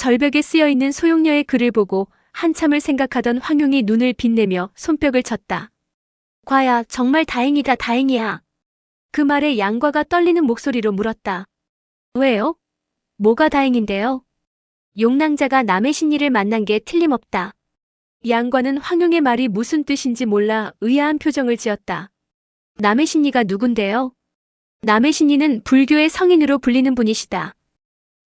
절벽에 쓰여있는 소용녀의 글을 보고 한참을 생각하던 황용이 눈을 빛내며 손뼉을 쳤다. 과야, 정말 다행이다, 다행이야. 그 말에 양과가 떨리는 목소리로 물었다. 왜요? 뭐가 다행인데요? 용낭자가 남의 신이를 만난 게 틀림없다. 양과는 황용의 말이 무슨 뜻인지 몰라 의아한 표정을 지었다. 남의 신이가 누군데요? 남의 신이는 불교의 성인으로 불리는 분이시다.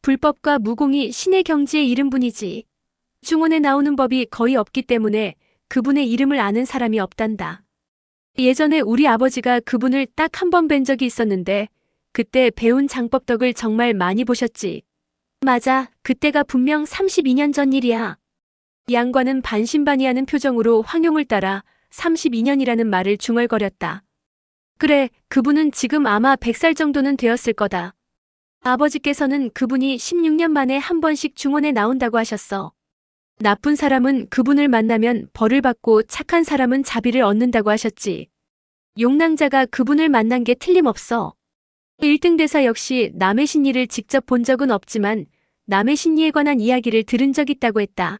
불법과 무공이 신의 경지에 이른 분이지. 중원에 나오는 법이 거의 없기 때문에 그분의 이름을 아는 사람이 없단다. 예전에 우리 아버지가 그분을 딱 한 번 뵌 적이 있었는데 그때 배운 장법덕을 정말 많이 보셨지. 맞아, 그때가 분명 32년 전 일이야. 양과는 반신반의하는 표정으로 황용을 따라 32년이라는 말을 중얼거렸다. 그래, 그분은 지금 아마 100살 정도는 되었을 거다. 아버지께서는 그분이 16년 만에 한 번씩 중원에 나온다고 하셨어. 나쁜 사람은 그분을 만나면 벌을 받고 착한 사람은 자비를 얻는다고 하셨지. 용낭자가 그분을 만난 게 틀림없어. 1등 대사 역시 남의 신이를 직접 본 적은 없지만 남의 신이에 관한 이야기를 들은 적 있다고 했다.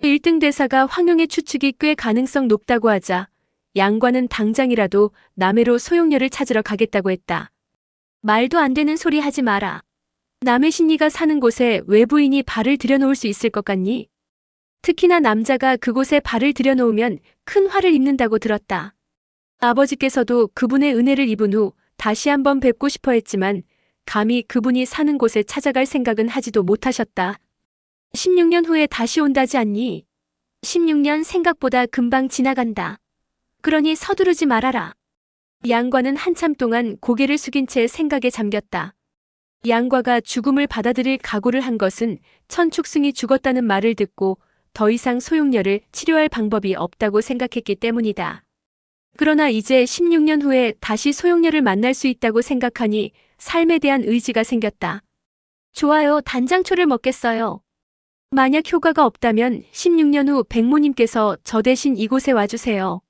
1등 대사가 황용의 추측이 꽤 가능성 높다고 하자 양과는 당장이라도 남해로 소용녀를 찾으러 가겠다고 했다. 말도 안 되는 소리 하지 마라. 남의 신이가 사는 곳에 외부인이 발을 들여놓을 수 있을 것 같니? 특히나 남자가 그곳에 발을 들여놓으면 큰 화를 입는다고 들었다. 아버지께서도 그분의 은혜를 입은 후 다시 한번 뵙고 싶어 했지만 감히 그분이 사는 곳에 찾아갈 생각은 하지도 못하셨다. 16년 후에 다시 온다지 않니? 16년 생각보다 금방 지나간다. 그러니 서두르지 말아라. 양과는 한참 동안 고개를 숙인 채 생각에 잠겼다. 양과가 죽음을 받아들일 각오를 한 것은 천축승이 죽었다는 말을 듣고 더 이상 소용녀를 치료할 방법이 없다고 생각했기 때문이다. 그러나 이제 16년 후에 다시 소용녀를 만날 수 있다고 생각하니 삶에 대한 의지가 생겼다. 좋아요, 단장초를 먹겠어요. 만약 효과가 없다면 16년 후 백모님께서 저 대신 이곳에 와주세요.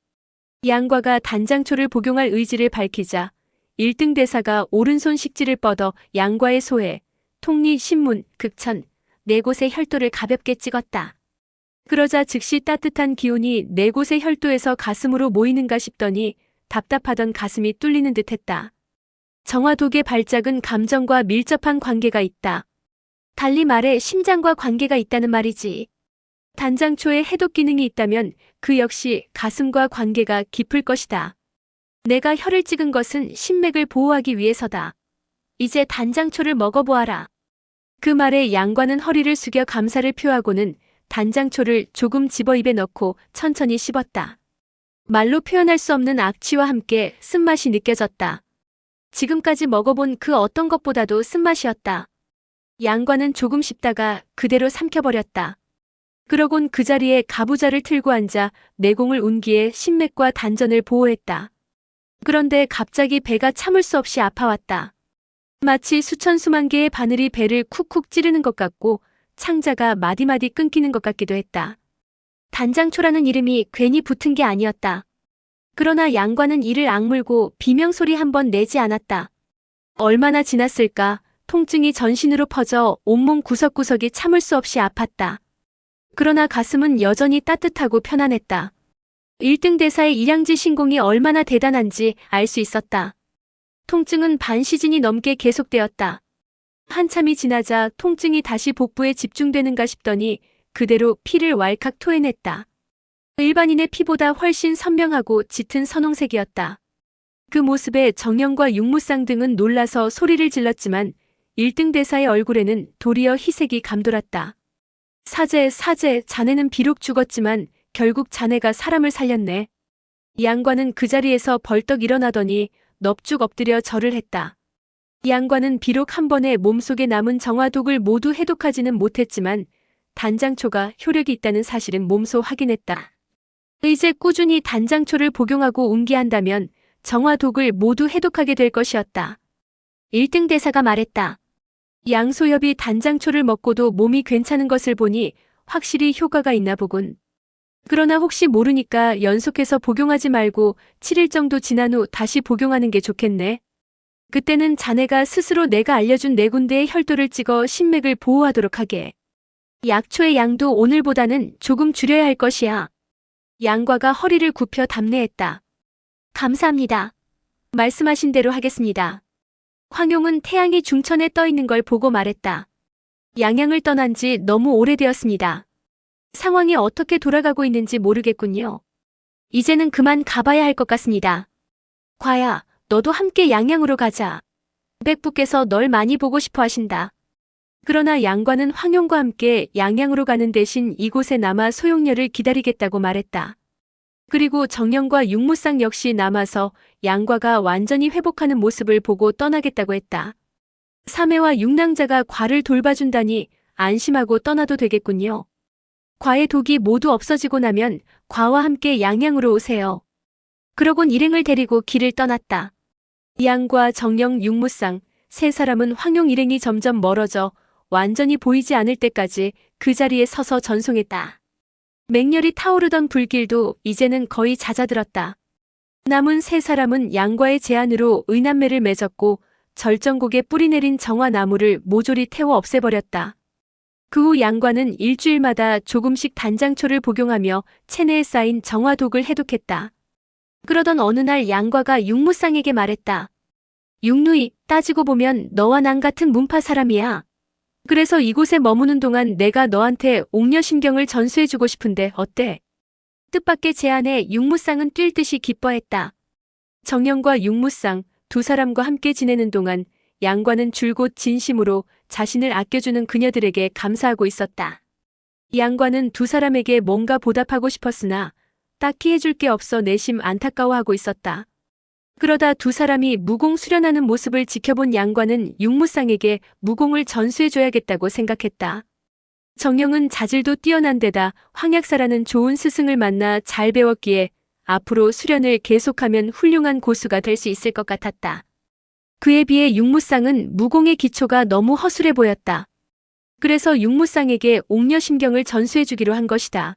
양과가 단장초를 복용할 의지를 밝히자 1등 대사가 오른손 식지를 뻗어 양과의 소회, 통리, 신문, 극천, 네 곳의 혈도를 가볍게 찍었다. 그러자 즉시 따뜻한 기운이 네 곳의 혈도에서 가슴으로 모이는가 싶더니 답답하던 가슴이 뚫리는 듯했다. 정화독의 발작은 감정과 밀접한 관계가 있다. 달리 말해 심장과 관계가 있다는 말이지. 단장초에 해독 기능이 있다면 그 역시 가슴과 관계가 깊을 것이다. 내가 혈을 찍은 것은 신맥을 보호하기 위해서다. 이제 단장초를 먹어보아라. 그 말에 양과는 허리를 숙여 감사를 표하고는 단장초를 조금 집어 입에 넣고 천천히 씹었다. 말로 표현할 수 없는 악취와 함께 쓴맛이 느껴졌다. 지금까지 먹어본 그 어떤 것보다도 쓴맛이었다. 양과는 조금 씹다가 그대로 삼켜버렸다. 그러곤 그 자리에 가부좌를 틀고 앉아 내공을 운기에 신맥과 단전을 보호했다. 그런데 갑자기 배가 참을 수 없이 아파왔다. 마치 수천 수만 개의 바늘이 배를 쿡쿡 찌르는 것 같고 창자가 마디마디 끊기는 것 같기도 했다. 단장초라는 이름이 괜히 붙은 게 아니었다. 그러나 양과는 이를 악물고 비명소리 한 번 내지 않았다. 얼마나 지났을까 통증이 전신으로 퍼져 온몸 구석구석이 참을 수 없이 아팠다. 그러나 가슴은 여전히 따뜻하고 편안했다. 1등 대사의 일양지 신공이 얼마나 대단한지 알 수 있었다. 통증은 반 시즌이 넘게 계속되었다. 한참이 지나자 통증이 다시 복부에 집중되는가 싶더니 그대로 피를 왈칵 토해냈다. 일반인의 피보다 훨씬 선명하고 짙은 선홍색이었다. 그 모습에 정령과 육무상 등은 놀라서 소리를 질렀지만 1등 대사의 얼굴에는 도리어 희색이 감돌았다. 사제, 자네는 비록 죽었지만 결국 자네가 사람을 살렸네. 양과는 그 자리에서 벌떡 일어나더니 넙죽 엎드려 절을 했다. 양과는 비록 한 번에 몸속에 남은 정화독을 모두 해독하지는 못했지만 단장초가 효력이 있다는 사실은 몸소 확인했다. 이제 꾸준히 단장초를 복용하고 운기한다면 정화독을 모두 해독하게 될 것이었다. 1등 대사가 말했다. 양소엽이 단장초를 먹고도 몸이 괜찮은 것을 보니 확실히 효과가 있나 보군. 그러나 혹시 모르니까 연속해서 복용하지 말고 7일 정도 지난 후 다시 복용하는 게 좋겠네. 그때는 자네가 스스로 내가 알려준 네 군데의 혈도를 찍어 신맥을 보호하도록 하게. 약초의 양도 오늘보다는 조금 줄여야 할 것이야. 양과가 허리를 굽혀 답례했다. 감사합니다. 말씀하신 대로 하겠습니다. 황용은 태양이 중천에 떠 있는 걸 보고 말했다. 양양을 떠난 지 너무 오래되었습니다. 상황이 어떻게 돌아가고 있는지 모르겠군요. 이제는 그만 가봐야 할 것 같습니다. 과야, 너도 함께 양양으로 가자. 백부께서 널 많이 보고 싶어 하신다. 그러나 양과는 황용과 함께 양양으로 가는 대신 이곳에 남아 소용렬을 기다리겠다고 말했다. 그리고 정령과 육무쌍 역시 남아서 양과가 완전히 회복하는 모습을 보고 떠나겠다고 했다. 사매와 육랑자가 과를 돌봐준다니 안심하고 떠나도 되겠군요. 과의 독이 모두 없어지고 나면 과와 함께 양양으로 오세요. 그러곤 일행을 데리고 길을 떠났다. 양과 정령, 육무쌍 세 사람은 황용 일행이 점점 멀어져 완전히 보이지 않을 때까지 그 자리에 서서 전송했다. 맹렬히 타오르던 불길도 이제는 거의 잦아들었다. 남은 세 사람은 양과의 제안으로 의남매를 맺었고 절정곡에 뿌리 내린 정화나무를 모조리 태워 없애버렸다. 그 후 양과는 일주일마다 조금씩 단장초를 복용하며 체내에 쌓인 정화독을 해독했다. 그러던 어느 날 양과가 육무쌍에게 말했다. 육누이, 따지고 보면 너와 난 같은 문파 사람이야. 그래서 이곳에 머무는 동안 내가 너한테 옥녀심경을 전수해주고 싶은데 어때? 뜻밖의 제안에 육무쌍은 뛸 듯이 기뻐했다. 정령과 육무쌍 두 사람과 함께 지내는 동안 양과는 줄곧 진심으로 자신을 아껴주는 그녀들에게 감사하고 있었다. 양과는 두 사람에게 뭔가 보답하고 싶었으나 딱히 해줄 게 없어 내심 안타까워하고 있었다. 그러다 두 사람이 무공 수련하는 모습을 지켜본 양과는 육무쌍에게 무공을 전수해줘야겠다고 생각했다. 정령은 자질도 뛰어난 데다 황약사라는 좋은 스승을 만나 잘 배웠기에 앞으로 수련을 계속하면 훌륭한 고수가 될 수 있을 것 같았다. 그에 비해 육무쌍은 무공의 기초가 너무 허술해 보였다. 그래서 육무쌍에게 옥녀심경을 전수해주기로 한 것이다.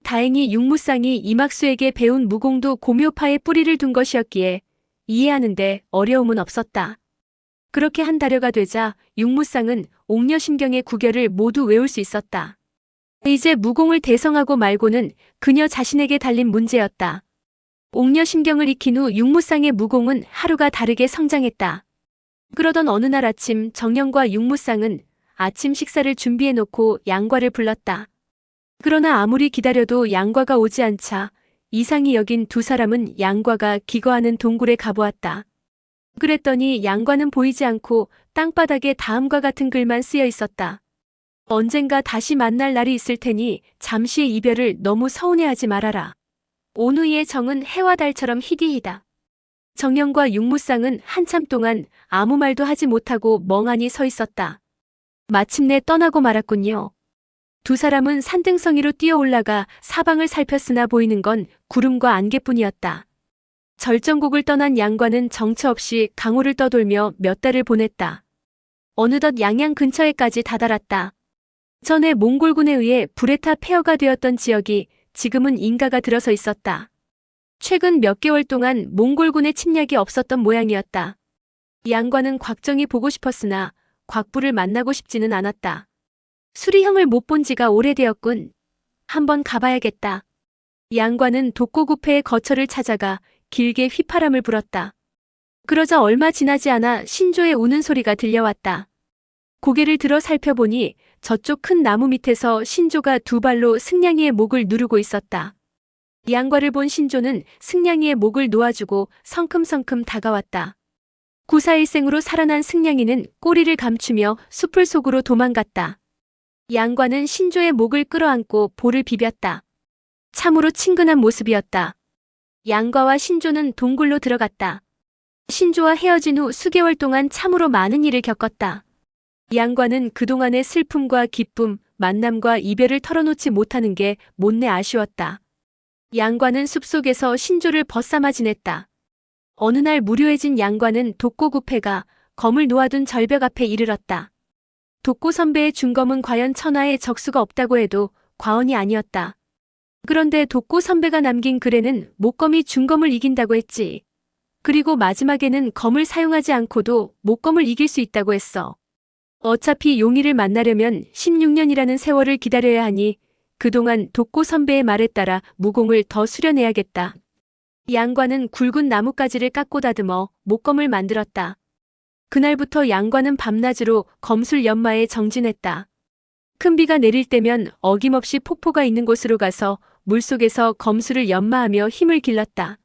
다행히 육무쌍이 이막수에게 배운 무공도 고묘파에 뿌리를 둔 것이었기에 이해하는데 어려움은 없었다. 그렇게 한 달여가 되자 육무쌍은 옥녀심경의 구결을 모두 외울 수 있었다. 이제 무공을 대성하고 말고는 그녀 자신에게 달린 문제였다. 옥녀심경을 익힌 후 육무쌍의 무공은 하루가 다르게 성장했다. 그러던 어느 날 아침 정령과 육무쌍은 아침 식사를 준비해놓고 양과를 불렀다. 그러나 아무리 기다려도 양과가 오지 않자 이상히 여긴 두 사람은 양과가 기거하는 동굴에 가보았다. 그랬더니 양과는 보이지 않고 땅바닥에 다음과 같은 글만 쓰여 있었다. 언젠가 다시 만날 날이 있을 테니 잠시의 이별을 너무 서운해하지 말아라. 오누이의 정은 해와 달처럼 희디이다. 정령과 육무쌍은 한참 동안 아무 말도 하지 못하고 멍하니 서 있었다. 마침내 떠나고 말았군요. 두 사람은 산등성이로 뛰어 올라가 사방을 살폈으나 보이는 건 구름과 안개뿐이었다. 절정곡을 떠난 양과는 정처 없이 강호를 떠돌며 몇 달을 보냈다. 어느덧 양양 근처에까지 다다랐다. 전에 몽골군에 의해 불에 타 폐허가 되었던 지역이 지금은 인가가 들어서 있었다. 최근 몇 개월 동안 몽골군의 침략이 없었던 모양이었다. 양과는 곽정이 보고 싶었으나 곽부를 만나고 싶지는 않았다. 수리형을 못 본 지가 오래되었군. 한번 가봐야겠다. 양과는 독고구패의 거처를 찾아가 길게 휘파람을 불었다. 그러자 얼마 지나지 않아 신조의 우는 소리가 들려왔다. 고개를 들어 살펴보니 저쪽 큰 나무 밑에서 신조가 두 발로 승냥이의 목을 누르고 있었다. 양과를 본 신조는 승냥이의 목을 놓아주고 성큼성큼 다가왔다. 구사일생으로 살아난 승냥이는 꼬리를 감추며 숲을 속으로 도망갔다. 양과는 신조의 목을 끌어안고 볼을 비볐다. 참으로 친근한 모습이었다. 양과와 신조는 동굴로 들어갔다. 신조와 헤어진 후 수개월 동안 참으로 많은 일을 겪었다. 양과는 그동안의 슬픔과 기쁨, 만남과 이별을 털어놓지 못하는 게 못내 아쉬웠다. 양과는 숲속에서 신조를 벗삼아 지냈다. 어느 날 무료해진 양과는 독고구패가 검을 놓아둔 절벽 앞에 이르렀다. 독고 선배의 준검은 과연 천하에 적수가 없다고 해도 과언이 아니었다. 그런데 독고 선배가 남긴 글에는 목검이 준검을 이긴다고 했지. 그리고 마지막에는 검을 사용하지 않고도 목검을 이길 수 있다고 했어. 어차피 용의를 만나려면 16년이라는 세월을 기다려야 하니 그동안 독고 선배의 말에 따라 무공을 더 수련해야겠다. 양과는 굵은 나뭇가지를 깎고 다듬어 목검을 만들었다. 그날부터 양과는 밤낮으로 검술 연마에 정진했다. 큰 비가 내릴 때면 어김없이 폭포가 있는 곳으로 가서 물속에서 검술을 연마하며 힘을 길렀다.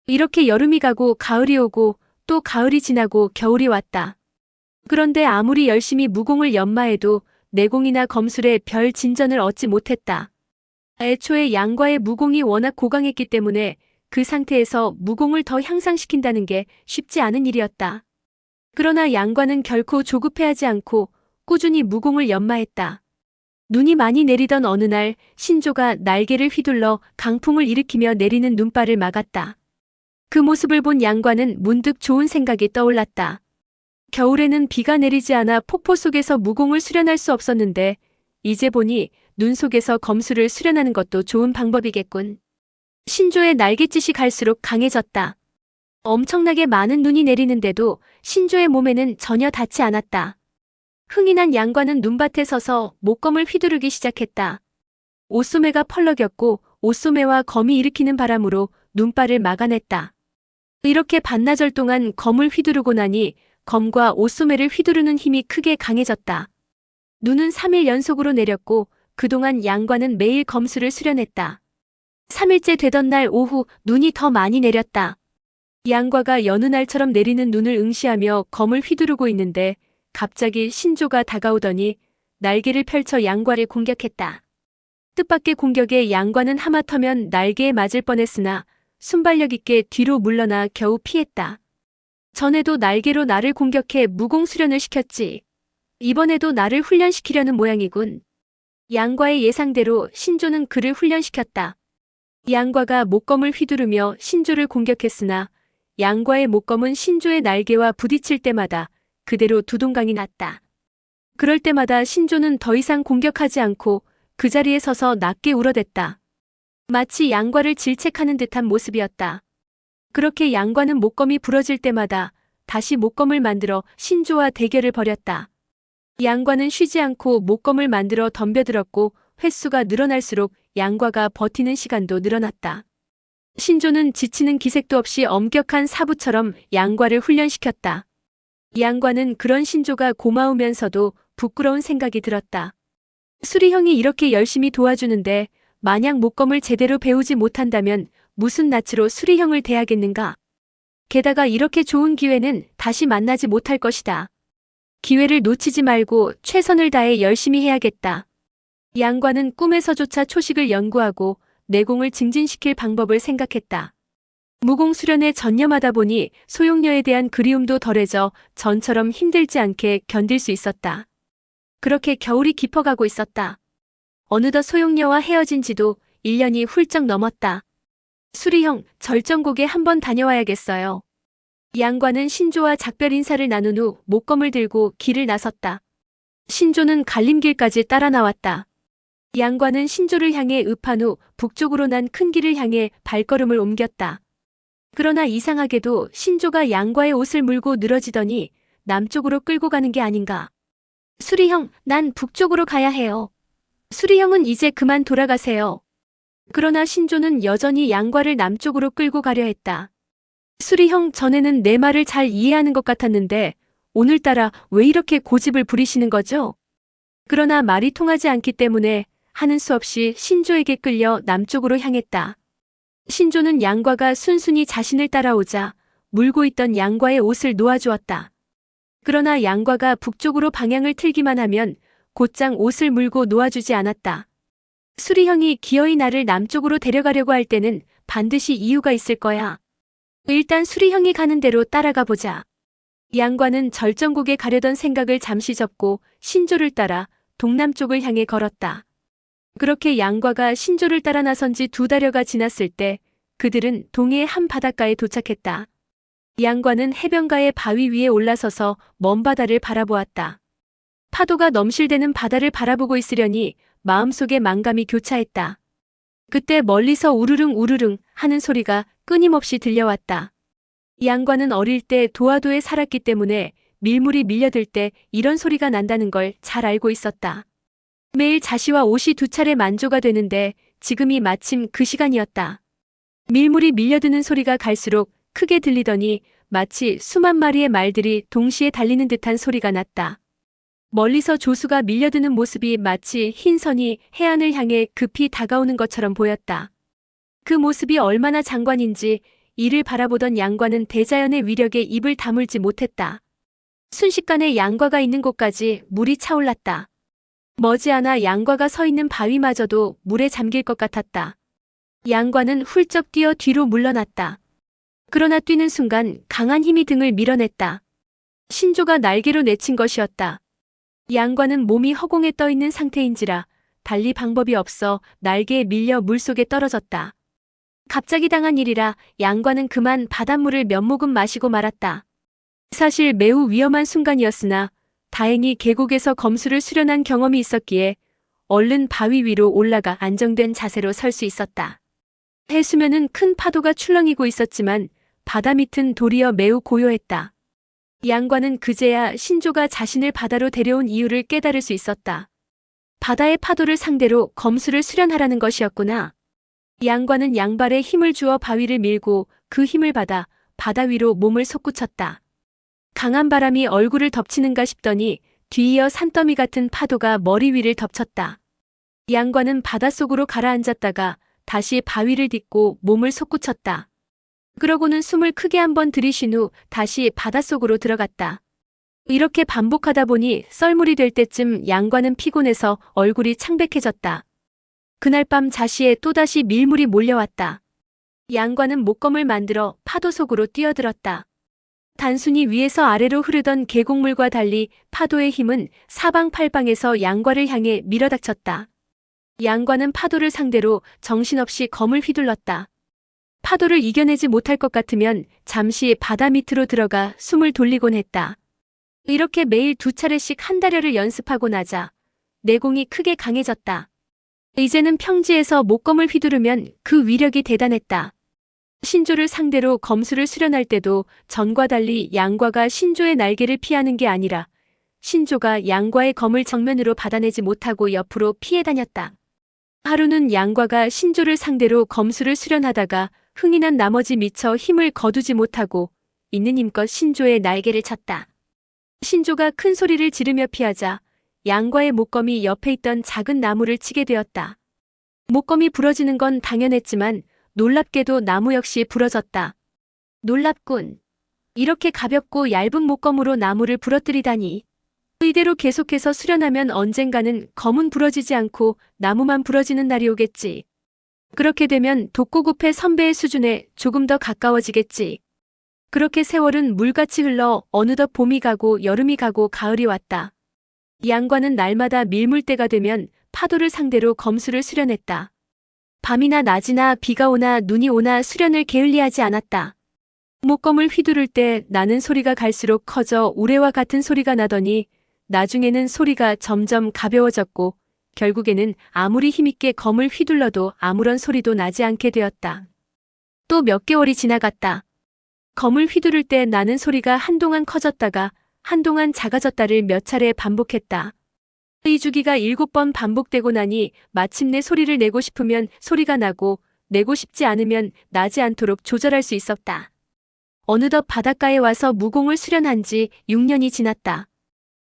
이렇게 여름이 가고 가을이 오고 또 가을이 지나고 겨울이 왔다. 그런데 아무리 열심히 무공을 연마해도 내공이나 검술에 별 진전을 얻지 못했다. 애초에 양과의 무공이 워낙 고강했기 때문에 그 상태에서 무공을 더 향상시킨다는 게 쉽지 않은 일이었다. 그러나 양과는 결코 조급해하지 않고 꾸준히 무공을 연마했다. 눈이 많이 내리던 어느 날 신조가 날개를 휘둘러 강풍을 일으키며 내리는 눈발을 막았다. 그 모습을 본 양과는 문득 좋은 생각이 떠올랐다. 겨울에는 비가 내리지 않아 폭포 속에서 무공을 수련할 수 없었는데 이제 보니 눈 속에서 검술을 수련하는 것도 좋은 방법이겠군. 신조의 날갯짓이 갈수록 강해졌다. 엄청나게 많은 눈이 내리는데도 신조의 몸에는 전혀 닿지 않았다. 흥이 난 양과는 눈밭에 서서 목검을 휘두르기 시작했다. 옷소매가 펄럭였고 옷소매와 검이 일으키는 바람으로 눈발을 막아냈다. 이렇게 반나절 동안 검을 휘두르고 나니 검과 옷소매를 휘두르는 힘이 크게 강해졌다. 눈은 3일 연속으로 내렸고 그동안 양과는 매일 검술을 수련했다. 3일째 되던 날 오후 눈이 더 많이 내렸다. 양과가 여느 날처럼 내리는 눈을 응시하며 검을 휘두르고 있는데 갑자기 신조가 다가오더니 날개를 펼쳐 양과를 공격했다. 뜻밖의 공격에 양과는 하마터면 날개에 맞을 뻔했으나 순발력 있게 뒤로 물러나 겨우 피했다. 전에도 날개로 나를 공격해 무공 수련을 시켰지. 이번에도 나를 훈련시키려는 모양이군. 양과의 예상대로 신조는 그를 훈련시켰다. 양과가 목검을 휘두르며 신조를 공격했으나 양과의 목검은 신조의 날개와 부딪힐 때마다 그대로 두동강이 났다. 그럴 때마다 신조는 더 이상 공격하지 않고 그 자리에 서서 낮게 울어댔다. 마치 양과를 질책하는 듯한 모습이었다. 그렇게 양과는 목검이 부러질 때마다 다시 목검을 만들어 신조와 대결을 벌였다. 양과는 쉬지 않고 목검을 만들어 덤벼들었고 횟수가 늘어날수록 양과가 버티는 시간도 늘어났다. 신조는 지치는 기색도 없이 엄격한 사부처럼 양과를 훈련시켰다. 양과는 그런 신조가 고마우면서도 부끄러운 생각이 들었다. 수리형이 이렇게 열심히 도와주는데 만약 목검을 제대로 배우지 못한다면 무슨 낯으로 수리형을 대하겠는가? 게다가 이렇게 좋은 기회는 다시 만나지 못할 것이다. 기회를 놓치지 말고 최선을 다해 열심히 해야겠다. 양과는 꿈에서조차 초식을 연구하고 내공을 증진시킬 방법을 생각했다. 무공 수련에 전념하다 보니 소용녀에 대한 그리움도 덜해져 전처럼 힘들지 않게 견딜 수 있었다. 그렇게 겨울이 깊어가고 있었다. 어느덧 소용녀와 헤어진 지도 1년이 훌쩍 넘었다. 수리형, 절정곡에 한번 다녀와야겠어요. 양과는 신조와 작별 인사를 나눈 후 목검을 들고 길을 나섰다. 신조는 갈림길까지 따라 나왔다. 양과는 신조를 향해 읍한 후 북쪽으로 난 큰 길을 향해 발걸음을 옮겼다. 그러나 이상하게도 신조가 양과의 옷을 물고 늘어지더니 남쪽으로 끌고 가는 게 아닌가. 수리형, 난 북쪽으로 가야 해요. 수리형은 이제 그만 돌아가세요. 그러나 신조는 여전히 양과를 남쪽으로 끌고 가려 했다. 수리형, 전에는 내 말을 잘 이해하는 것 같았는데 오늘따라 왜 이렇게 고집을 부리시는 거죠? 그러나 말이 통하지 않기 때문에 하는 수 없이 신조에게 끌려 남쪽으로 향했다. 신조는 양과가 순순히 자신을 따라오자 물고 있던 양과의 옷을 놓아주었다. 그러나 양과가 북쪽으로 방향을 틀기만 하면 곧장 옷을 물고 놓아주지 않았다. 수리형이 기어이 나를 남쪽으로 데려가려고 할 때는 반드시 이유가 있을 거야. 일단 수리형이 가는 대로 따라가 보자. 양과는 절정곡에 가려던 생각을 잠시 접고 신조를 따라 동남쪽을 향해 걸었다. 그렇게 양과가 신조를 따라 나선 지 2달여가 지났을 때 그들은 동해의 한 바닷가에 도착했다. 양과는 해변가의 바위 위에 올라서서 먼 바다를 바라보았다. 파도가 넘실대는 바다를 바라보고 있으려니 마음속에 만감이 교차했다. 그때 멀리서 우르릉 우르릉 하는 소리가 끊임없이 들려왔다. 양과는 어릴 때 도화도에 살았기 때문에 밀물이 밀려들 때 이런 소리가 난다는 걸 잘 알고 있었다. 매일 자시와 옷이 2차례 만조가 되는데 지금이 마침 그 시간이었다. 밀물이 밀려드는 소리가 갈수록 크게 들리더니 마치 수만 마리의 말들이 동시에 달리는 듯한 소리가 났다. 멀리서 조수가 밀려드는 모습이 마치 흰 선이 해안을 향해 급히 다가오는 것처럼 보였다. 그 모습이 얼마나 장관인지 이를 바라보던 양과는 대자연의 위력에 입을 다물지 못했다. 순식간에 양과가 있는 곳까지 물이 차올랐다. 머지않아 양과가 서 있는 바위마저도 물에 잠길 것 같았다. 양과는 훌쩍 뛰어 뒤로 물러났다. 그러나 뛰는 순간 강한 힘이 등을 밀어냈다. 신조가 날개로 내친 것이었다. 양과는 몸이 허공에 떠 있는 상태인지라 달리 방법이 없어 날개에 밀려 물속에 떨어졌다. 갑자기 당한 일이라 양과는 그만 바닷물을 몇 모금 마시고 말았다. 사실 매우 위험한 순간이었으나 다행히 계곡에서 검수를 수련한 경험이 있었기에 얼른 바위 위로 올라가 안정된 자세로 설 수 있었다. 해수면은 큰 파도가 출렁이고 있었지만 바다 밑은 도리어 매우 고요했다. 양과는 그제야 신조가 자신을 바다로 데려온 이유를 깨달을 수 있었다. 바다의 파도를 상대로 검수를 수련하라는 것이었구나. 양과는 양발에 힘을 주어 바위를 밀고 그 힘을 받아 바다 위로 몸을 솟구쳤다. 강한 바람이 얼굴을 덮치는가 싶더니 뒤이어 산더미 같은 파도가 머리 위를 덮쳤다. 양과는 바닷속으로 가라앉았다가 다시 바위를 딛고 몸을 솟구쳤다. 그러고는 숨을 크게 한번 들이쉰 후 다시 바닷속으로 들어갔다. 이렇게 반복하다 보니 썰물이 될 때쯤 양과는 피곤해서 얼굴이 창백해졌다. 그날 밤 자시에 또다시 밀물이 몰려왔다. 양과는 목검을 만들어 파도 속으로 뛰어들었다. 단순히 위에서 아래로 흐르던 계곡물과 달리 파도의 힘은 사방팔방에서 양과를 향해 밀어닥쳤다. 양과는 파도를 상대로 정신없이 검을 휘둘렀다. 파도를 이겨내지 못할 것 같으면 잠시 바다 밑으로 들어가 숨을 돌리곤 했다. 이렇게 매일 2차례씩 한 달여를 연습하고 나자 내공이 크게 강해졌다. 이제는 평지에서 목검을 휘두르면 그 위력이 대단했다. 신조를 상대로 검수를 수련할 때도 전과 달리 양과가 신조의 날개를 피하는 게 아니라 신조가 양과의 검을 정면으로 받아내지 못하고 옆으로 피해 다녔다. 하루는 양과가 신조를 상대로 검수를 수련하다가 흥이 난 나머지 미처 힘을 거두지 못하고 있는 힘껏 신조의 날개를 쳤다. 신조가 큰 소리를 지르며 피하자 양과의 목검이 옆에 있던 작은 나무를 치게 되었다. 목검이 부러지는 건 당연했지만 놀랍게도 나무 역시 부러졌다. 놀랍군. 이렇게 가볍고 얇은 목검으로 나무를 부러뜨리다니. 이대로 계속해서 수련하면 언젠가는 검은 부러지지 않고 나무만 부러지는 날이 오겠지. 그렇게 되면 독고구패 선배의 수준에 조금 더 가까워지겠지. 그렇게 세월은 물같이 흘러 어느덧 봄이 가고 여름이 가고 가을이 왔다. 양과는 날마다 밀물때가 되면 파도를 상대로 검수를 수련했다. 밤이나 낮이나 비가 오나 눈이 오나 수련을 게을리하지 않았다. 목검을 휘두를 때 나는 소리가 갈수록 커져 우레와 같은 소리가 나더니 나중에는 소리가 점점 가벼워졌고 결국에는 아무리 힘있게 검을 휘둘러도 아무런 소리도 나지 않게 되었다. 또 몇 개월이 지나갔다. 검을 휘두를 때 나는 소리가 한동안 커졌다가 한동안 작아졌다를 몇 차례 반복했다. 이 주기가 7번 반복되고 나니 마침내 소리를 내고 싶으면 소리가 나고 내고 싶지 않으면 나지 않도록 조절할 수 있었다. 어느덧 바닷가에 와서 무공을 수련한 지 6년이 지났다.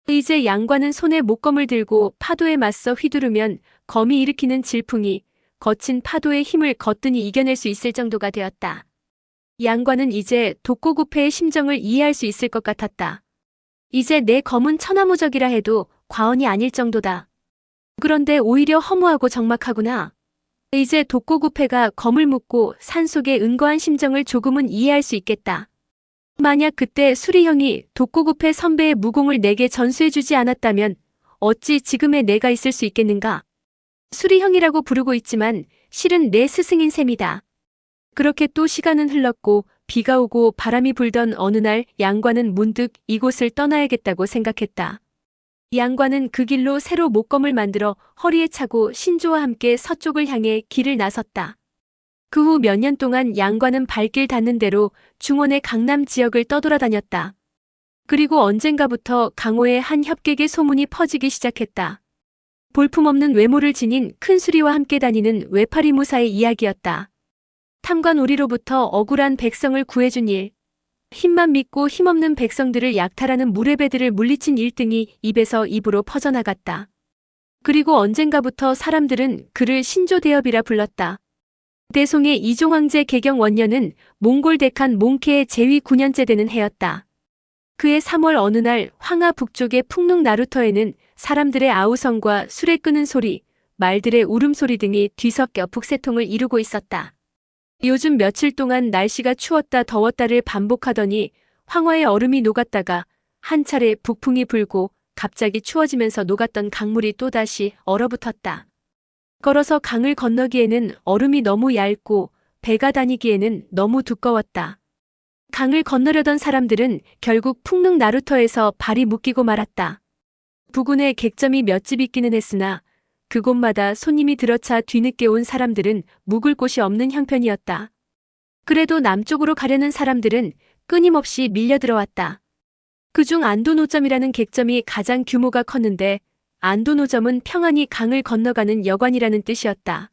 이제 양과는 손에 목검을 들고 파도에 맞서 휘두르면 검이 일으키는 질풍이 거친 파도의 힘을 거뜬히 이겨낼 수 있을 정도가 되었다. 양과는 이제 독고구패의 심정을 이해할 수 있을 것 같았다. 이제 내 검은 천하무적이라 해도 과언이 아닐 정도다. 그런데 오히려 허무하고 적막하구나. 이제 독고구패가 검을 묻고 산속의 은거한 심정을 조금은 이해할 수 있겠다. 만약 그때 수리 형이 독고구패 선배의 무공을 내게 전수해주지 않았다면 어찌 지금의 내가 있을 수 있겠는가? 수리 형이라고 부르고 있지만 실은 내 스승인 셈이다. 그렇게 또 시간은 흘렀고 비가 오고 바람이 불던 어느 날 양과는 문득 이곳을 떠나야겠다고 생각했다. 양과는 그 길로 새로 목검을 만들어 허리에 차고 신조와 함께 서쪽을 향해 길을 나섰다. 그 후 몇 년 동안 양과는 발길 닿는 대로 중원의 강남 지역을 떠돌아다녔다. 그리고 언젠가부터 강호의 한 협객의 소문이 퍼지기 시작했다. 볼품없는 외모를 지닌 큰수리와 함께 다니는 외파리 무사의 이야기였다. 탐관오리로부터 억울한 백성을 구해준 일, 힘만 믿고 힘없는 백성들을 약탈하는 무례배들을 물리친 일등이 입에서 입으로 퍼져나갔다. 그리고 언젠가부터 사람들은 그를 신조대엽이라 불렀다. 대송의 이종황제 개경 원년은 몽골 데칸 몽케의 제위 9년째 되는 해였다. 그해 3월 어느 날 황하 북쪽의 풍릉 나루터에는 사람들의 아우성과 술에 끄는 소리, 말들의 울음소리 등이 뒤섞여 북새통을 이루고 있었다. 요즘 며칠 동안 날씨가 추웠다 더웠다를 반복하더니 황화의 얼음이 녹았다가 한 차례 북풍이 불고 갑자기 추워지면서 녹았던 강물이 또다시 얼어붙었다. 걸어서 강을 건너기에는 얼음이 너무 얇고 배가 다니기에는 너무 두꺼웠다. 강을 건너려던 사람들은 결국 풍릉 나루터에서 발이 묶이고 말았다. 부근에 객점이 몇 집 있기는 했으나 그곳마다 손님이 들어차 뒤늦게 온 사람들은 묵을 곳이 없는 형편이었다. 그래도 남쪽으로 가려는 사람들은 끊임없이 밀려 들어왔다. 그중 안도노점이라는 객점이 가장 규모가 컸는데 안도노점은 평안히 강을 건너가는 여관이라는 뜻이었다.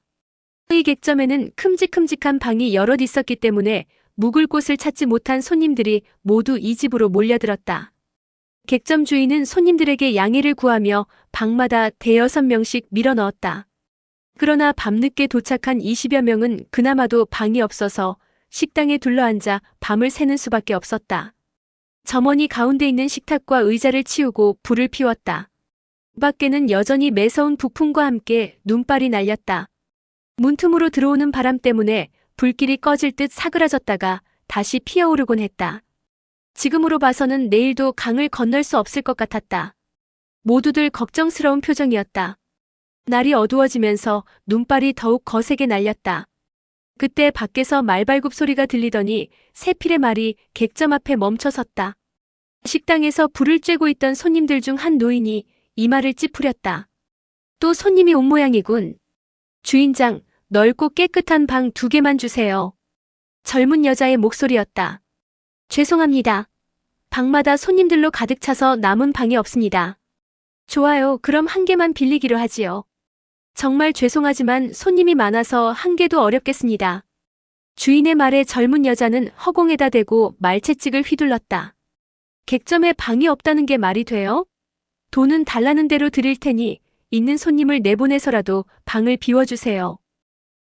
이 객점에는 큼직큼직한 방이 여럿 있었기 때문에 묵을 곳을 찾지 못한 손님들이 모두 이 집으로 몰려들었다. 객점 주인은 손님들에게 양해를 구하며 방마다 대여섯 명씩 밀어 넣었다. 그러나 밤늦게 도착한 20여 명은 그나마도 방이 없어서 식당에 둘러앉아 밤을 새는 수밖에 없었다. 점원이 가운데 있는 식탁과 의자를 치우고 불을 피웠다. 밖에는 여전히 매서운 북풍과 함께 눈발이 날렸다. 문틈으로 들어오는 바람 때문에 불길이 꺼질 듯 사그라졌다가 다시 피어오르곤 했다. 지금으로 봐서는 내일도 강을 건널 수 없을 것 같았다. 모두들 걱정스러운 표정이었다. 날이 어두워지면서 눈발이 더욱 거세게 날렸다. 그때 밖에서 말발굽 소리가 들리더니 세 필의 말이 객점 앞에 멈춰섰다. 식당에서 불을 쬐고 있던 손님들 중 한 노인이 이마를 찌푸렸다. 또 손님이 온 모양이군. 주인장, 넓고 깨끗한 방 2개만 주세요. 젊은 여자의 목소리였다. 죄송합니다. 방마다 손님들로 가득 차서 남은 방이 없습니다. 좋아요, 그럼 1개만 빌리기로 하지요. 정말 죄송하지만 손님이 많아서 1개도 어렵겠습니다. 주인의 말에 젊은 여자는 허공에다 대고 말채찍을 휘둘렀다. 객점에 방이 없다는 게 말이 돼요? 돈은 달라는 대로 드릴 테니 있는 손님을 내보내서라도 방을 비워주세요.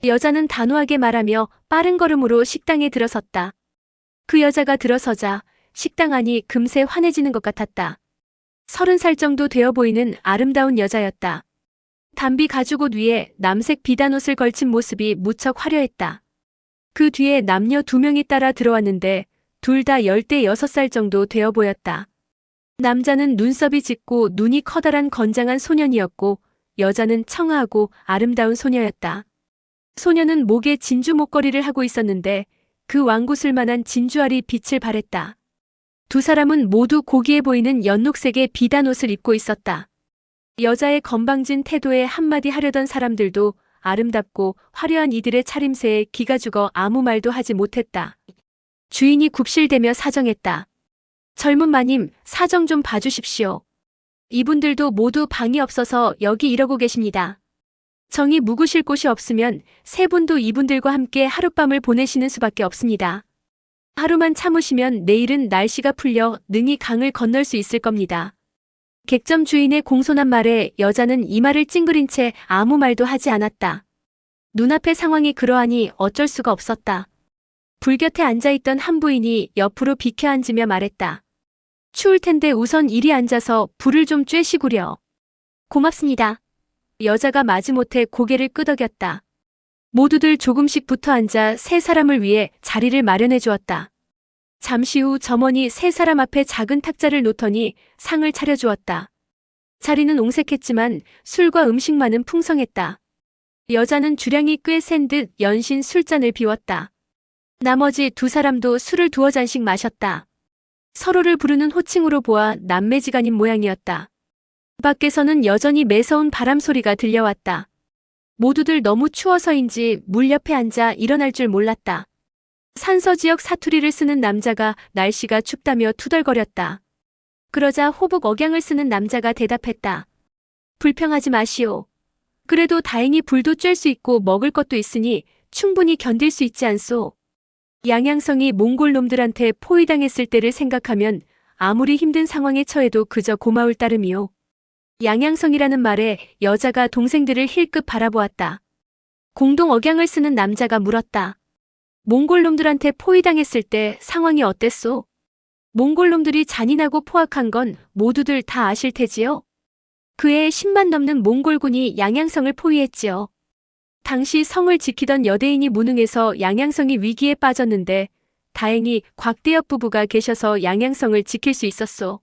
여자는 단호하게 말하며 빠른 걸음으로 식당에 들어섰다. 그 여자가 들어서자 식당 안이 금세 환해지는 것 같았다. 30살 정도 되어 보이는 아름다운 여자였다. 담비 가죽옷 위에 남색 비단옷을 걸친 모습이 무척 화려했다. 그 뒤에 남녀 2명이 따라 들어왔는데 둘 다 16살 정도 되어 보였다. 남자는 눈썹이 짙고 눈이 커다란 건장한 소년이었고 여자는 청아하고 아름다운 소녀였다. 소녀는 목에 진주 목걸이를 하고 있었는데 그 왕구슬만한 진주알이 빛을 발했다. 두 사람은 모두 고귀해 보이는 연녹색의 비단옷을 입고 있었다. 여자의 건방진 태도에 한마디 하려던 사람들도 아름답고 화려한 이들의 차림새에 기가 죽어 아무 말도 하지 못했다. 주인이 굽실대며 사정했다. 젊은 마님, 사정 좀 봐주십시오. 이분들도 모두 방이 없어서 여기 이러고 계십니다. 정이 묵으실 곳이 없으면 세 분도 이분들과 함께 하룻밤을 보내시는 수밖에 없습니다. 하루만 참으시면 내일은 날씨가 풀려 능히 강을 건널 수 있을 겁니다. 객점 주인의 공손한 말에 여자는 이마를 찡그린 채 아무 말도 하지 않았다. 눈앞의 상황이 그러하니 어쩔 수가 없었다. 불 곁에 앉아있던 한 부인이 옆으로 비켜 앉으며 말했다. 추울 텐데 우선 이리 앉아서 불을 좀 쬐시구려. 고맙습니다. 여자가 마지못해 고개를 끄덕였다. 모두들 조금씩 붙어 앉아 세 사람을 위해 자리를 마련해 주었다. 잠시 후 점원이 세 사람 앞에 작은 탁자를 놓더니 상을 차려주었다. 자리는 옹색했지만 술과 음식만은 풍성했다. 여자는 주량이 꽤 센 듯 연신 술잔을 비웠다. 나머지 두 사람도 술을 2잔씩 마셨다. 서로를 부르는 호칭으로 보아 남매지간인 모양이었다. 밖에서는 여전히 매서운 바람 소리가 들려왔다. 모두들 너무 추워서인지 물 옆에 앉아 일어날 줄 몰랐다. 산서 지역 사투리를 쓰는 남자가 날씨가 춥다며 투덜거렸다. 그러자 호북 억양을 쓰는 남자가 대답했다. 불평하지 마시오. 그래도 다행히 불도 쬐 수 있고 먹을 것도 있으니 충분히 견딜 수 있지 않소. 양양성이 몽골 놈들한테 포위당했을 때를 생각하면 아무리 힘든 상황에 처해도 그저 고마울 따름이오. 양양성이라는 말에 여자가 동생들을 힐끗 바라보았다. 공동 억양을 쓰는 남자가 물었다. 몽골 놈들한테 포위당했을 때 상황이 어땠소? 몽골 놈들이 잔인하고 포악한 건 모두들 다 아실 테지요? 그해 10만 넘는 몽골군이 양양성을 포위했지요. 당시 성을 지키던 여대인이 무능해서 양양성이 위기에 빠졌는데 다행히 곽대엽 부부가 계셔서 양양성을 지킬 수 있었소.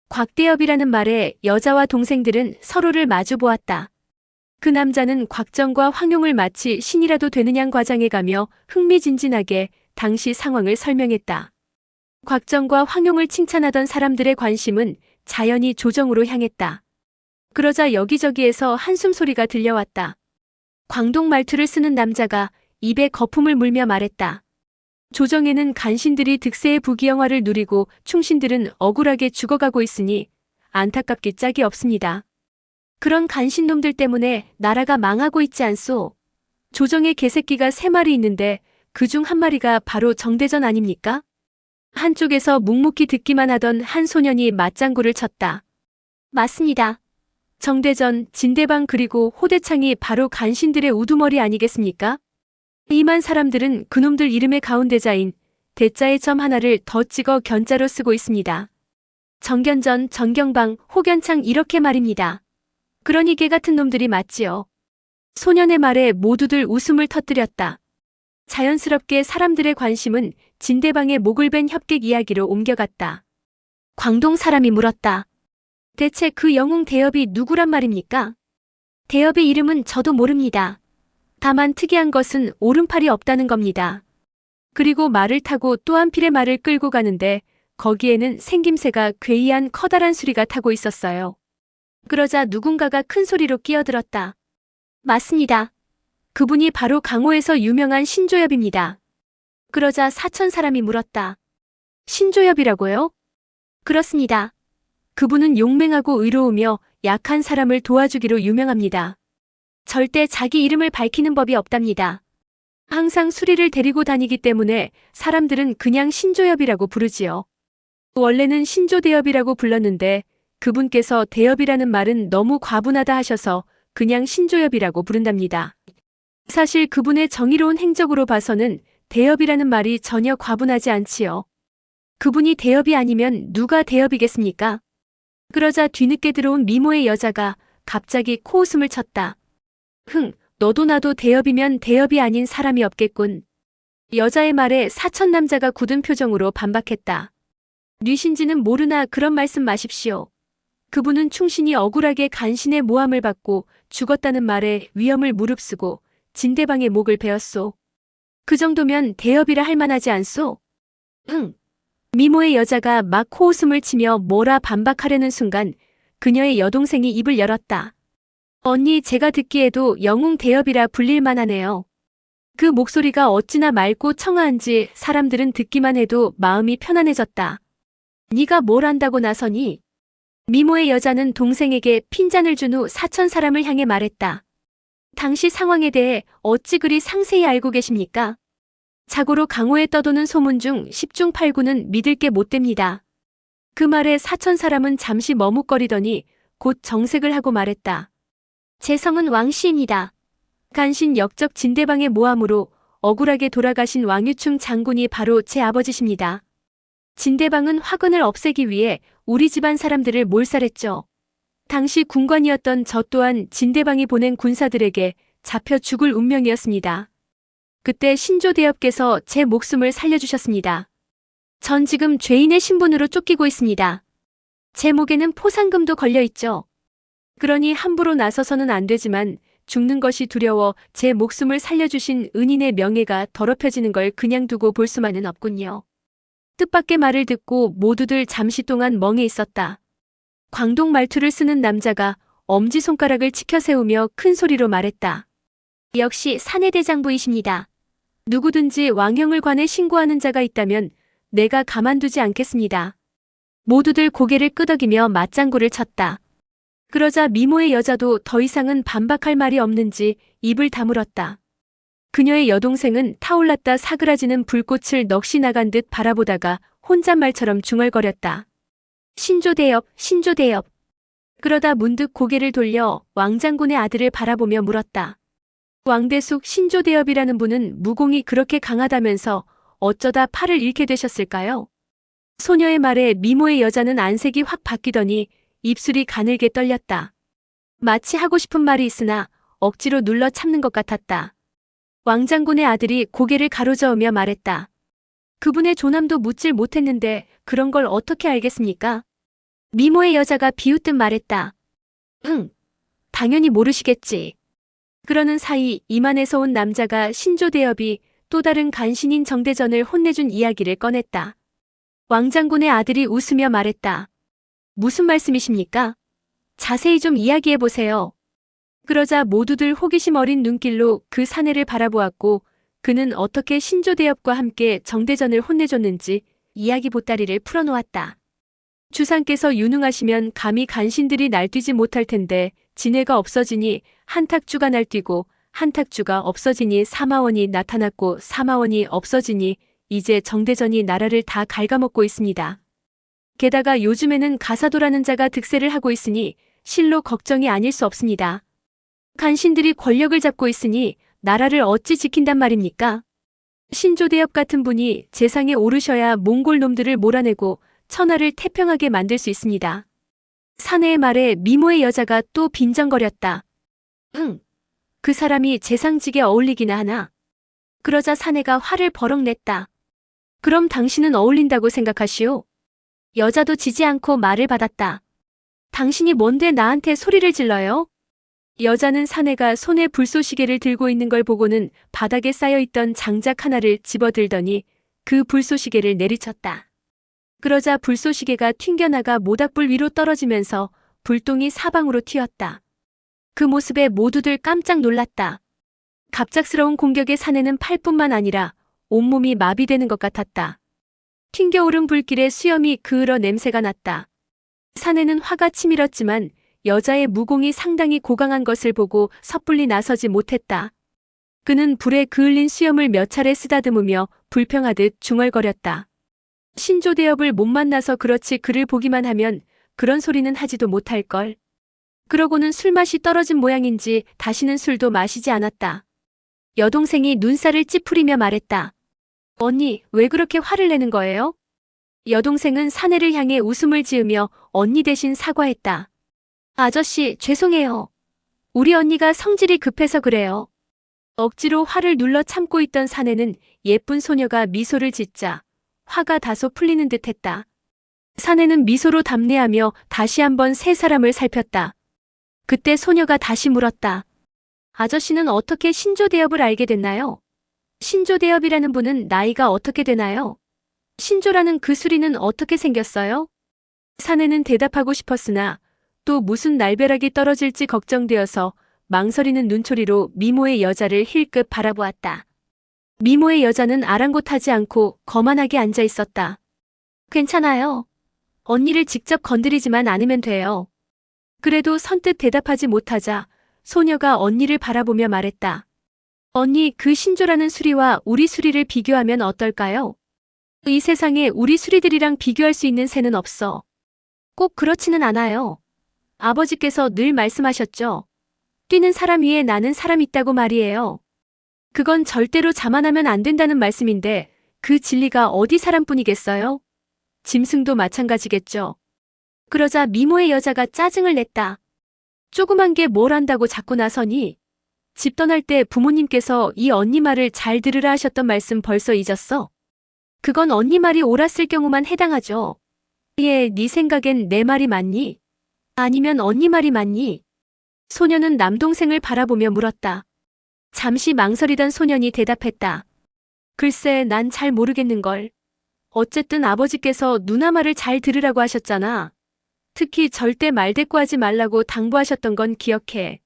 곽대엽이라는 말에 여자와 동생들은 서로를 마주보았다. 그 남자는 곽정과 황용을 마치 신이라도 되는 양 과장해 가며 흥미진진하게 당시 상황을 설명했다. 곽정과 황용을 칭찬하던 사람들의 관심은 자연히 조정으로 향했다. 그러자 여기저기에서 한숨 소리가 들려왔다. 광동 말투를 쓰는 남자가 입에 거품을 물며 말했다. 조정에는 간신들이 득세의 부귀영화를 누리고 충신들은 억울하게 죽어가고 있으니 안타깝기 짝이 없습니다. 그런 간신놈들 때문에 나라가 망하고 있지 않소. 조정에 개새끼가 3마리 있는데 그중 1마리가 바로 정대전 아닙니까? 한쪽에서 묵묵히 듣기만 하던 한 소년이 맞장구를 쳤다. 맞습니다. 정대전, 진대방 그리고 호대창이 바로 간신들의 우두머리 아니겠습니까? 이만 사람들은 그놈들 이름의 가운데자인 대자의 점 하나를 더 찍어 견자로 쓰고 있습니다. 정견전, 정경방, 호견창 이렇게 말입니다. 그러니 개 같은 놈들이 맞지요. 소년의 말에 모두들 웃음을 터뜨렸다. 자연스럽게 사람들의 관심은 진대방의 목을 벤 협객 이야기로 옮겨갔다. 광동 사람이 물었다. 대체 그 영웅 대엽이 누구란 말입니까? 대엽의 이름은 저도 모릅니다. 다만 특이한 것은 오른팔이 없다는 겁니다. 그리고 말을 타고 또 한 필의 말을 끌고 가는데 거기에는 생김새가 괴이한 커다란 수리가 타고 있었어요. 그러자 누군가가 큰 소리로 끼어들었다. 맞습니다. 그분이 바로 강호에서 유명한 신조엽입니다. 그러자 사천 사람이 물었다. 신조엽이라고요? 그렇습니다. 그분은 용맹하고 의로우며 약한 사람을 도와주기로 유명합니다. 절대 자기 이름을 밝히는 법이 없답니다. 항상 수리를 데리고 다니기 때문에 사람들은 그냥 신조엽이라고 부르지요. 원래는 신조대엽이라고 불렀는데 그분께서 대엽이라는 말은 너무 과분하다 하셔서 그냥 신조엽이라고 부른답니다. 사실 그분의 정의로운 행적으로 봐서는 대엽이라는 말이 전혀 과분하지 않지요. 그분이 대엽이 아니면 누가 대엽이겠습니까? 그러자 뒤늦게 들어온 미모의 여자가 갑자기 코웃음을 쳤다. 너도 나도 대엽이면 대엽이 아닌 사람이 없겠군. 여자의 말에 사천 남자가 굳은 표정으로 반박했다. 뉘신지는 모르나 그런 말씀 마십시오. 그분은 충신이 억울하게 간신의 모함을 받고 죽었다는 말에 위험을 무릅쓰고 진대방의 목을 베었소. 그 정도면 대엽이라 할 만하지 않소? 미모의 여자가 막 코웃음을 치며 뭐라 반박하려는 순간 그녀의 여동생이 입을 열었다. 언니, 제가 듣기에도 영웅 대엽이라 불릴 만하네요. 그 목소리가 어찌나 맑고 청아한지 사람들은 듣기만 해도 마음이 편안해졌다. 네가 뭘 안다고 나서니? 미모의 여자는 동생에게 핀잔을 준 후 사천 사람을 향해 말했다. 당시 상황에 대해 어찌 그리 상세히 알고 계십니까? 자고로 강호에 떠도는 소문 중 10중 8구는 믿을 게 못 됩니다. 그 말에 사천 사람은 잠시 머뭇거리더니 곧 정색을 하고 말했다. 제 성은 왕씨입니다. 간신 역적 진대방의 모함으로 억울하게 돌아가신 왕유충 장군이 바로 제 아버지십니다. 진대방은 화근을 없애기 위해 우리 집안 사람들을 몰살했죠. 당시 군관이었던 저 또한 진대방이 보낸 군사들에게 잡혀 죽을 운명이었습니다. 그때 신조대엽께서 제 목숨을 살려주셨습니다. 전 지금 죄인의 신분으로 쫓기고 있습니다. 제 목에는 포상금도 걸려있죠. 그러니 함부로 나서서는 안 되지만 죽는 것이 두려워 제 목숨을 살려주신 은인의 명예가 더럽혀지는 걸 그냥 두고 볼 수만은 없군요. 뜻밖의 말을 듣고 모두들 잠시 동안 멍해 있었다. 광동 말투를 쓰는 남자가 엄지손가락을 치켜세우며 큰 소리로 말했다. 역시 사내대장부이십니다. 누구든지 왕형을 관해 신고하는 자가 있다면 내가 가만두지 않겠습니다. 모두들 고개를 끄덕이며 맞장구를 쳤다. 그러자 미모의 여자도 더 이상은 반박할 말이 없는지 입을 다물었다. 그녀의 여동생은 타올랐다 사그라지는 불꽃을 넋이 나간 듯 바라보다가 혼잣말처럼 중얼거렸다. 신조대엽, 신조대엽. 그러다 문득 고개를 돌려 왕장군의 아들을 바라보며 물었다. 왕대숙 신조대엽이라는 분은 무공이 그렇게 강하다면서 어쩌다 팔을 잃게 되셨을까요? 소녀의 말에 미모의 여자는 안색이 확 바뀌더니 입술이 가늘게 떨렸다. 마치 하고 싶은 말이 있으나 억지로 눌러 참는 것 같았다. 왕장군의 아들이 고개를 가로저으며 말했다. 그분의 조남도 묻질 못했는데 그런 걸 어떻게 알겠습니까? 미모의 여자가 비웃듯 말했다. 당연히 모르시겠지. 그러는 사이 임안에서 온 남자가 신조대엽이 또 다른 간신인 정대전을 혼내준 이야기를 꺼냈다. 왕장군의 아들이 웃으며 말했다. 무슨 말씀이십니까? 자세히 좀 이야기해보세요. 그러자 모두들 호기심 어린 눈길로 그 사내를 바라보았고 그는 어떻게 신조대엽과 함께 정대전을 혼내줬는지 이야기 보따리를 풀어놓았다. 주상께서 유능하시면 감히 간신들이 날뛰지 못할 텐데 진해가 없어지니 한탁주가 날뛰고 한탁주가 없어지니 사마원이 나타났고 사마원이 없어지니 이제 정대전이 나라를 다 갉아먹고 있습니다. 게다가 요즘에는 가사도라는 자가 득세를 하고 있으니 실로 걱정이 아닐 수 없습니다. 간신들이 권력을 잡고 있으니 나라를 어찌 지킨단 말입니까? 신조대엽 같은 분이 재상에 오르셔야 몽골 놈들을 몰아내고 천하를 태평하게 만들 수 있습니다. 사내의 말에 미모의 여자가 또 빈정거렸다. 그 사람이 재상직에 어울리기나 하나? 그러자 사내가 화를 버럭 냈다. 그럼 당신은 어울린다고 생각하시오? 여자도 지지 않고 말을 받았다. 당신이 뭔데 나한테 소리를 질러요? 여자는 사내가 손에 불쏘시개를 들고 있는 걸 보고는 바닥에 쌓여있던 장작 하나를 집어들더니 그 불쏘시개를 내리쳤다. 그러자 불쏘시개가 튕겨나가 모닥불 위로 떨어지면서 불똥이 사방으로 튀었다. 그 모습에 모두들 깜짝 놀랐다. 갑작스러운 공격에 사내는 팔뿐만 아니라 온몸이 마비되는 것 같았다. 튕겨오른 불길에 수염이 그을어 냄새가 났다. 사내는 화가 치밀었지만 여자의 무공이 상당히 고강한 것을 보고 섣불리 나서지 못했다. 그는 불에 그을린 수염을 몇 차례 쓰다듬으며 불평하듯 중얼거렸다. 신조대엽을 못 만나서 그렇지 그를 보기만 하면 그런 소리는 하지도 못할걸. 그러고는 술맛이 떨어진 모양인지 다시는 술도 마시지 않았다. 여동생이 눈살을 찌푸리며 말했다. 언니, 왜 그렇게 화를 내는 거예요? 여동생은 사내를 향해 웃음을 지으며 언니 대신 사과했다. 아저씨, 죄송해요. 우리 언니가 성질이 급해서 그래요. 억지로 화를 눌러 참고 있던 사내는 예쁜 소녀가 미소를 짓자 화가 다소 풀리는 듯 했다. 사내는 미소로 답례하며 다시 한번 세 사람을 살폈다. 그때 소녀가 다시 물었다. 아저씨는 어떻게 신조대엽을 알게 됐나요? 신조대엽이라는 분은 나이가 어떻게 되나요? 신조라는 그 수리는 어떻게 생겼어요? 사내는 대답하고 싶었으나 또 무슨 날벼락이 떨어질지 걱정되어서 망설이는 눈초리로 미모의 여자를 힐끗 바라보았다. 미모의 여자는 아랑곳하지 않고 거만하게 앉아 있었다. 괜찮아요. 언니를 직접 건드리지만 않으면 돼요. 그래도 선뜻 대답하지 못하자 소녀가 언니를 바라보며 말했다. 언니, 그 신조라는 수리와 우리 수리를 비교하면 어떨까요? 이 세상에 우리 수리들이랑 비교할 수 있는 새는 없어. 꼭 그렇지는 않아요. 아버지께서 늘 말씀하셨죠. 뛰는 사람 위에 나는 사람 있다고 말이에요. 그건 절대로 자만하면 안 된다는 말씀인데 그 진리가 어디 사람뿐이겠어요? 짐승도 마찬가지겠죠. 그러자 미모의 여자가 짜증을 냈다. 조그만 게 뭘 안다고 자꾸 나서니? 집 떠날 때 부모님께서 이 언니 말을 잘 들으라 하셨던 말씀 벌써 잊었어? 그건 언니 말이 옳았을 경우만 해당하죠. 예, 네 생각엔 내 말이 맞니? 아니면 언니 말이 맞니? 소녀는 남동생을 바라보며 물었다. 잠시 망설이던 소년이 대답했다. 글쎄, 난 잘 모르겠는걸. 어쨌든 아버지께서 누나 말을 잘 들으라고 하셨잖아. 특히 절대 말대꾸하지 말라고 당부하셨던 건 기억해.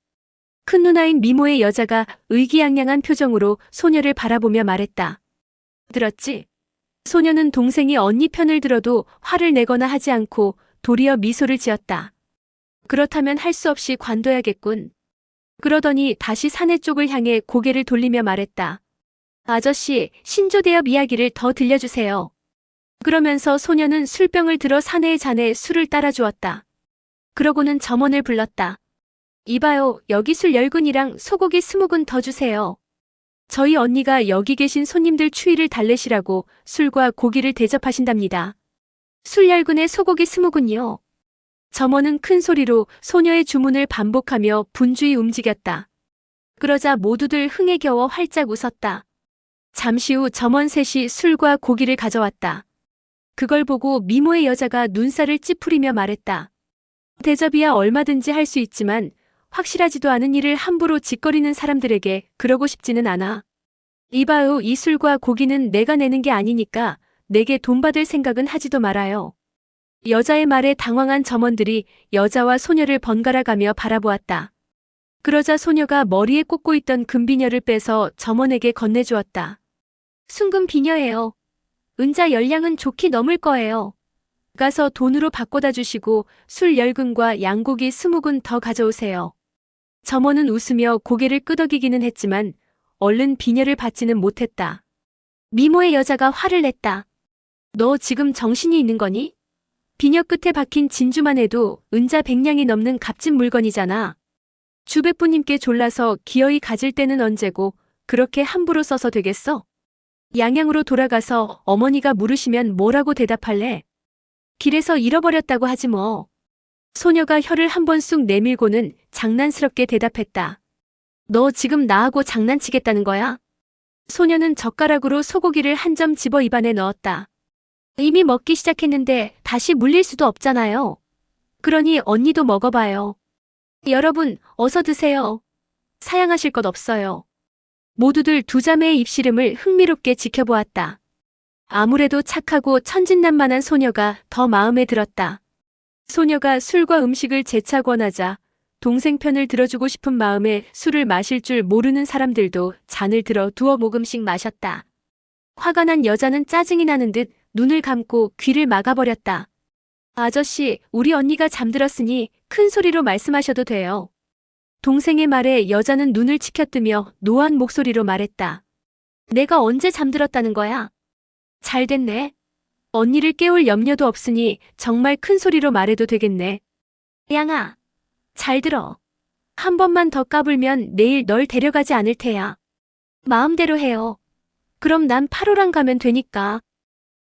큰 누나인 미모의 여자가 의기양양한 표정으로 소녀를 바라보며 말했다. 들었지? 소녀는 동생이 언니 편을 들어도 화를 내거나 하지 않고 도리어 미소를 지었다. 그렇다면 할 수 없이 관둬야겠군. 그러더니 다시 사내 쪽을 향해 고개를 돌리며 말했다. 아저씨, 신조대업 이야기를 더 들려주세요. 그러면서 소녀는 술병을 들어 사내의 잔에 술을 따라주었다. 그러고는 점원을 불렀다. 이봐요, 여기 술 10근이랑 소고기 20근 더 주세요. 저희 언니가 여기 계신 손님들 추위를 달래시라고 술과 고기를 대접하신답니다. 술 10근에 소고기 20근이요. 점원은 큰 소리로 소녀의 주문을 반복하며 분주히 움직였다. 그러자 모두들 흥에 겨워 활짝 웃었다. 잠시 후 점원 셋이 술과 고기를 가져왔다. 그걸 보고 미모의 여자가 눈살을 찌푸리며 말했다. 대접이야 얼마든지 할 수 있지만 확실하지도 않은 일을 함부로 짓거리는 사람들에게 그러고 싶지는 않아. 이봐요, 이 술과 고기는 내가 내는 게 아니니까 내게 돈 받을 생각은 하지도 말아요. 여자의 말에 당황한 점원들이 여자와 소녀를 번갈아 가며 바라보았다. 그러자 소녀가 머리에 꽂고 있던 금비녀를 빼서 점원에게 건네주었다. 순금 비녀예요. 은자 열량은 좋게 넘을 거예요. 가서 돈으로 바꿔다 주시고 술 10근과 양고기 20근 더 가져오세요. 점원은 웃으며 고개를 끄덕이기는 했지만 얼른 비녀를 받지는 못했다. 미모의 여자가 화를 냈다. 너 지금 정신이 있는 거니? 비녀 끝에 박힌 진주만 해도 은자 100냥이 넘는 값진 물건이잖아. 주배부님께 졸라서 기어이 가질 때는 언제고 그렇게 함부로 써서 되겠어? 양양으로 돌아가서 어머니가 물으시면 뭐라고 대답할래? 길에서 잃어버렸다고 하지 뭐. 소녀가 혀를 한 번 쑥 내밀고는 장난스럽게 대답했다. 너 지금 나하고 장난치겠다는 거야? 소녀는 젓가락으로 소고기를 한 점 집어 입안에 넣었다. 이미 먹기 시작했는데 다시 물릴 수도 없잖아요. 그러니 언니도 먹어봐요. 여러분, 어서 드세요. 사양하실 것 없어요. 모두들 두 자매의 입씨름을 흥미롭게 지켜보았다. 아무래도 착하고 천진난만한 소녀가 더 마음에 들었다. 소녀가 술과 음식을 재차 권하자 동생 편을 들어주고 싶은 마음에 술을 마실 줄 모르는 사람들도 잔을 들어 두어 모금씩 마셨다. 화가 난 여자는 짜증이 나는 듯 눈을 감고 귀를 막아버렸다. 아저씨, 우리 언니가 잠들었으니 큰 소리로 말씀하셔도 돼요. 동생의 말에 여자는 눈을 치켜뜨며 노한 목소리로 말했다. 내가 언제 잠들었다는 거야? 잘 됐네. 언니를 깨울 염려도 없으니 정말 큰 소리로 말해도 되겠네. 양아, 잘 들어. 한 번만 더 까불면 내일 널 데려가지 않을 테야. 마음대로 해요. 그럼 난 8호랑 가면 되니까.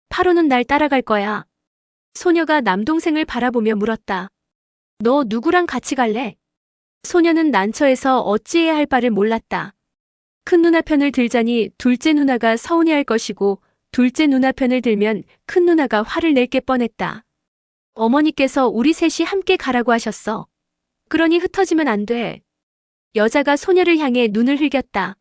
8호는 날 따라갈 거야. 소녀가 남동생을 바라보며 물었다. 너 누구랑 같이 갈래? 소녀는 난처해서 어찌해야 할 바를 몰랐다. 큰 누나 편을 들자니 둘째 누나가 서운해할 것이고 둘째 누나 편을 들면 큰 누나가 화를 낼 게 뻔했다. 어머니께서 우리 셋이 함께 가라고 하셨어. 그러니 흩어지면 안 돼. 여자가 소녀를 향해 눈을 흘겼다.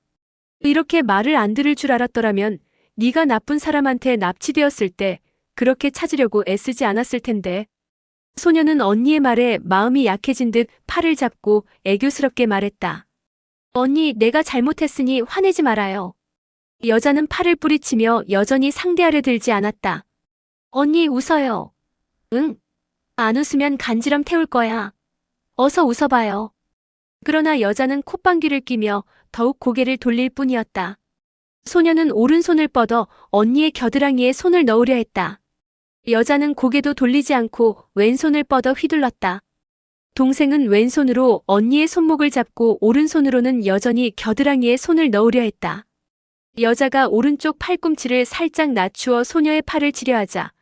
이렇게 말을 안 들을 줄 알았더라면 네가 나쁜 사람한테 납치되었을 때 그렇게 찾으려고 애쓰지 않았을 텐데. 소녀는 언니의 말에 마음이 약해진 듯 팔을 잡고 애교스럽게 말했다. 언니, 내가 잘못했으니 화내지 말아요. 여자는 팔을 뿌리치며 여전히 상대하려 들지 않았다. 언니, 웃어요. 응. 안 웃으면 간지럼 태울 거야. 어서 웃어봐요. 그러나 여자는 콧방귀를 뀌며 더욱 고개를 돌릴 뿐이었다. 소녀는 오른손을 뻗어 언니의 겨드랑이에 손을 넣으려 했다. 여자는 고개도 돌리지 않고 왼손을 뻗어 휘둘렀다. 동생은 왼손으로 언니의 손목을 잡고 오른손으로는 여전히 겨드랑이에 손을 넣으려 했다. 여자가 오른쪽 팔꿈치를 살짝 낮추어 소녀의 팔을 치려하자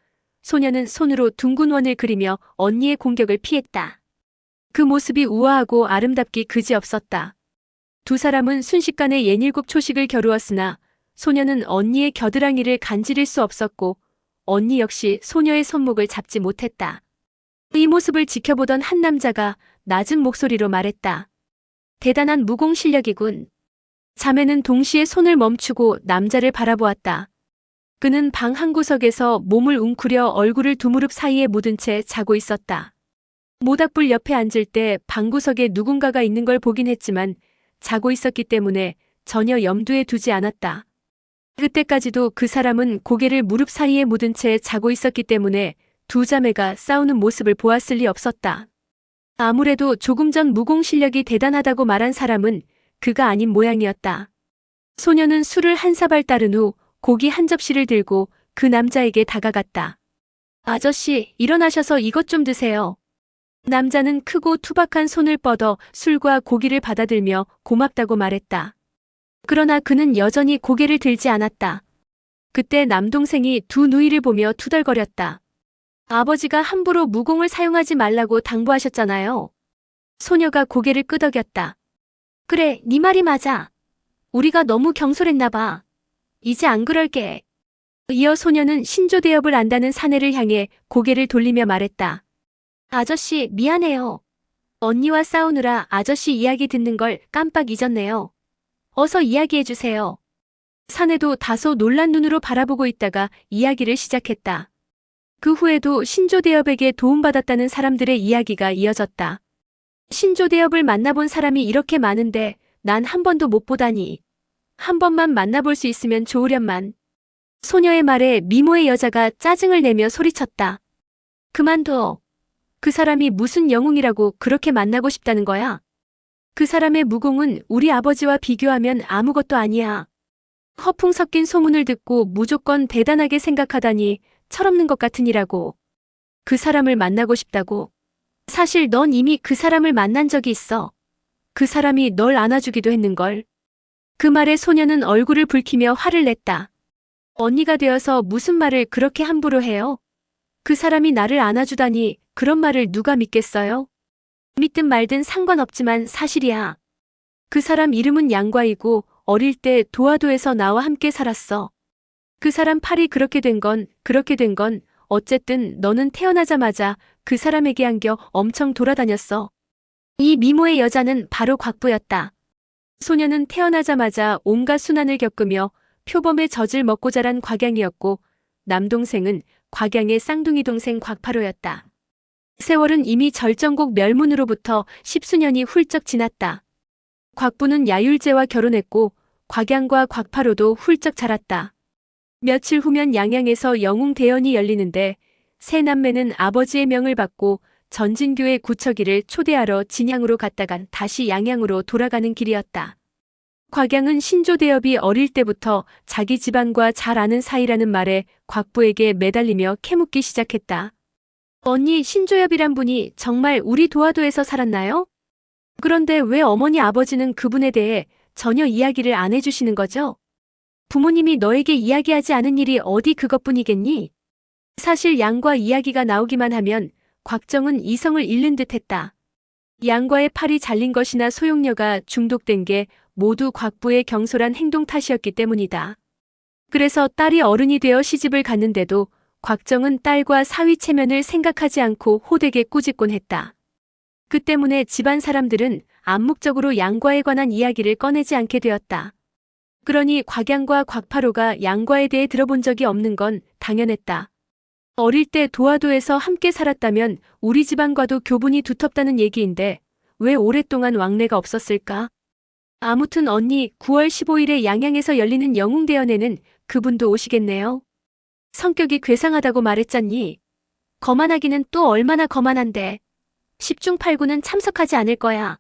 소녀는 손으로 둥근 원을 그리며 언니의 공격을 피했다. 그 모습이 우아하고 아름답기 그지없었다. 두 사람은 순식간에 예닐곱 초식을 겨루었으나 소녀는 언니의 겨드랑이를 간지릴 수 없었고 언니 역시 소녀의 손목을 잡지 못했다. 이 모습을 지켜보던 한 남자가 낮은 목소리로 말했다. 대단한 무공 실력이군. 자매는 동시에 손을 멈추고 남자를 바라보았다. 그는 방 한 구석에서 몸을 웅크려 얼굴을 두 무릎 사이에 묻은 채 자고 있었다. 모닥불 옆에 앉을 때 방구석에 누군가가 있는 걸 보긴 했지만 자고 있었기 때문에 전혀 염두에 두지 않았다. 그때까지도 그 사람은 고개를 무릎 사이에 묻은 채 자고 있었기 때문에 두 자매가 싸우는 모습을 보았을 리 없었다. 아무래도 조금 전 무공 실력이 대단하다고 말한 사람은 그가 아닌 모양이었다. 소녀는 술을 한 사발 따른 후 고기 한 접시를 들고 그 남자에게 다가갔다. 아저씨, 일어나셔서 이것 좀 드세요. 남자는 크고 투박한 손을 뻗어 술과 고기를 받아들며 고맙다고 말했다. 그러나 그는 여전히 고개를 들지 않았다. 그때 남동생이 두 누이를 보며 투덜거렸다. 아버지가 함부로 무공을 사용하지 말라고 당부하셨잖아요. 소녀가 고개를 끄덕였다. 그래, 네 말이 맞아. 우리가 너무 경솔했나 봐. 이제 안 그럴게. 이어 소녀는 신조대업을 안다는 사내를 향해 고개를 돌리며 말했다. 아저씨, 미안해요. 언니와 싸우느라 아저씨 이야기 듣는 걸 깜빡 잊었네요. 어서 이야기해주세요. 사내도 다소 놀란 눈으로 바라보고 있다가 이야기를 시작했다. 그 후에도 신조대업에게 도움받았다는 사람들의 이야기가 이어졌다. 신조대업을 만나본 사람이 이렇게 많은데 난 한 번도 못 보다니. 한 번만 만나볼 수 있으면 좋으련만. 소녀의 말에 미모의 여자가 짜증을 내며 소리쳤다. 그만둬. 그 사람이 무슨 영웅이라고 그렇게 만나고 싶다는 거야? 그 사람의 무공은 우리 아버지와 비교하면 아무것도 아니야. 허풍 섞인 소문을 듣고 무조건 대단하게 생각하다니 철없는 것 같으니라고. 그 사람을 만나고 싶다고. 사실 넌 이미 그 사람을 만난 적이 있어. 그 사람이 널 안아주기도 했는걸. 그 말에 소녀는 얼굴을 붉히며 화를 냈다. 언니가 되어서 무슨 말을 그렇게 함부로 해요? 그 사람이 나를 안아주다니 그런 말을 누가 믿겠어요? 믿든 말든 상관없지만 사실이야. 그 사람 이름은 양과이고 어릴 때 도화도에서 나와 함께 살았어. 그 사람 팔이 그렇게 된 건 어쨌든 너는 태어나자마자 그 사람에게 안겨 엄청 돌아다녔어. 이 미모의 여자는 바로 곽부였다. 소녀는 태어나자마자 온갖 순환을 겪으며 표범의 젖을 먹고 자란 곽양이었고 남동생은 곽양의 쌍둥이 동생 곽파로였다. 세월은 이미 절정곡 멸문으로부터 10수년이 훌쩍 지났다. 곽부는 야율제와 결혼했고 곽양과 곽파로도 훌쩍 자랐다. 며칠 후면 양양에서 영웅대연이 열리는데 세 남매는 아버지의 명을 받고 전진교의 구척이를 초대하러 진양으로 갔다간 다시 양양으로 돌아가는 길이었다. 곽양은 신조대업이 어릴 때부터 자기 집안과 잘 아는 사이라는 말에 곽부에게 매달리며 캐묻기 시작했다. 언니, 신조엽이란 분이 정말 우리 도화도에서 살았나요? 그런데 왜 어머니 아버지는 그분에 대해 전혀 이야기를 안 해주시는 거죠? 부모님이 너에게 이야기하지 않은 일이 어디 그것뿐이겠니? 사실 양과 이야기가 나오기만 하면 곽정은 이성을 잃는 듯했다. 양과의 팔이 잘린 것이나 소용녀가 중독된 게 모두 곽부의 경솔한 행동 탓이었기 때문이다. 그래서 딸이 어른이 되어 시집을 갔는데도 곽정은 딸과 사위 체면을 생각하지 않고 호되게 꾸짖곤 했다. 그 때문에 집안 사람들은 암묵적으로 양과에 관한 이야기를 꺼내지 않게 되었다. 그러니 곽양과 곽파로가 양과에 대해 들어본 적이 없는 건 당연했다. 어릴 때 도화도에서 함께 살았다면 우리 집안과도 교분이 두텁다는 얘기인데 왜 오랫동안 왕래가 없었을까? 아무튼 언니, 9월 15일에 양양에서 열리는 영웅대연에는 그분도 오시겠네요. 성격이 괴상하다고 말했잖니. 거만하기는 또 얼마나 거만한데. 10중 8구는 참석하지 않을 거야.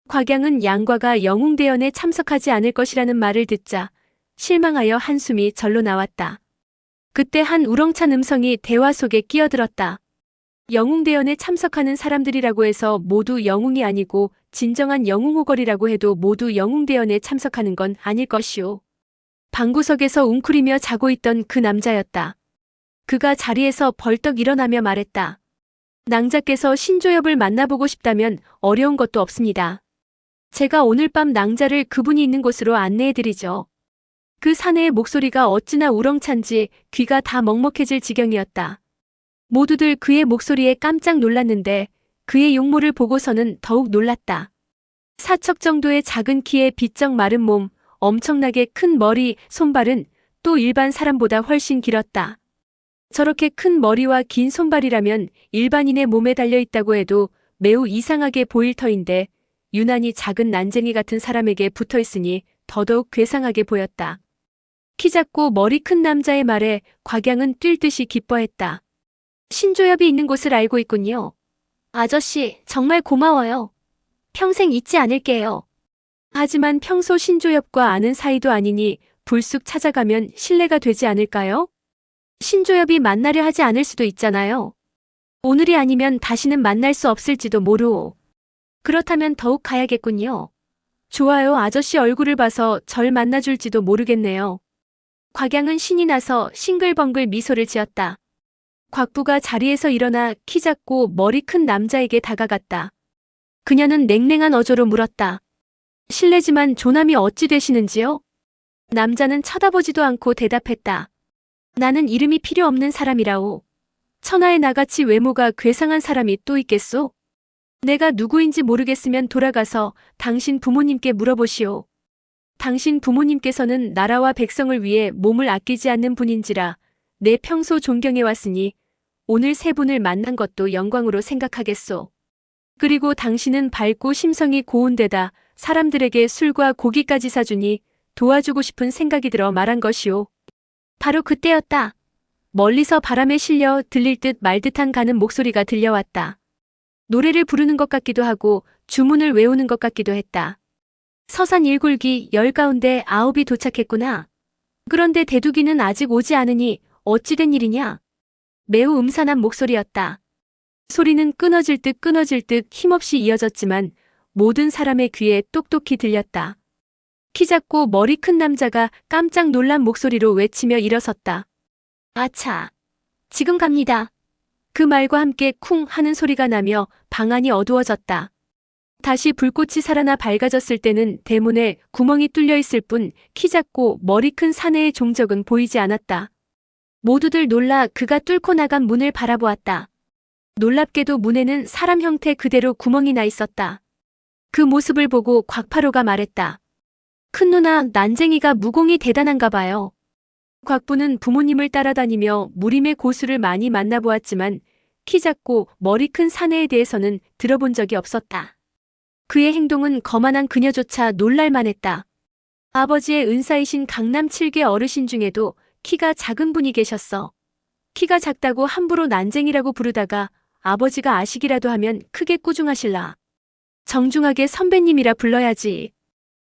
곽양은 양과가 영웅대연에 참석하지 않을 것이라는 말을 듣자 실망하여 한숨이 절로 나왔다. 그때 한 우렁찬 음성이 대화 속에 끼어들었다. 영웅대연에 참석하는 사람들이라고 해서 모두 영웅이 아니고 진정한 영웅호걸이라고 해도 모두 영웅대연에 참석하는 건 아닐 것이오. 방구석에서 웅크리며 자고 있던 그 남자였다. 그가 자리에서 벌떡 일어나며 말했다. 낭자께서 신조엽을 만나보고 싶다면 어려운 것도 없습니다. 제가 오늘 밤 낭자를 그분이 있는 곳으로 안내해드리죠. 그 사내의 목소리가 어찌나 우렁찬지 귀가 다 먹먹해질 지경이었다. 모두들 그의 목소리에 깜짝 놀랐는데 그의 용모를 보고서는 더욱 놀랐다. 사척 정도의 작은 키에 비쩍 마른 몸, 엄청나게 큰 머리, 손발은 또 일반 사람보다 훨씬 길었다. 저렇게 큰 머리와 긴 손발이라면 일반인의 몸에 달려있다고 해도 매우 이상하게 보일 터인데 유난히 작은 난쟁이 같은 사람에게 붙어있으니 더더욱 괴상하게 보였다. 키 작고 머리 큰 남자의 말에 곽양은 뛸 듯이 기뻐했다. 신조엽이 있는 곳을 알고 있군요. 아저씨, 정말 고마워요. 평생 잊지 않을게요. 하지만 평소 신조엽과 아는 사이도 아니니 불쑥 찾아가면 실례가 되지 않을까요? 신조엽이 만나려 하지 않을 수도 있잖아요. 오늘이 아니면 다시는 만날 수 없을지도 모르오. 그렇다면 더욱 가야겠군요. 좋아요. 아저씨 얼굴을 봐서 절 만나줄지도 모르겠네요. 곽양은 신이 나서 싱글벙글 미소를 지었다. 곽부가 자리에서 일어나 키 작고 머리 큰 남자에게 다가갔다. 그녀는 냉랭한 어조로 물었다. 실례지만 조남이 어찌 되시는지요? 남자는 쳐다보지도 않고 대답했다. 나는 이름이 필요 없는 사람이라오. 천하에 나같이 외모가 괴상한 사람이 또 있겠소? 내가 누구인지 모르겠으면 돌아가서 당신 부모님께 물어보시오. 당신 부모님께서는 나라와 백성을 위해 몸을 아끼지 않는 분인지라 내 평소 존경해왔으니 오늘 세 분을 만난 것도 영광으로 생각하겠소. 그리고 당신은 밝고 심성이 고운 데다 사람들에게 술과 고기까지 사주니 도와주고 싶은 생각이 들어 말한 것이오. 바로 그때였다. 멀리서 바람에 실려 들릴 듯 말 듯한 가는 목소리가 들려왔다. 노래를 부르는 것 같기도 하고 주문을 외우는 것 같기도 했다. 서산 1굴기 10 가운데 9이 도착했구나. 그런데 대두기는 아직 오지 않으니 어찌 된 일이냐? 매우 음산한 목소리였다. 소리는 끊어질 듯 힘없이 이어졌지만 모든 사람의 귀에 똑똑히 들렸다. 키 작고 머리 큰 남자가 깜짝 놀란 목소리로 외치며 일어섰다. 아차, 지금 갑니다. 그 말과 함께 쿵 하는 소리가 나며 방 안이 어두워졌다. 다시 불꽃이 살아나 밝아졌을 때는 대문에 구멍이 뚫려 있을 뿐 키 작고 머리 큰 사내의 종적은 보이지 않았다. 모두들 놀라 그가 뚫고 나간 문을 바라보았다. 놀랍게도 문에는 사람 형태 그대로 구멍이 나 있었다. 그 모습을 보고 곽파로가 말했다. 큰 누나, 난쟁이가 무공이 대단한가 봐요. 곽부는 부모님을 따라다니며 무림의 고수를 많이 만나보았지만 키 작고 머리 큰 사내에 대해서는 들어본 적이 없었다. 그의 행동은 거만한 그녀조차 놀랄만했다. 아버지의 은사이신 강남 7개 어르신 중에도 키가 작은 분이 계셨어. 키가 작다고 함부로 난쟁이라고 부르다가 아버지가 아시기라도 하면 크게 꾸중하실라. 정중하게 선배님이라 불러야지.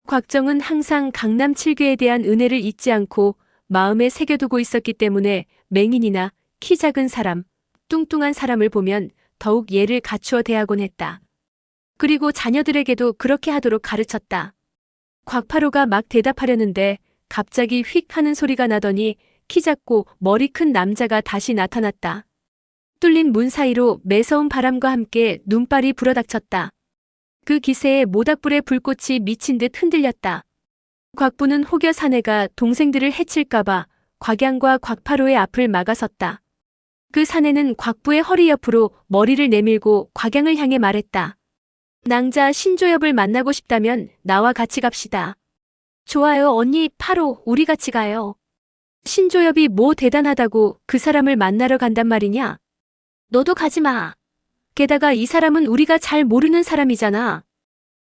곽정은 항상 강남 7괴에 대한 은혜를 잊지 않고 마음에 새겨두고 있었기 때문에 맹인이나 키 작은 사람, 뚱뚱한 사람을 보면 더욱 예를 갖추어 대하곤 했다. 그리고 자녀들에게도 그렇게 하도록 가르쳤다. 곽파로가 막 대답하려는데 갑자기 휙 하는 소리가 나더니 키 작고 머리 큰 남자가 다시 나타났다. 뚫린 문 사이로 매서운 바람과 함께 눈발이 불어닥쳤다. 그 기세에 모닥불의 불꽃이 미친 듯 흔들렸다. 곽부는 혹여 사내가 동생들을 해칠까봐 곽양과 곽파로의 앞을 막아섰다. 그 사내는 곽부의 허리 옆으로 머리를 내밀고 곽양을 향해 말했다. 낭자 신조엽을 만나고 싶다면 나와 같이 갑시다. 좋아요 언니 파로 우리 같이 가요. 신조엽이 뭐 대단하다고 그 사람을 만나러 간단 말이냐? 너도 가지마. 게다가 이 사람은 우리가 잘 모르는 사람이잖아.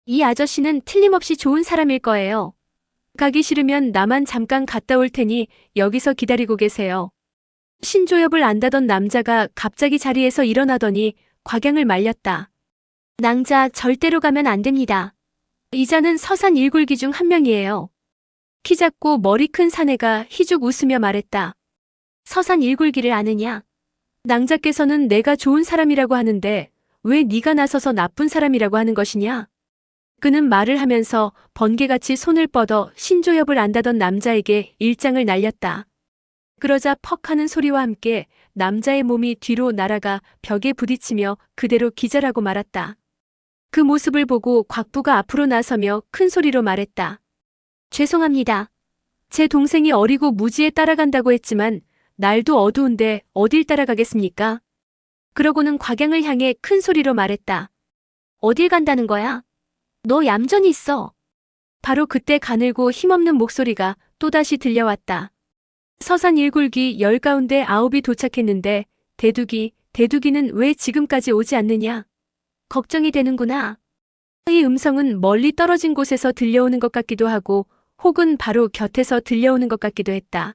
이 아저씨는 틀림없이 좋은 사람일 거예요. 가기 싫으면 나만 잠깐 갔다 올 테니 여기서 기다리고 계세요. 신조엽을 안다던 남자가 갑자기 자리에서 일어나더니 곽양을 말렸다. 낭자 절대로 가면 안 됩니다. 이자는 서산 1굴기 중 한 명이에요. 키 작고 머리 큰 사내가 희죽 웃으며 말했다. 서산 1굴기를 아느냐? 낭자께서는 내가 좋은 사람이라고 하는데 왜 네가 나서서 나쁜 사람이라고 하는 것이냐? 그는 말을 하면서 번개같이 손을 뻗어 신조엽을 안다던 남자에게 일장을 날렸다. 그러자 퍽 하는 소리와 함께 남자의 몸이 뒤로 날아가 벽에 부딪히며 그대로 기절하고 말았다. 그 모습을 보고 곽부가 앞으로 나서며 큰 소리로 말했다. 죄송합니다. 제 동생이 어리고 무지에 따라간다고 했지만 날도 어두운데 어딜 따라가겠습니까? 그러고는 곽양을 향해 큰 소리로 말했다. 어딜 간다는 거야? 너 얌전히 있어. 바로 그때 가늘고 힘없는 목소리가 또다시 들려왔다. 서산 1굴기 10 가운데 9이 도착했는데 대두기는 왜 지금까지 오지 않느냐? 걱정이 되는구나. 이 음성은 멀리 떨어진 곳에서 들려오는 것 같기도 하고 혹은 바로 곁에서 들려오는 것 같기도 했다.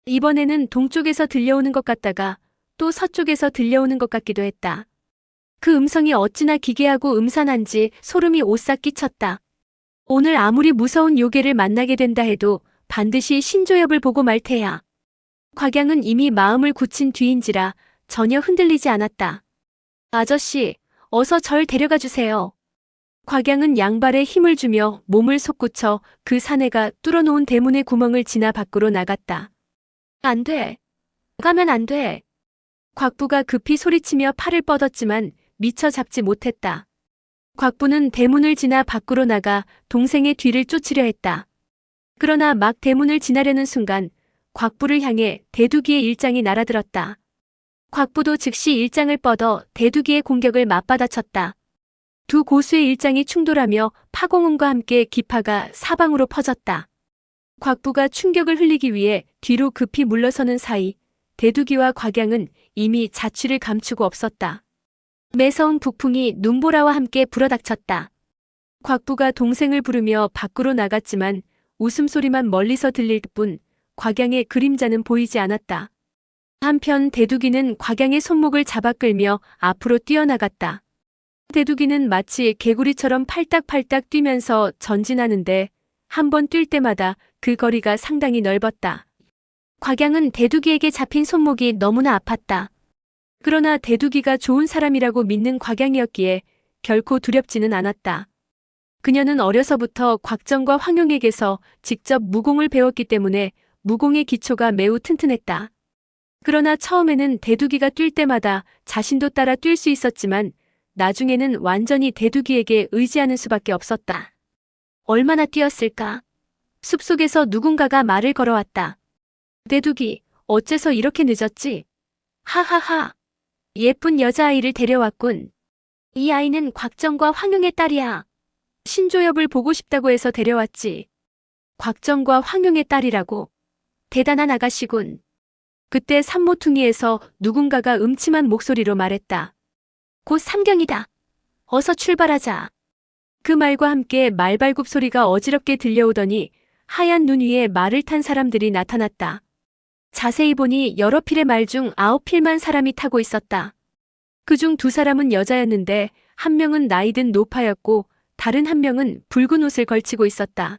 이번에는 동쪽에서 들려오는 것 같다가 또 서쪽에서 들려오는 것 같기도 했다. 그 음성이 어찌나 기괴하고 음산한지 소름이 오싹 끼쳤다. 오늘 아무리 무서운 요괴를 만나게 된다 해도 반드시 신조엽을 보고 말 테야. 곽양은 이미 마음을 굳힌 뒤인지라 전혀 흔들리지 않았다. 아저씨, 어서 절 데려가 주세요. 곽양은 양발에 힘을 주며 몸을 솟구쳐 그 사내가 뚫어놓은 대문의 구멍을 지나 밖으로 나갔다. 안 돼. 가면 안 돼. 곽부가 급히 소리치며 팔을 뻗었지만 미처 잡지 못했다. 곽부는 대문을 지나 밖으로 나가 동생의 뒤를 쫓으려 했다. 그러나 막 대문을 지나려는 순간 곽부를 향해 대두기의 일장이 날아들었다. 곽부도 즉시 일장을 뻗어 대두기의 공격을 맞받아쳤다. 두 고수의 일장이 충돌하며 파공음과 함께 기파가 사방으로 퍼졌다. 곽부가 충격을 흘리기 위해 뒤로 급히 물러서는 사이 대두기와 곽양은 이미 자취를 감추고 없었다. 매서운 북풍이 눈보라와 함께 불어닥쳤다. 곽부가 동생을 부르며 밖으로 나갔지만 웃음소리만 멀리서 들릴 뿐 곽양의 그림자는 보이지 않았다. 한편 대두기는 곽양의 손목을 잡아 끌며 앞으로 뛰어나갔다. 대두기는 마치 개구리처럼 팔딱팔딱 뛰면서 전진하는데 한 번 뛸 때마다 그 거리가 상당히 넓었다. 곽양은 대두기에게 잡힌 손목이 너무나 아팠다. 그러나 대두기가 좋은 사람이라고 믿는 곽양이었기에 결코 두렵지는 않았다. 그녀는 어려서부터 곽정과 황용에게서 직접 무공을 배웠기 때문에 무공의 기초가 매우 튼튼했다. 그러나 처음에는 대두기가 뛸 때마다 자신도 따라 뛸 수 있었지만 나중에는 완전히 대두기에게 의지하는 수밖에 없었다. 얼마나 뛰었을까? 숲속에서 누군가가 말을 걸어왔다. 대두기, 어째서 이렇게 늦었지? 하하하. 예쁜 여자아이를 데려왔군. 이 아이는 곽정과 황용의 딸이야. 신조엽을 보고 싶다고 해서 데려왔지. 곽정과 황용의 딸이라고. 대단한 아가씨군. 그때 산모퉁이에서 누군가가 음침한 목소리로 말했다. 곧 삼경이다. 어서 출발하자. 그 말과 함께 말발굽 소리가 어지럽게 들려오더니 하얀 눈 위에 말을 탄 사람들이 나타났다. 자세히 보니 여러 필의 말 중 9필만 사람이 타고 있었다. 그중 2사람은 여자였는데 한 명은 나이든 노파였고 다른 한 명은 붉은 옷을 걸치고 있었다.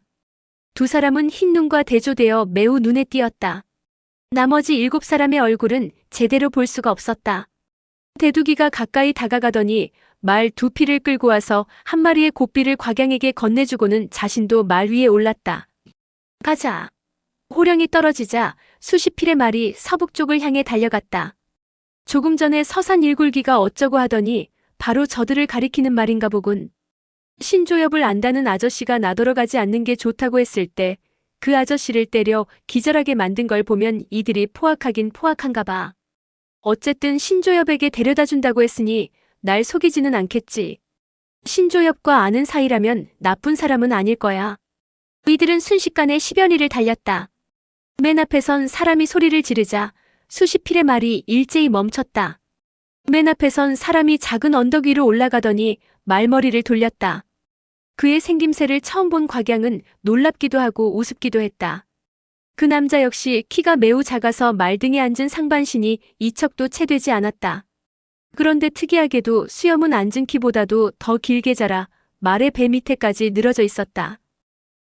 2사람은 흰 눈과 대조되어 매우 눈에 띄었다. 나머지 7사람의 얼굴은 제대로 볼 수가 없었다. 대두기가 가까이 다가가더니 말 2필을 끌고 와서 한 마리의 고삐를 곽양에게 건네주고는 자신도 말 위에 올랐다. 가자. 호령이 떨어지자 수십 필의 말이 서북쪽을 향해 달려갔다. 조금 전에 서산 일굴기가 어쩌고 하더니 바로 저들을 가리키는 말인가 보군. 신조엽을 안다는 아저씨가 나돌아가지 않는 게 좋다고 했을 때 그 아저씨를 때려 기절하게 만든 걸 보면 이들이 포악하긴 포악한가 봐. 어쨌든 신조엽에게 데려다 준다고 했으니 날 속이지는 않겠지. 신조엽과 아는 사이라면 나쁜 사람은 아닐 거야. 이들은 순식간에 10여 리를 달렸다. 맨 앞에선 사람이 소리를 지르자 수십 필의 말이 일제히 멈췄다. 맨 앞에선 사람이 작은 언덕 위로 올라가더니 말머리를 돌렸다. 그의 생김새를 처음 본 곽양은 놀랍기도 하고 우습기도 했다. 그 남자 역시 키가 매우 작아서 말등에 앉은 상반신이 이척도 채 되지 않았다. 그런데 특이하게도 수염은 앉은 키보다도 더 길게 자라 말의 배 밑에까지 늘어져 있었다.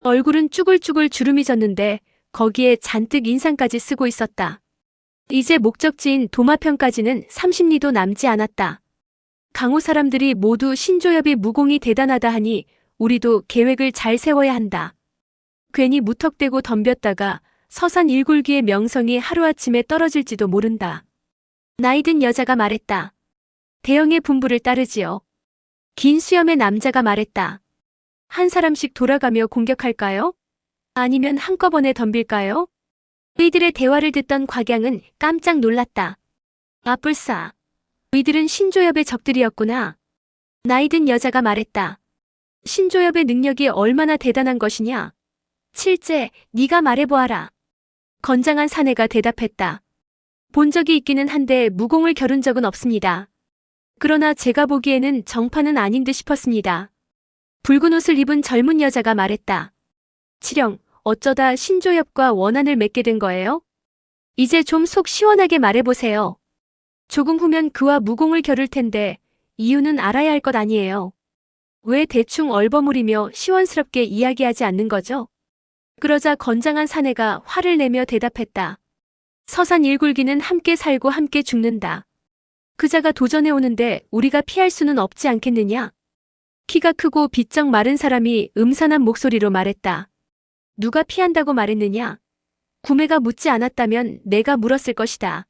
얼굴은 쭈글쭈글 주름이 졌는데 거기에 잔뜩 인상까지 쓰고 있었다. 이제 목적지인 도마편까지는 30리도 남지 않았다. 강호 사람들이 모두 신조엽이 무공이 대단하다 하니 우리도 계획을 잘 세워야 한다. 괜히 무턱대고 덤볐다가 서산 일굴기의 명성이 하루아침에 떨어질지도 모른다. 나이든 여자가 말했다. 대형의 분부를 따르지요. 긴 수염의 남자가 말했다. 한 사람씩 돌아가며 공격할까요? 아니면 한꺼번에 덤빌까요? 이들의 대화를 듣던 곽양은 깜짝 놀랐다. 아뿔싸. 이들은 신조엽의 적들이었구나. 나이든 여자가 말했다. 신조엽의 능력이 얼마나 대단한 것이냐? 칠제, 네가 말해보아라. 건장한 사내가 대답했다. 본 적이 있기는 한데 무공을 겨룬 적은 없습니다. 그러나 제가 보기에는 정파는 아닌 듯 싶었습니다. 붉은 옷을 입은 젊은 여자가 말했다. 칠영, 어쩌다 신조엽과 원한을 맺게 된 거예요? 이제 좀 속 시원하게 말해보세요. 조금 후면 그와 무공을 겨룰 텐데 이유는 알아야 할 것 아니에요. 왜 대충 얼버무리며 시원스럽게 이야기하지 않는 거죠? 그러자 건장한 사내가 화를 내며 대답했다. 서산 일굴기는 함께 살고 함께 죽는다. 그자가 도전해 오는데 우리가 피할 수는 없지 않겠느냐? 키가 크고 비쩍 마른 사람이 음산한 목소리로 말했다. 누가 피한다고 말했느냐? 구매가 묻지 않았다면 내가 물었을 것이다.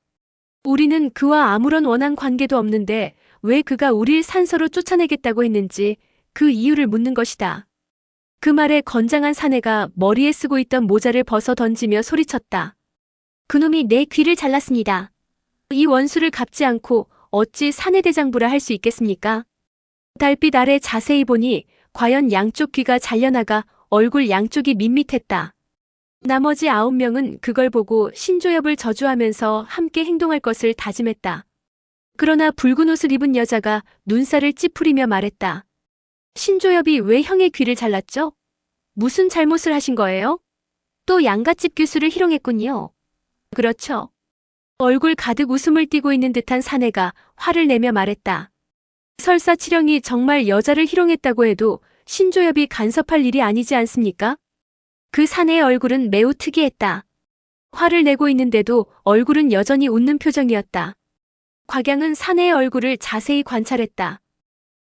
우리는 그와 아무런 원한 관계도 없는데 왜 그가 우릴 산서로 쫓아내겠다고 했는지 그 이유를 묻는 것이다. 그 말에 건장한 사내가 머리에 쓰고 있던 모자를 벗어 던지며 소리쳤다. 그놈이 내 귀를 잘랐습니다. 이 원수를 갚지 않고 어찌 사내대장부라 할 수 있겠습니까? 달빛 아래 자세히 보니 과연 양쪽 귀가 잘려나가 얼굴 양쪽이 밋밋했다. 나머지 9명은 그걸 보고 신조엽을 저주하면서 함께 행동할 것을 다짐했다. 그러나 붉은 옷을 입은 여자가 눈살을 찌푸리며 말했다. 신조엽이 왜 형의 귀를 잘랐죠? 무슨 잘못을 하신 거예요? 또 양갓집 교수를 희롱했군요. 그렇죠. 얼굴 가득 웃음을 띠고 있는 듯한 사내가 화를 내며 말했다. 설사 칠형이 정말 여자를 희롱했다고 해도 신조엽이 간섭할 일이 아니지 않습니까? 그 사내의 얼굴은 매우 특이했다. 화를 내고 있는데도 얼굴은 여전히 웃는 표정이었다. 곽양은 사내의 얼굴을 자세히 관찰했다.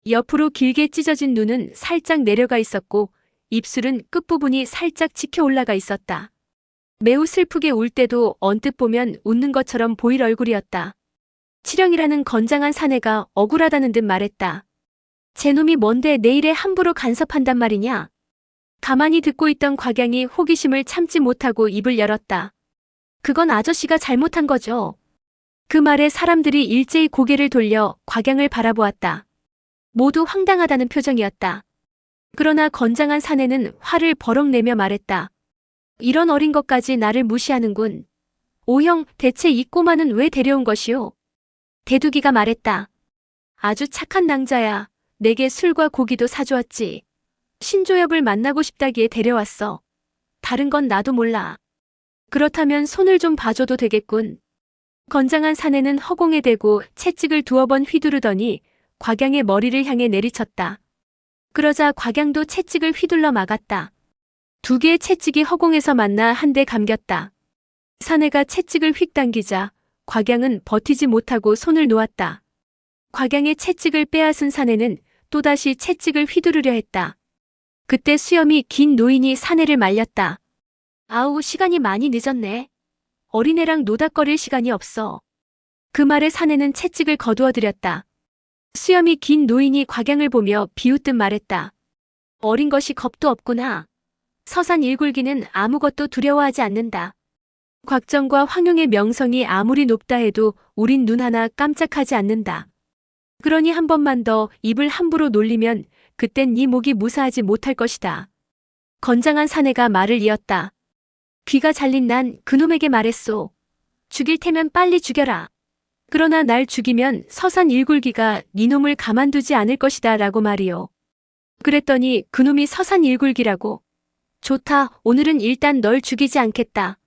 옆으로 길게 찢어진 눈은 살짝 내려가 있었고 입술은 끝부분이 살짝 치켜 올라가 있었다. 매우 슬프게 울 때도 언뜻 보면 웃는 것처럼 보일 얼굴이었다. 칠형이라는 건장한 사내가 억울하다는 듯 말했다. 제놈이 뭔데 내 일에 함부로 간섭한단 말이냐? 가만히 듣고 있던 곽양이 호기심을 참지 못하고 입을 열었다. 그건 아저씨가 잘못한 거죠. 그 말에 사람들이 일제히 고개를 돌려 곽양을 바라보았다. 모두 황당하다는 표정이었다. 그러나 건장한 사내는 화를 버럭 내며 말했다. 이런 어린 것까지 나를 무시하는군. 오형, 대체 이 꼬마는 왜 데려온 것이오? 대두기가 말했다. 아주 착한 낭자야. 내게 술과 고기도 사주었지. 신조엽을 만나고 싶다기에 데려왔어. 다른 건 나도 몰라. 그렇다면 손을 좀 봐줘도 되겠군. 건장한 사내는 허공에 대고 채찍을 2번 휘두르더니 곽양의 머리를 향해 내리쳤다. 그러자 곽양도 채찍을 휘둘러 막았다. 2개의 채찍이 허공에서 만나 한 대 감겼다. 사내가 채찍을 휙 당기자 곽양은 버티지 못하고 손을 놓았다. 곽양의 채찍을 빼앗은 사내는 또다시 채찍을 휘두르려 했다. 그때 수염이 긴 노인이 사내를 말렸다. 아우, 시간이 많이 늦었네. 어린애랑 노닥거릴 시간이 없어. 그 말에 사내는 채찍을 거두어들였다. 수염이 긴 노인이 곽양을 보며 비웃듯 말했다. 어린 것이 겁도 없구나. 서산 일굴기는 아무것도 두려워하지 않는다. 곽정과 황용의 명성이 아무리 높다 해도 우린 눈 하나 깜짝하지 않는다. 그러니 한 번만 더 입을 함부로 놀리면 그땐 네 목이 무사하지 못할 것이다. 건장한 사내가 말을 이었다. 귀가 잘린 난 그놈에게 말했소. 죽일 테면 빨리 죽여라. 그러나 날 죽이면 서산 일굴기가 네 놈을 가만두지 않을 것이다 라고 말이오. 그랬더니 그놈이 서산 일굴기라고. 좋다, 오늘은 일단 널 죽이지 않겠다.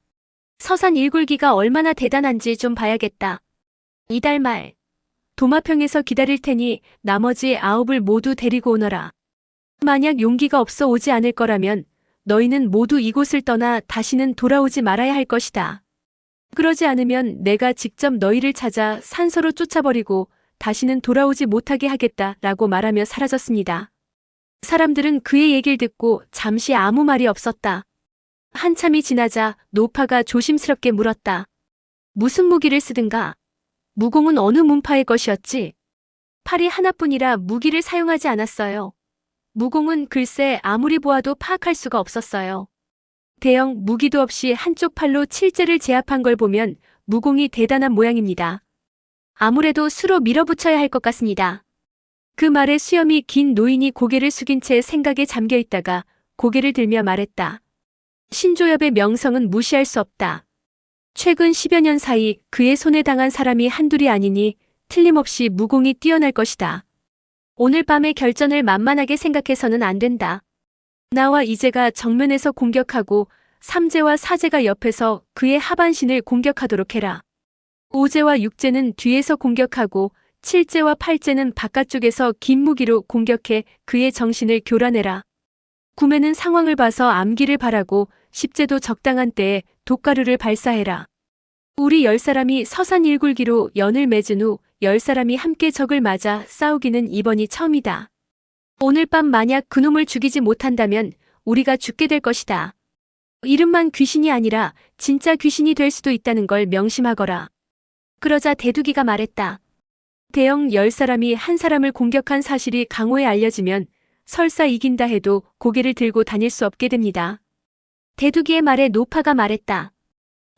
서산 일굴기가 얼마나 대단한지 좀 봐야겠다. 이달 말 도마평에서 기다릴 테니 나머지 9을 모두 데리고 오너라. 만약 용기가 없어 오지 않을 거라면 너희는 모두 이곳을 떠나 다시는 돌아오지 말아야 할 것이다. 그러지 않으면 내가 직접 너희를 찾아 산서로 쫓아버리고 다시는 돌아오지 못하게 하겠다 라고 말하며 사라졌습니다. 사람들은 그의 얘기를 듣고 잠시 아무 말이 없었다. 한참이 지나자 노파가 조심스럽게 물었다. 무슨 무기를 쓰든가? 무공은 어느 문파의 것이었지? 팔이 하나뿐이라 무기를 사용하지 않았어요. 무공은 글쎄 아무리 보아도 파악할 수가 없었어요. 대형 무기도 없이 한쪽 팔로 칠제를 제압한 걸 보면 무공이 대단한 모양입니다. 아무래도 수로 밀어붙여야 할 것 같습니다. 그 말에 수염이 긴 노인이 고개를 숙인 채 생각에 잠겨 있다가 고개를 들며 말했다. 신조엽의 명성은 무시할 수 없다. 최근 10여 년 사이 그의 손에 당한 사람이 한둘이 아니니 틀림없이 무공이 뛰어날 것이다. 오늘 밤의 결전을 만만하게 생각해서는 안 된다. 나와 이제가 정면에서 공격하고 삼재와 사재가 옆에서 그의 하반신을 공격하도록 해라. 오재와 육재는 뒤에서 공격하고 칠재와 팔재는 바깥쪽에서 긴 무기로 공격해 그의 정신을 교란해라. 구매는 상황을 봐서 암기를 바라고 십재도 적당한 때에 독가루를 발사해라. 우리 10사람이 서산 일굴기로 연을 맺은 후 10사람이 함께 적을 맞아 싸우기는 이번이 처음이다. 오늘 밤 만약 그놈을 죽이지 못한다면 우리가 죽게 될 것이다. 이름만 귀신이 아니라 진짜 귀신이 될 수도 있다는 걸 명심하거라. 그러자 대두기가 말했다. 대형 10사람이 한 사람을 공격한 사실이 강호에 알려지면 설사 이긴다 해도 고개를 들고 다닐 수 없게 됩니다. 대두기의 말에 노파가 말했다.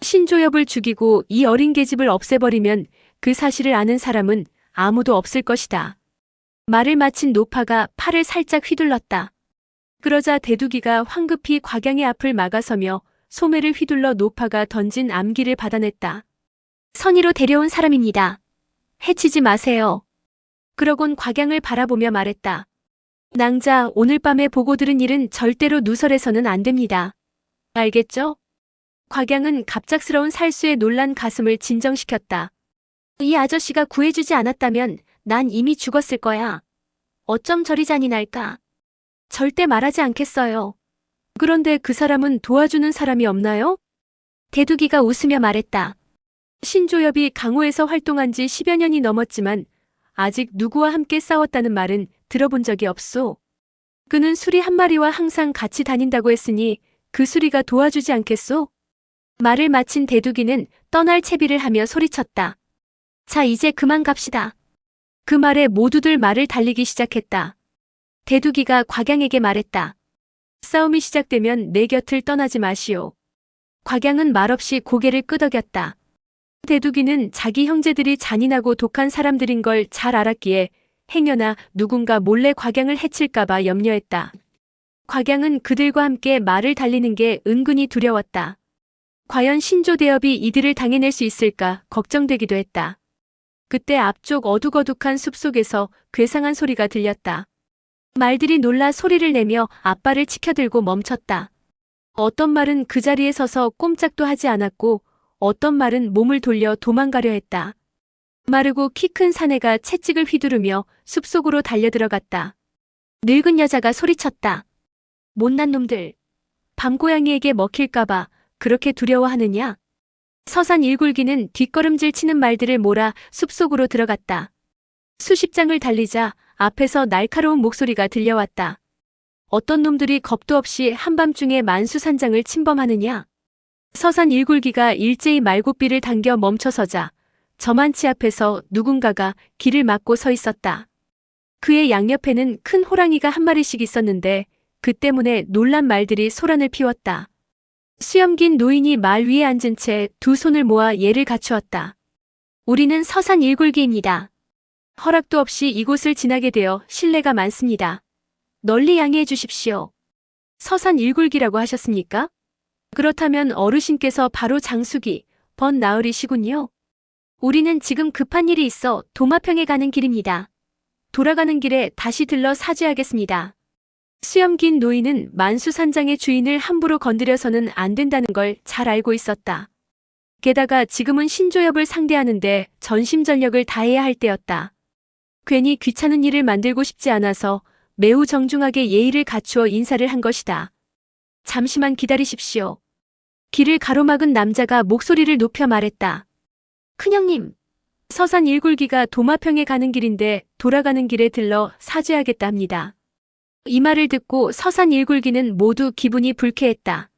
신조엽을 죽이고 이 어린 계집을 없애버리면 그 사실을 아는 사람은 아무도 없을 것이다. 말을 마친 노파가 팔을 살짝 휘둘렀다. 그러자 대두기가 황급히 곽양의 앞을 막아서며 소매를 휘둘러 노파가 던진 암기를 받아냈다. 선의로 데려온 사람입니다. 해치지 마세요. 그러곤 곽양을 바라보며 말했다. 낭자, 오늘 밤에 보고 들은 일은 절대로 누설해서는 안 됩니다. 알겠죠? 곽양은 갑작스러운 살수에 놀란 가슴을 진정시켰다. 이 아저씨가 구해주지 않았다면 난 이미 죽었을 거야. 어쩜 저리 잔인할까? 절대 말하지 않겠어요. 그런데 그 사람은 도와주는 사람이 없나요? 대두기가 웃으며 말했다. 신조엽이 강호에서 활동한 지 10여 년이 넘었지만 아직 누구와 함께 싸웠다는 말은 들어본 적이 없소. 그는 수리 한 마리와 항상 같이 다닌다고 했으니 그 수리가 도와주지 않겠소? 말을 마친 대두기는 떠날 채비를 하며 소리쳤다. 자, 이제 그만 갑시다. 그 말에 모두들 말을 달리기 시작했다. 대두기가 곽양에게 말했다. 싸움이 시작되면 내 곁을 떠나지 마시오. 곽양은 말없이 고개를 끄덕였다. 대두기는 자기 형제들이 잔인하고 독한 사람들인 걸 잘 알았기에 행여나 누군가 몰래 곽양을 해칠까봐 염려했다. 곽양은 그들과 함께 말을 달리는 게 은근히 두려웠다. 과연 신조대엽이 이들을 당해낼 수 있을까 걱정되기도 했다. 그때 앞쪽 어둑어둑한 숲속에서 괴상한 소리가 들렸다. 말들이 놀라 소리를 내며 앞발을 치켜들고 멈췄다. 어떤 말은 그 자리에 서서 꼼짝도 하지 않았고 어떤 말은 몸을 돌려 도망가려 했다. 마르고 키 큰 사내가 채찍을 휘두르며 숲속으로 달려들어갔다. 늙은 여자가 소리쳤다. 못난 놈들. 밤고양이에게 먹힐까봐 그렇게 두려워하느냐? 서산 일굴기는 뒷걸음질 치는 말들을 몰아 숲속으로 들어갔다. 수십 장을 달리자 앞에서 날카로운 목소리가 들려왔다. 어떤 놈들이 겁도 없이 한밤중에 만수산장을 침범하느냐? 서산 일굴기가 일제히 말굽비를 당겨 멈춰서자 저만치 앞에서 누군가가 길을 막고 서 있었다. 그의 양옆에는 큰 호랑이가 한 마리씩 있었는데 그 때문에 놀란 말들이 소란을 피웠다. 수염 긴 노인이 말 위에 앉은 채 두 손을 모아 예를 갖추었다. 우리는 서산 일굴기입니다. 허락도 없이 이곳을 지나게 되어 신뢰가 많습니다. 널리 양해해 주십시오. 서산 일굴기라고 하셨습니까? 그렇다면 어르신께서 바로 장수기, 번나으리시군요. 우리는 지금 급한 일이 있어 도마평에 가는 길입니다. 돌아가는 길에 다시 들러 사죄하겠습니다. 수염 긴 노인은 만수산장의 주인을 함부로 건드려서는 안 된다는 걸 잘 알고 있었다. 게다가 지금은 신조엽을 상대하는데 전심전력을 다해야 할 때였다. 괜히 귀찮은 일을 만들고 싶지 않아서 매우 정중하게 예의를 갖추어 인사를 한 것이다. 잠시만 기다리십시오. 길을 가로막은 남자가 목소리를 높여 말했다. 큰형님, 서산 일굴기가 도마평에 가는 길인데 돌아가는 길에 들러 사죄하겠다 합니다. 이 말을 듣고 서산 일굴기는 모두 기분이 불쾌했다.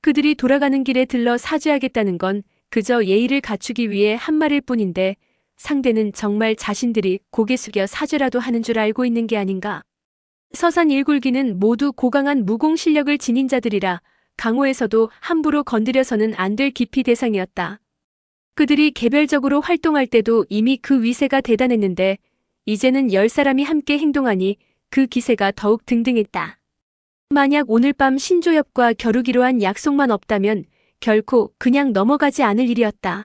그들이 돌아가는 길에 들러 사죄하겠다는 건 그저 예의를 갖추기 위해 한 말일 뿐인데 상대는 정말 자신들이 고개 숙여 사죄라도 하는 줄 알고 있는 게 아닌가. 서산 일굴기는 모두 고강한 무공 실력을 지닌 자들이라 강호에서도 함부로 건드려서는 안 될 기피 대상이었다. 그들이 개별적으로 활동할 때도 이미 그 위세가 대단했는데 이제는 10사람이 함께 행동하니 그 기세가 더욱 등등했다. 만약 오늘 밤 신조엽과 겨루기로 한 약속만 없다면 결코 그냥 넘어가지 않을 일이었다.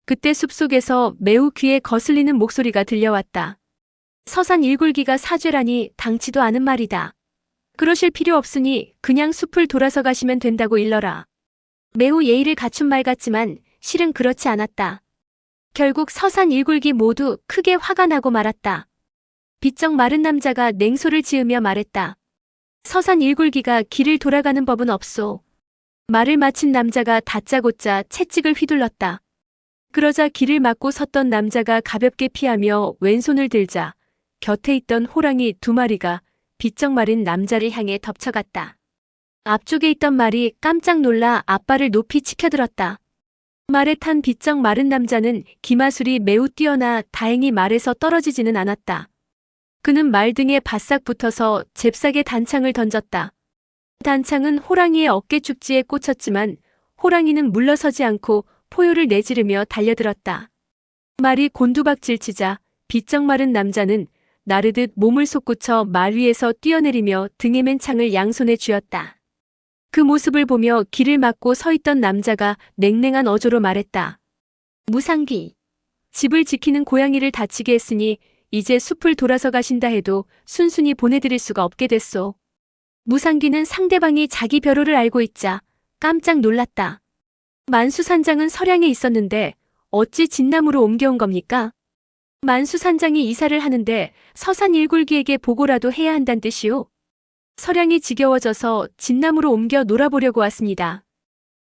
그때 숲속에서 매우 귀에 거슬리는 목소리가 들려왔다. 서산 일굴기가 사죄라니 당치도 않은 말이다. 그러실 필요 없으니 그냥 숲을 돌아서 가시면 된다고 일러라. 매우 예의를 갖춘 말 같지만 실은 그렇지 않았다. 결국 서산 일굴기 모두 크게 화가 나고 말았다. 비쩍 마른 남자가 냉소를 지으며 말했다. 서산 일굴기가 길을 돌아가는 법은 없소. 말을 마친 남자가 다짜고짜 채찍을 휘둘렀다. 그러자 길을 막고 섰던 남자가 가볍게 피하며 왼손을 들자 곁에 있던 호랑이 2마리가 비쩍 마른 남자를 향해 덮쳐갔다. 앞쪽에 있던 말이 깜짝 놀라 앞발을 높이 치켜들었다. 말에 탄 비쩍 마른 남자는 기마술이 매우 뛰어나 다행히 말에서 떨어지지는 않았다. 그는 말 등에 바싹 붙어서 잽싸게 단창을 던졌다. 단창은 호랑이의 어깨 축지에 꽂혔지만 호랑이는 물러서지 않고 포효를 내지르며 달려들었다. 말이 곤두박질 치자 비쩍 마른 남자는 나르듯 몸을 솟구쳐 말 위에서 뛰어내리며 등에 맨 창을 양손에 쥐었다. 그 모습을 보며 길을 막고 서 있던 남자가 냉랭한 어조로 말했다. 무상귀, 집을 지키는 고양이를 다치게 했으니 이제 숲을 돌아서 가신다 해도 순순히 보내드릴 수가 없게 됐소. 무상귀는 상대방이 자기 벼로를 알고 있자 깜짝 놀랐다. 만수산장은 서량에 있었는데 어찌 진남으로 옮겨온 겁니까? 만수산장이 이사를 하는데 서산 일굴기에게 보고라도 해야 한다는 뜻이오. 서량이 지겨워져서 진남으로 옮겨 놀아보려고 왔습니다.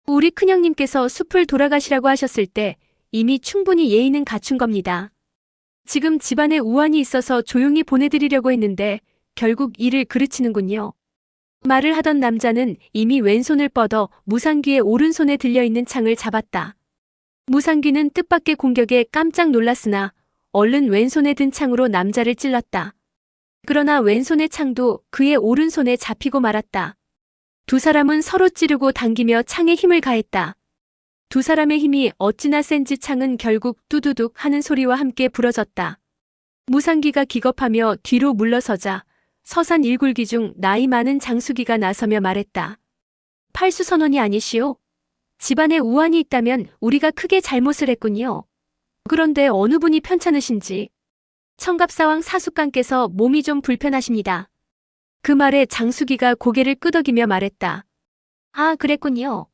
우리 큰형님께서 숲을 돌아가시라고 하셨을 때 이미 충분히 예의는 갖춘 겁니다. 지금 집안에 우환이 있어서 조용히 보내드리려고 했는데 결국 일을 그르치는군요. 말을 하던 남자는 이미 왼손을 뻗어 무상귀의 오른손에 들려있는 창을 잡았다. 무상귀는 뜻밖의 공격에 깜짝 놀랐으나 얼른 왼손에 든 창으로 남자를 찔렀다. 그러나 왼손의 창도 그의 오른손에 잡히고 말았다. 두 사람은 서로 찌르고 당기며 창에 힘을 가했다. 두 사람의 힘이 어찌나 센지 창은 결국 뚜두둑 하는 소리와 함께 부러졌다. 무상귀가 기겁하며 뒤로 물러서자 서산 일굴기 중 나이 많은 장수기가 나서며 말했다. 팔수선원이 아니시오? 집안에 우환이 있다면 우리가 크게 잘못을 했군요. 그런데 어느 분이 편찮으신지 청갑사왕 사숙강께서 몸이 좀 불편하십니다. 그 말에 장수기가 고개를 끄덕이며 말했다. 아, 그랬군요.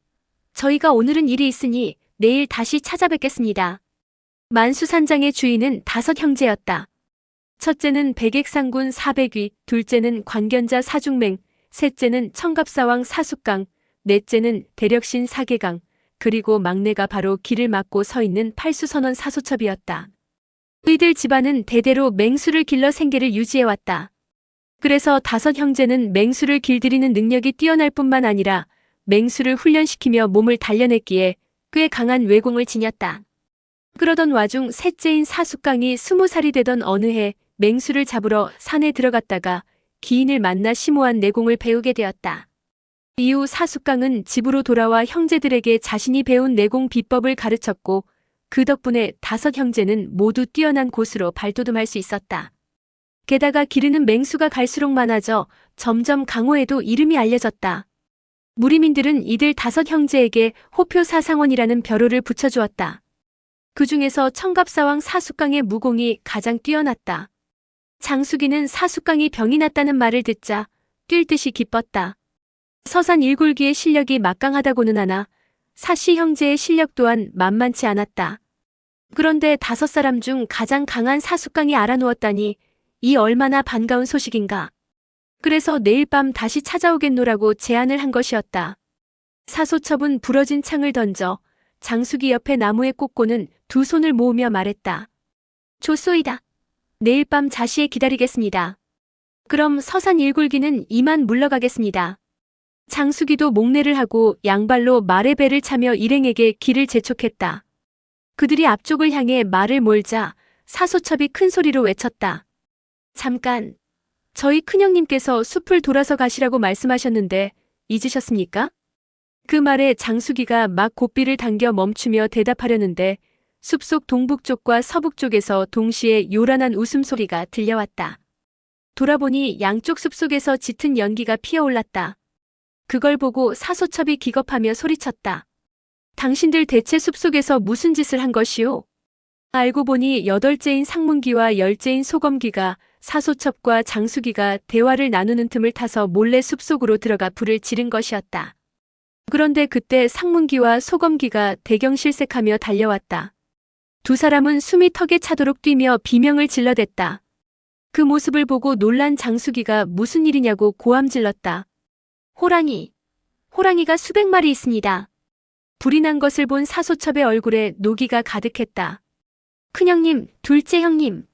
저희가 오늘은 일이 있으니 내일 다시 찾아뵙겠습니다. 만수산장의 주인은 5형제였다. 첫째는 백액상군 사백위, 둘째는 관견자 사중맹, 셋째는 청갑사왕 사숙강, 넷째는 대력신 사계강, 그리고 막내가 바로 길을 막고 서 있는 팔수선원 사소첩이었다. 이들 집안은 대대로 맹수를 길러 생계를 유지해왔다. 그래서 5형제는 맹수를 길들이는 능력이 뛰어날 뿐만 아니라 맹수를 훈련시키며 몸을 단련했기에 꽤 강한 외공을 지녔다. 그러던 와중 셋째인 사숙강이 20살이 되던 어느 해 맹수를 잡으러 산에 들어갔다가 기인을 만나 심오한 내공을 배우게 되었다. 이후 사숙강은 집으로 돌아와 형제들에게 자신이 배운 내공 비법을 가르쳤고 그 덕분에 5형제는 모두 뛰어난 곳으로 발돋움할 수 있었다. 게다가 기르는 맹수가 갈수록 많아져 점점 강호에도 이름이 알려졌다. 무리민들은 이들 5형제에게 호표사상원이라는 벼로를 붙여주었다. 그 중에서 청갑사왕 사숙강의 무공이 가장 뛰어났다. 장수기는 사숙강이 병이 났다는 말을 듣자 뛸 듯이 기뻤다. 서산 일굴기의 실력이 막강하다고는 하나 사씨 형제의 실력 또한 만만치 않았다. 그런데 5사람 중 가장 강한 사숙강이 알아누웠다니 이 얼마나 반가운 소식인가. 그래서 내일 밤 다시 찾아오겠노라고 제안을 한 것이었다. 사소첩은 부러진 창을 던져 장수기 옆에 나무에 꽂고는 두 손을 모으며 말했다. 좋소이다. 내일 밤 자시에 기다리겠습니다. 그럼 서산 일굴기는 이만 물러가겠습니다. 장수기도 목례를 하고 양발로 말의 배를 차며 일행에게 길을 재촉했다. 그들이 앞쪽을 향해 말을 몰자 사소첩이 큰 소리로 외쳤다. 잠깐, 저희 큰형님께서 숲을 돌아서 가시라고 말씀하셨는데 잊으셨습니까? 그 말에 장수기가 막 고삐를 당겨 멈추며 대답하려는데 숲속 동북쪽과 서북쪽에서 동시에 요란한 웃음소리가 들려왔다. 돌아보니 양쪽 숲속에서 짙은 연기가 피어올랐다. 그걸 보고 사소첩이 기겁하며 소리쳤다. 당신들 대체 숲속에서 무슨 짓을 한 것이오? 알고 보니 8째인 상문기와 10째인 소검기가 사소첩과 장수기가 대화를 나누는 틈을 타서 몰래 숲속으로 들어가 불을 지른 것이었다. 그런데 그때 상문기와 소검기가 대경실색하며 달려왔다. 두 사람은 숨이 턱에 차도록 뛰며 비명을 질러댔다. 그 모습을 보고 놀란 장수기가 무슨 일이냐고 고함질렀다. 호랑이. 호랑이가 수백 마리 있습니다. 불이 난 것을 본 사소첩의 얼굴에 노기가 가득했다. 큰형님, 둘째 형님.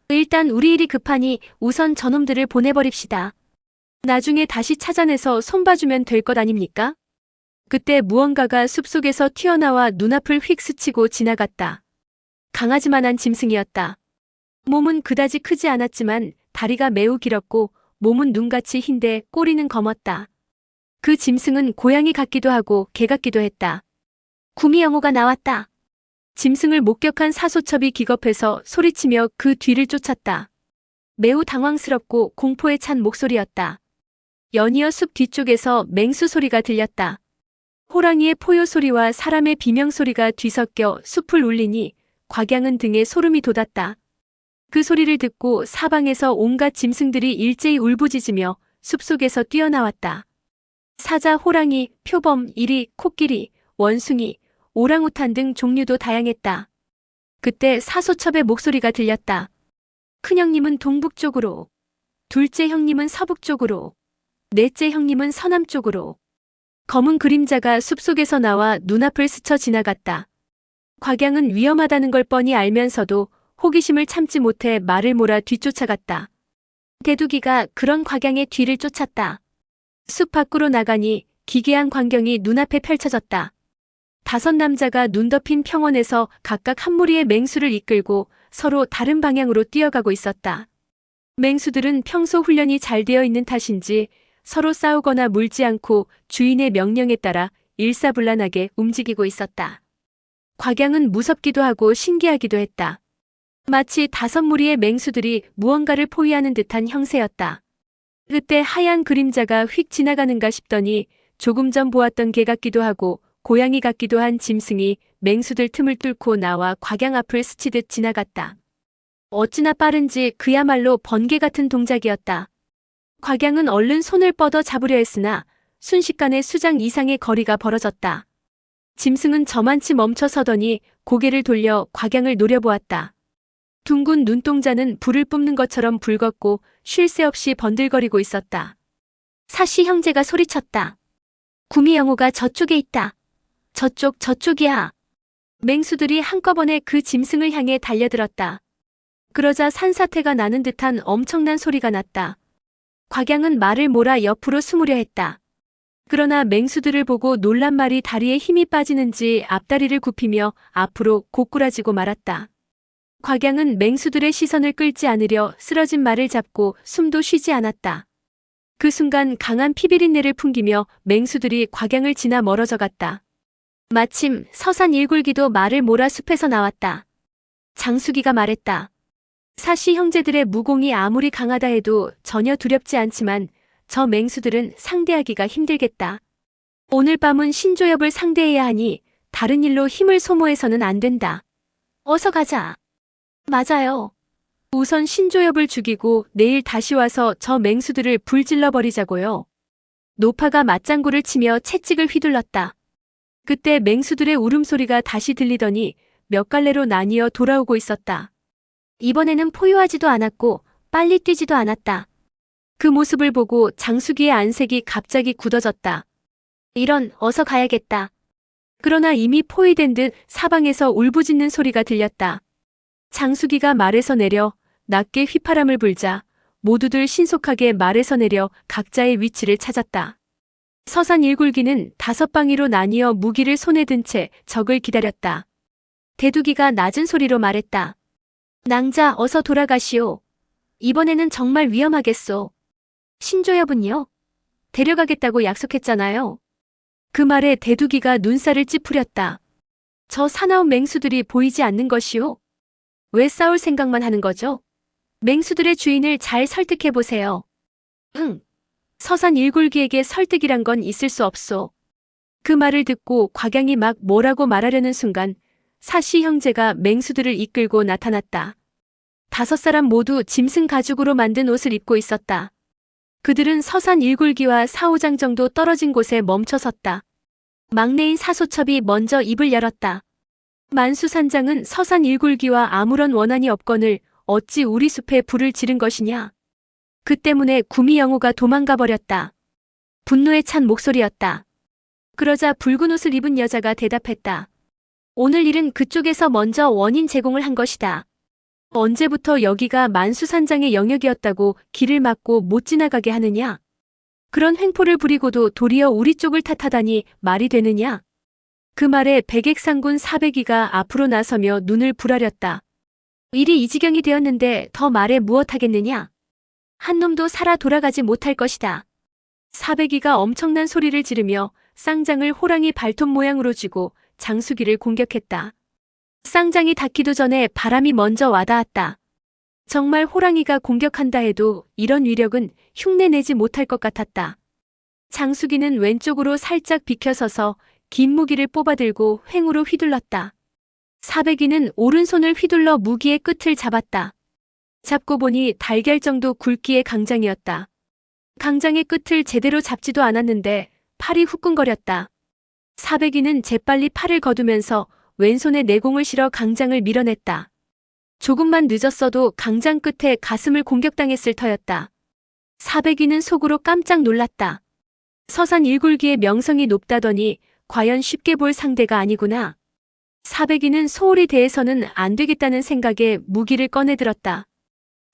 일단 우리 일이 급하니 우선 저놈들을 보내버립시다. 나중에 다시 찾아내서 손봐주면 될 것 아닙니까? 그때 무언가가 숲속에서 튀어나와 눈앞을 휙 스치고 지나갔다. 강아지만한 짐승이었다. 몸은 그다지 크지 않았지만 다리가 매우 길었고 몸은 눈같이 흰데 꼬리는 검었다. 그 짐승은 고양이 같기도 하고 개 같기도 했다. 구미영호가 나왔다. 짐승을 목격한 사소첩이 기겁해서 소리치며 그 뒤를 쫓았다. 매우 당황스럽고 공포에 찬 목소리였다. 연이어 숲 뒤쪽에서 맹수 소리가 들렸다. 호랑이의 포효 소리와 사람의 비명 소리가 뒤섞여 숲을 울리니 곽양은 등에 소름이 돋았다. 그 소리를 듣고 사방에서 온갖 짐승들이 일제히 울부짖으며 숲속에서 뛰어나왔다. 사자, 호랑이, 표범, 이리, 코끼리, 원숭이, 오랑우탄 등 종류도 다양했다. 그때 사소첩의 목소리가 들렸다. 큰형님은 동북 쪽으로, 둘째 형님은 서북 쪽으로, 넷째 형님은 서남 쪽으로. 검은 그림자가 숲속에서 나와 눈앞을 스쳐 지나갔다. 곽양은 위험하다는 걸 뻔히 알면서도 호기심을 참지 못해 말을 몰아 뒤쫓아갔다. 대두기가 그런 곽양의 뒤를 쫓았다. 숲 밖으로 나가니 기괴한 광경이 눈앞에 펼쳐졌다. 5 남자가 눈 덮인 평원에서 각각 한 무리의 맹수를 이끌고 서로 다른 방향으로 뛰어가고 있었다. 맹수들은 평소 훈련이 잘 되어 있는 탓인지 서로 싸우거나 물지 않고 주인의 명령에 따라 일사불란하게 움직이고 있었다. 곽양은 무섭기도 하고 신기하기도 했다. 마치 5 무리의 맹수들이 무언가를 포위하는 듯한 형세였다. 그때 하얀 그림자가 휙 지나가는가 싶더니 조금 전 보았던 개 같기도 하고 고양이 같기도 한 짐승이 맹수들 틈을 뚫고 나와 곽양 앞을 스치듯 지나갔다. 어찌나 빠른지 그야말로 번개 같은 동작이었다. 곽양은 얼른 손을 뻗어 잡으려 했으나 순식간에 수장 이상의 거리가 벌어졌다. 짐승은 저만치 멈춰서더니 고개를 돌려 곽양을 노려보았다. 둥근 눈동자는 불을 뿜는 것처럼 붉었고 쉴 새 없이 번들거리고 있었다. 사시 형제가 소리쳤다. 구미영호가 저쪽에 있다. 저쪽이야. 맹수들이 한꺼번에 그 짐승을 향해 달려들었다. 그러자 산사태가 나는 듯한 엄청난 소리가 났다. 곽양은 말을 몰아 옆으로 숨으려 했다. 그러나 맹수들을 보고 놀란 말이 다리에 힘이 빠지는지 앞다리를 굽히며 앞으로 고꾸라지고 말았다. 곽양은 맹수들의 시선을 끌지 않으려 쓰러진 말을 잡고 숨도 쉬지 않았다. 그 순간 강한 피비린내를 풍기며 맹수들이 곽양을 지나 멀어져 갔다. 마침 서산 일굴기도 말을 몰아 숲에서 나왔다. 장수기가 말했다. 사시 형제들의 무공이 아무리 강하다 해도 전혀 두렵지 않지만 저 맹수들은 상대하기가 힘들겠다. 오늘 밤은 신조엽을 상대해야 하니 다른 일로 힘을 소모해서는 안 된다. 어서 가자. 맞아요. 우선 신조엽을 죽이고 내일 다시 와서 저 맹수들을 불질러 버리자고요. 노파가 맞장구를 치며 채찍을 휘둘렀다. 그때 맹수들의 울음소리가 다시 들리더니 몇 갈래로 나뉘어 돌아오고 있었다. 이번에는 포효하지도 않았고 빨리 뛰지도 않았다. 그 모습을 보고 장수기의 안색이 갑자기 굳어졌다. 이런, 어서 가야겠다. 그러나 이미 포위된 듯 사방에서 울부짖는 소리가 들렸다. 장수기가 말에서 내려 낮게 휘파람을 불자 모두들 신속하게 말에서 내려 각자의 위치를 찾았다. 서산 일굴기는 5방위로 나뉘어 무기를 손에 든 채 적을 기다렸다. 대두기가 낮은 소리로 말했다. 낭자, 어서 돌아가시오. 이번에는 정말 위험하겠소. 신조엽은요? 데려가겠다고 약속했잖아요. 그 말에 대두기가 눈살을 찌푸렸다. 저 사나운 맹수들이 보이지 않는 것이오? 왜 싸울 생각만 하는 거죠? 맹수들의 주인을 잘 설득해보세요. 응. 서산 일굴기에게 설득이란 건 있을 수 없소. 그 말을 듣고 곽양이 막 뭐라고 말하려는 순간 사시 형제가 맹수들을 이끌고 나타났다. 5사람 모두 짐승 가죽으로 만든 옷을 입고 있었다. 그들은 서산 1굴기와 4~5장 정도 떨어진 곳에 멈춰 섰다. 막내인 사소첩이 먼저 입을 열었다. 만수산장은 서산 1굴기와 아무런 원한이 없거늘 어찌 우리 숲에 불을 지른 것이냐. 그 때문에 구미영호가 도망가 버렸다. 분노에 찬 목소리였다. 그러자 붉은 옷을 입은 여자가 대답했다. 오늘 일은 그쪽에서 먼저 원인 제공을 한 것이다. 언제부터 여기가 만수산장의 영역이었다고 길을 막고 못 지나가게 하느냐? 그런 횡포를 부리고도 도리어 우리 쪽을 탓하다니 말이 되느냐? 그 말에 백액상군 사백이가 앞으로 나서며 눈을 부라렸다. 일이 이 지경이 되었는데 더 말해 무엇하겠느냐? 한 놈도 살아 돌아가지 못할 것이다. 사백이가 엄청난 소리를 지르며 쌍장을 호랑이 발톱 모양으로 쥐고 장수기를 공격했다. 쌍장이 닿기도 전에 바람이 먼저 와닿았다. 정말 호랑이가 공격한다 해도 이런 위력은 흉내내지 못할 것 같았다. 장수기는 왼쪽으로 살짝 비켜서서 긴 무기를 뽑아들고 횡으로 휘둘렀다. 사백이는 오른손을 휘둘러 무기의 끝을 잡았다. 잡고 보니 달걀 정도 굵기의 강장이었다. 강장의 끝을 제대로 잡지도 않았는데 팔이 후끈거렸다. 사백이는 재빨리 팔을 거두면서 왼손에 내공을 실어 강장을 밀어냈다. 조금만 늦었어도 강장 끝에 가슴을 공격당했을 터였다. 사백이는 속으로 깜짝 놀랐다. 서산 1굴기의 명성이 높다더니 과연 쉽게 볼 상대가 아니구나. 사백이는 소홀히 대해서는 안 되겠다는 생각에 무기를 꺼내들었다.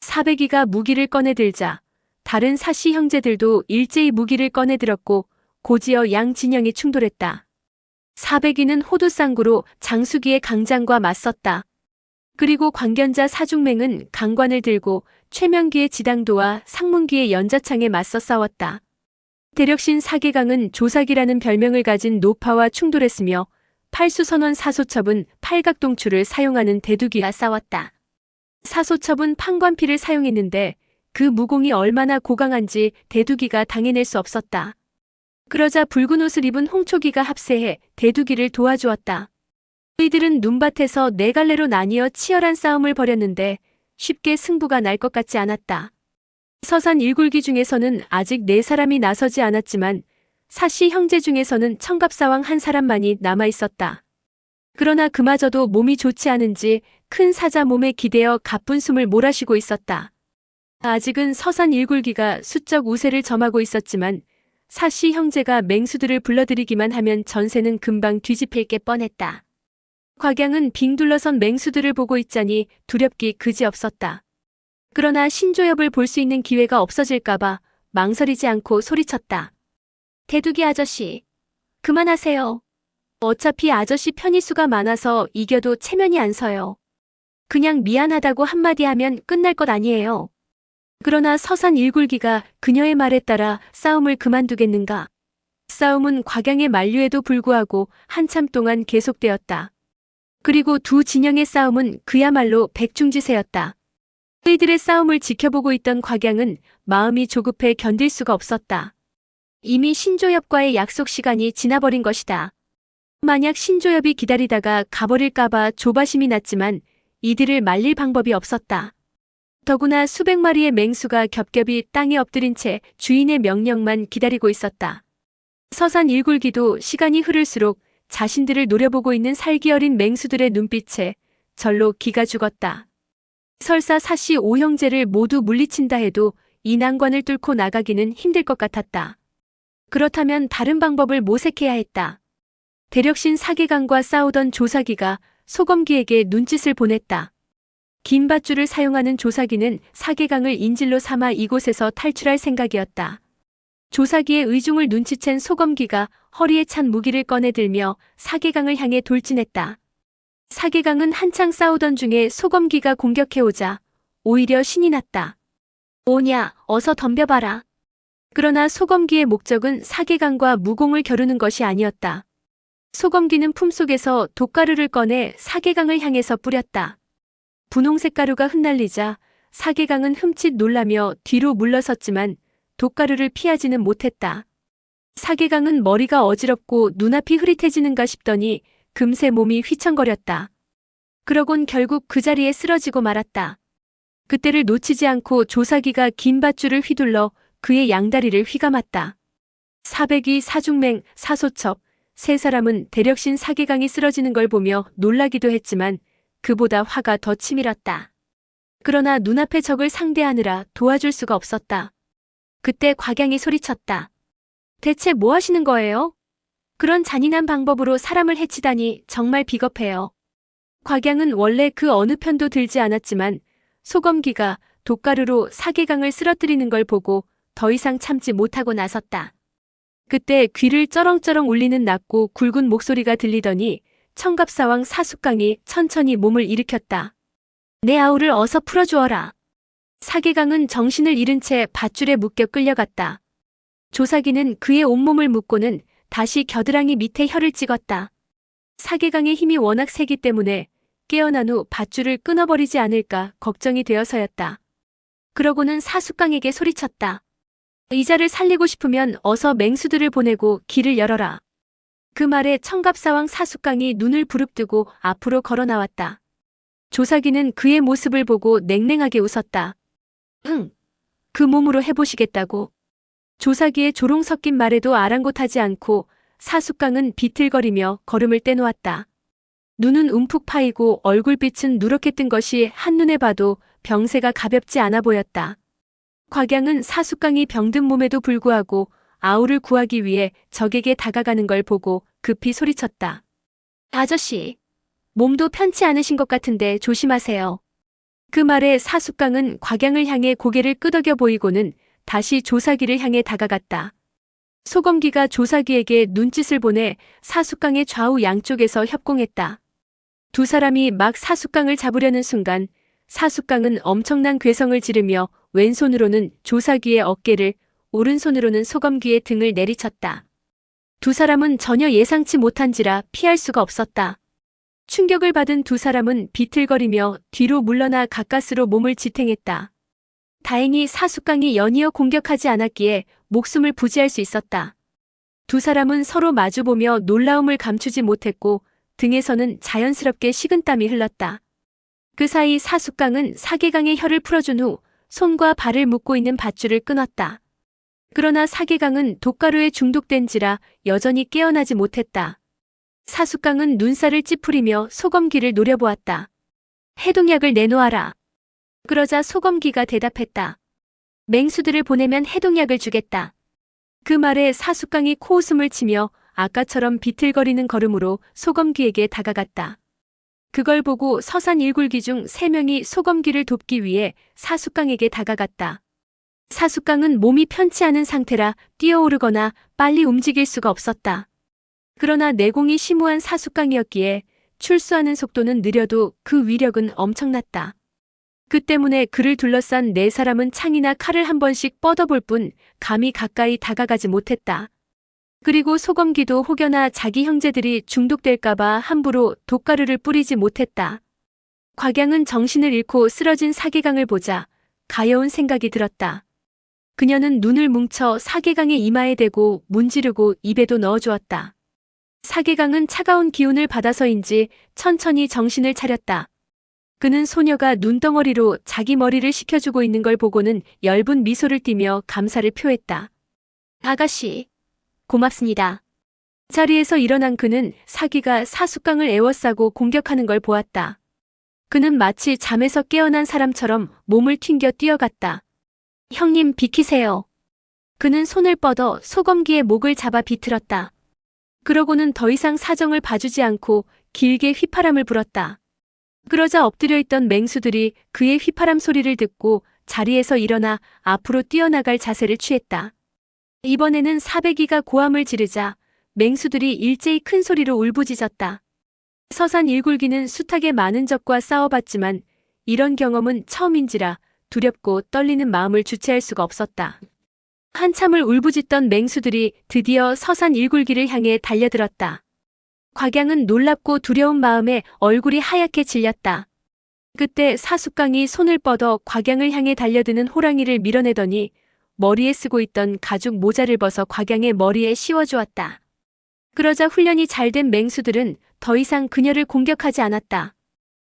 사백이가 무기를 꺼내들자 다른 사씨 형제들도 일제히 무기를 꺼내들었고 고지어 양 진영이 충돌했다. 사백이는 호두쌍구로 장수기의 강장과 맞섰다. 그리고 광견자 사중맹은 강관을 들고 최명기의 지당도와 상문기의 연자창에 맞서 싸웠다. 대력신 사계강은 조사기라는 별명을 가진 노파와 충돌했으며 팔수선원 사소첩은 팔각동추를 사용하는 대두기와 싸웠다. 사소첩은 판관피를 사용했는데 그 무공이 얼마나 고강한지 대두기가 당해낼 수 없었다. 그러자 붉은 옷을 입은 홍초기가 합세해 대두기를 도와주었다. 이들은 눈밭에서 네 갈래로 나뉘어 치열한 싸움을 벌였는데 쉽게 승부가 날 것 같지 않았다. 서산 1굴기 중에서는 아직 4사람이 나서지 않았지만 사씨 형제 중에서는 청갑사왕 한 사람만이 남아있었다. 그러나 그마저도 몸이 좋지 않은지 큰 사자 몸에 기대어 가쁜 숨을 몰아쉬고 있었다. 아직은 서산 1굴기가 수적 우세를 점하고 있었지만 사씨 형제가 맹수들을 불러들이기만 하면 전세는 금방 뒤집힐 게 뻔했다. 곽양은 빙 둘러선 맹수들을 보고 있자니 두렵기 그지없었다. 그러나 신조엽을 볼 수 있는 기회가 없어질까봐 망설이지 않고 소리쳤다. 대두기 아저씨, 그만하세요. 어차피 아저씨 편의수가 많아서 이겨도 체면이 안 서요. 그냥 미안하다고 한마디 하면 끝날 것 아니에요. 그러나 서산 1굴기가 그녀의 말에 따라 싸움을 그만두겠는가? 싸움은 곽양의 만류에도 불구하고 한참 동안 계속되었다. 그리고 두 진영의 싸움은 그야말로 백중지세였다. 그이들의 싸움을 지켜보고 있던 곽양은 마음이 조급해 견딜 수가 없었다. 이미 신조엽과의 약속 시간이 지나버린 것이다. 만약 신조엽이 기다리다가 가버릴까봐 조바심이 났지만 이들을 말릴 방법이 없었다. 더구나 수백 마리의 맹수가 겹겹이 땅에 엎드린 채 주인의 명령만 기다리고 있었다. 서산 1굴기도 시간이 흐를수록 자신들을 노려보고 있는 살기 어린 맹수들의 눈빛에 절로 기가 죽었다. 설사 사씨 5형제를 모두 물리친다 해도 이 난관을 뚫고 나가기는 힘들 것 같았다. 그렇다면 다른 방법을 모색해야 했다. 대력신 사계강과 싸우던 조사기가 소검기에게 눈짓을 보냈다. 긴 밧줄을 사용하는 조사기는 사계강을 인질로 삼아 이곳에서 탈출할 생각이었다. 조사기의 의중을 눈치챈 소검기가 허리에 찬 무기를 꺼내들며 사계강을 향해 돌진했다. 사계강은 한창 싸우던 중에 소검기가 공격해오자 오히려 신이 났다. 오냐, 어서 덤벼봐라. 그러나 소검기의 목적은 사계강과 무공을 겨루는 것이 아니었다. 소검기는 품속에서 돛가루를 꺼내 사계강을 향해서 뿌렸다. 분홍색 가루가 흩날리자 사계강은 흠칫 놀라며 뒤로 물러섰지만 돛가루를 피하지는 못했다. 사계강은 머리가 어지럽고 눈앞이 흐릿해지는가 싶더니 금세 몸이 휘청거렸다. 그러곤 결국 그 자리에 쓰러지고 말았다. 그때를 놓치지 않고 조사기가 긴 밧줄을 휘둘러 그의 양다리를 휘감았다. 사백이, 사중맹, 사소첩, 세 사람은 대력신 사계강이 쓰러지는 걸 보며 놀라기도 했지만 그보다 화가 더 치밀었다. 그러나 눈앞의 적을 상대하느라 도와줄 수가 없었다. 그때 곽양이 소리쳤다. 대체 뭐 하시는 거예요? 그런 잔인한 방법으로 사람을 해치다니 정말 비겁해요. 곽양은 원래 그 어느 편도 들지 않았지만 소검기가 돛가루로 사계강을 쓰러뜨리는 걸 보고 더 이상 참지 못하고 나섰다. 그때 귀를 쩌렁쩌렁 울리는 낮고 굵은 목소리가 들리더니 청갑사왕 사숙강이 천천히 몸을 일으켰다. 내 아우를 어서 풀어주어라. 사계강은 정신을 잃은 채 밧줄에 묶여 끌려갔다. 조사기는 그의 온몸을 묶고는 다시 겨드랑이 밑에 혀를 찍었다. 사계강의 힘이 워낙 세기 때문에 깨어난 후 밧줄을 끊어버리지 않을까 걱정이 되어서였다. 그러고는 사숙강에게 소리쳤다. 이자를 살리고 싶으면 어서 맹수들을 보내고 길을 열어라. 그 말에 청갑사왕 사숙강이 눈을 부릅뜨고 앞으로 걸어 나왔다. 조사기는 그의 모습을 보고 냉랭하게 웃었다. 응, 그 몸으로 해보시겠다고. 조사기의 조롱 섞인 말에도 아랑곳하지 않고 사숙강은 비틀거리며 걸음을 떼놓았다. 눈은 움푹 파이고 얼굴빛은 누렇게 뜬 것이 한눈에 봐도 병세가 가볍지 않아 보였다. 곽양은 사숙강이 병든 몸에도 불구하고 아우를 구하기 위해 적에게 다가가는 걸 보고 급히 소리쳤다. 아저씨, 몸도 편치 않으신 것 같은데 조심하세요. 그 말에 사숙강은 곽양을 향해 고개를 끄덕여 보이고는 다시 조사기를 향해 다가갔다. 소검기가 조사기에게 눈짓을 보내 사숙강의 좌우 양쪽에서 협공했다. 두 사람이 막 사숙강을 잡으려는 순간 사숙강은 엄청난 괴성을 지르며 왼손으로는 조사기의 어깨를, 오른손으로는 소검기의 등을 내리쳤다. 두 사람은 전혀 예상치 못한지라 피할 수가 없었다. 충격을 받은 두 사람은 비틀거리며 뒤로 물러나 가까스로 몸을 지탱했다. 다행히 사숙강이 연이어 공격하지 않았기에 목숨을 부지할 수 있었다. 두 사람은 서로 마주보며 놀라움을 감추지 못했고 등에서는 자연스럽게 식은땀이 흘렀다. 그 사이 사숙강은 사계강의 혀를 풀어준 후 손과 발을 묶고 있는 밧줄을 끊었다. 그러나 사계강은 돛가루에 중독된지라 여전히 깨어나지 못했다. 사숙강은 눈살을 찌푸리며 소검기를 노려보았다. 해독약을 내놓아라. 그러자 소검기가 대답했다. 맹수들을 보내면 해독약을 주겠다. 그 말에 사숙강이 코웃음을 치며 아까처럼 비틀거리는 걸음으로 소검기에게 다가갔다. 그걸 보고 서산 일굴기 중 3명이 소검기를 돕기 위해 사숙강에게 다가갔다. 사숙강은 몸이 편치 않은 상태라 뛰어오르거나 빨리 움직일 수가 없었다. 그러나 내공이 심오한 사숙강이었기에 출수하는 속도는 느려도 그 위력은 엄청났다. 그 때문에 그를 둘러싼 4사람은 창이나 칼을 한 번씩 뻗어볼 뿐 감히 가까이 다가가지 못했다. 그리고 소검기도 혹여나 자기 형제들이 중독될까봐 함부로 돛가루를 뿌리지 못했다. 곽양은 정신을 잃고 쓰러진 사계강을 보자 가여운 생각이 들었다. 그녀는 눈을 뭉쳐 사계강의 이마에 대고 문지르고 입에도 넣어주었다. 사계강은 차가운 기운을 받아서인지 천천히 정신을 차렸다. 그는 소녀가 눈덩어리로 자기 머리를 식혀주고 있는 걸 보고는 엷은 미소를 띠며 감사를 표했다. 아가씨, 고맙습니다. 자리에서 일어난 그는 사귀가 사숙강을 에워싸고 공격하는 걸 보았다. 그는 마치 잠에서 깨어난 사람처럼 몸을 튕겨 뛰어갔다. 형님 비키세요. 그는 손을 뻗어 소검기의 목을 잡아 비틀었다. 그러고는 더 이상 사정을 봐주지 않고 길게 휘파람을 불었다. 그러자 엎드려 있던 맹수들이 그의 휘파람 소리를 듣고 자리에서 일어나 앞으로 뛰어나갈 자세를 취했다. 이번에는 사백이가 고함을 지르자 맹수들이 일제히 큰 소리로 울부짖었다. 서산 일굴기는 숱하게 많은 적과 싸워봤지만 이런 경험은 처음인지라 두렵고 떨리는 마음을 주체할 수가 없었다. 한참을 울부짖던 맹수들이 드디어 서산 일굴기를 향해 달려들었다. 곽양은 놀랍고 두려운 마음에 얼굴이 하얗게 질렸다. 그때 사숙강이 손을 뻗어 곽양을 향해 달려드는 호랑이를 밀어내더니 머리에 쓰고 있던 가죽 모자를 벗어 곽양의 머리에 씌워주었다. 그러자 훈련이 잘된 맹수들은 더 이상 그녀를 공격하지 않았다.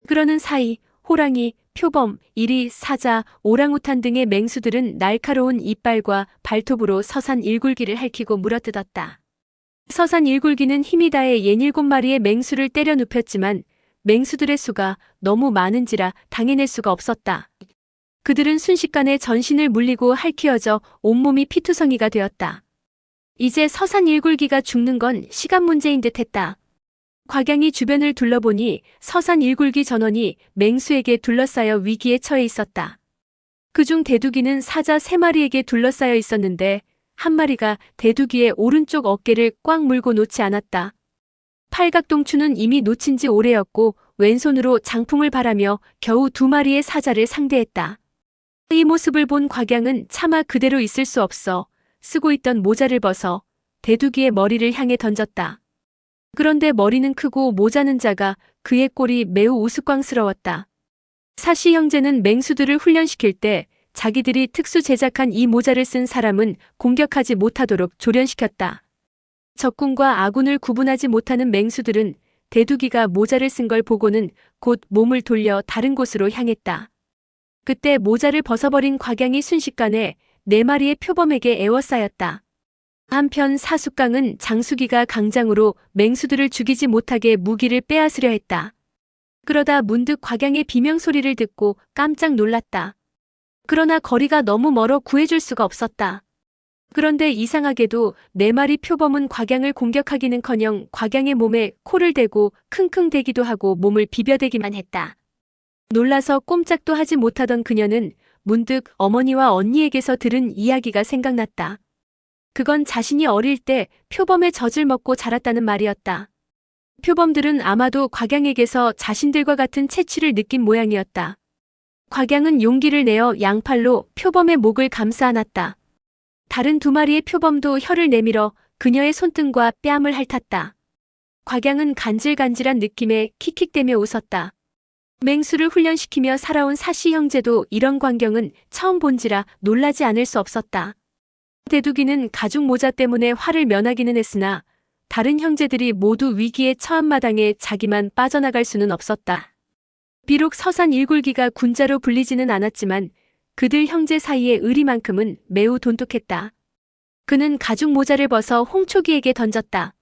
그러는 사이 호랑이, 표범, 이리, 사자, 오랑우탄 등의 맹수들은 날카로운 이빨과 발톱으로 서산 일굴기를 핥히고 물어뜯었다. 서산 일굴기는 힘이 다해 67마리의 맹수를 때려 눕혔지만 맹수들의 수가 너무 많은지라 당해낼 수가 없었다. 그들은 순식간에 전신을 물리고 핥히어져 온몸이 피투성이가 되었다. 이제 서산 일굴기가 죽는 건 시간 문제인 듯 했다. 곽양이 주변을 둘러보니 서산 일굴기 전원이 맹수에게 둘러싸여 위기에 처해 있었다. 그중 대두기는 사자 3마리에게 둘러싸여 있었는데 한 마리가 대두기의 오른쪽 어깨를 꽉 물고 놓지 않았다. 팔각동추는 이미 놓친 지 오래였고 왼손으로 장풍을 바라며 겨우 2마리의 사자를 상대했다. 이 모습을 본 곽양은 차마 그대로 있을 수 없어 쓰고 있던 모자를 벗어 대두기의 머리를 향해 던졌다. 그런데 머리는 크고 모자는 작아 그의 꼴이 매우 우스꽝스러웠다. 사시 형제는 맹수들을 훈련시킬 때 자기들이 특수 제작한 이 모자를 쓴 사람은 공격하지 못하도록 조련시켰다. 적군과 아군을 구분하지 못하는 맹수들은 대두기가 모자를 쓴 걸 보고는 곧 몸을 돌려 다른 곳으로 향했다. 그때 모자를 벗어버린 곽양이 순식간에 4마리의 표범에게 에워싸였다. 한편 사숙강은 장수기가 강장으로 맹수들을 죽이지 못하게 무기를 빼앗으려 했다. 그러다 문득 곽양의 비명소리를 듣고 깜짝 놀랐다. 그러나 거리가 너무 멀어 구해줄 수가 없었다. 그런데 이상하게도 4마리 표범은 곽양을 공격하기는커녕 곽양의 몸에 코를 대고 킁킁대기도 하고 몸을 비벼대기만 했다. 놀라서 꼼짝도 하지 못하던 그녀는 문득 어머니와 언니에게서 들은 이야기가 생각났다. 그건 자신이 어릴 때 표범의 젖을 먹고 자랐다는 말이었다. 표범들은 아마도 곽양에게서 자신들과 같은 채취를 느낀 모양이었다. 곽양은 용기를 내어 양팔로 표범의 목을 감싸 안았다. 다른 2마리의 표범도 혀를 내밀어 그녀의 손등과 뺨을 핥았다. 곽양은 간질간질한 느낌에 킥킥대며 웃었다. 맹수를 훈련시키며 살아온 사시 형제도 이런 광경은 처음 본지라 놀라지 않을 수 없었다. 대두기는 가죽 모자 때문에 화를 면하기는 했으나 다른 형제들이 모두 위기에 처한 마당에 자기만 빠져나갈 수는 없었다. 비록 서산 일굴기가 군자로 불리지는 않았지만 그들 형제 사이의 의리만큼은 매우 돈독했다. 그는 가죽 모자를 벗어 홍초기에게 던졌다.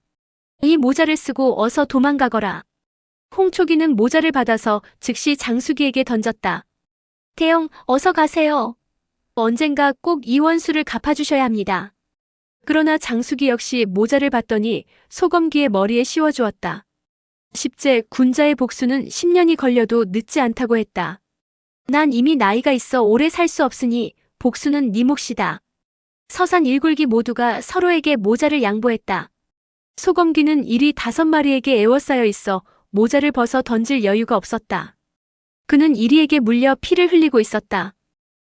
이 모자를 쓰고 어서 도망가거라. 홍초기는 모자를 받아서 즉시 장수기에게 던졌다. 대형, 어서 가세요. 언젠가 꼭 이 원수를 갚아주셔야 합니다. 그러나 장수기 역시 모자를 받더니 소검기의 머리에 씌워주었다. 10제 군자의 복수는 10년이 걸려도 늦지 않다고 했다. 난 이미 나이가 있어 오래 살 수 없으니 복수는 네 몫이다. 서산 일굴기 모두가 서로에게 모자를 양보했다. 소검기는 이리 5마리에게 에워싸여 있어 모자를 벗어 던질 여유가 없었다. 그는 이리에게 물려 피를 흘리고 있었다.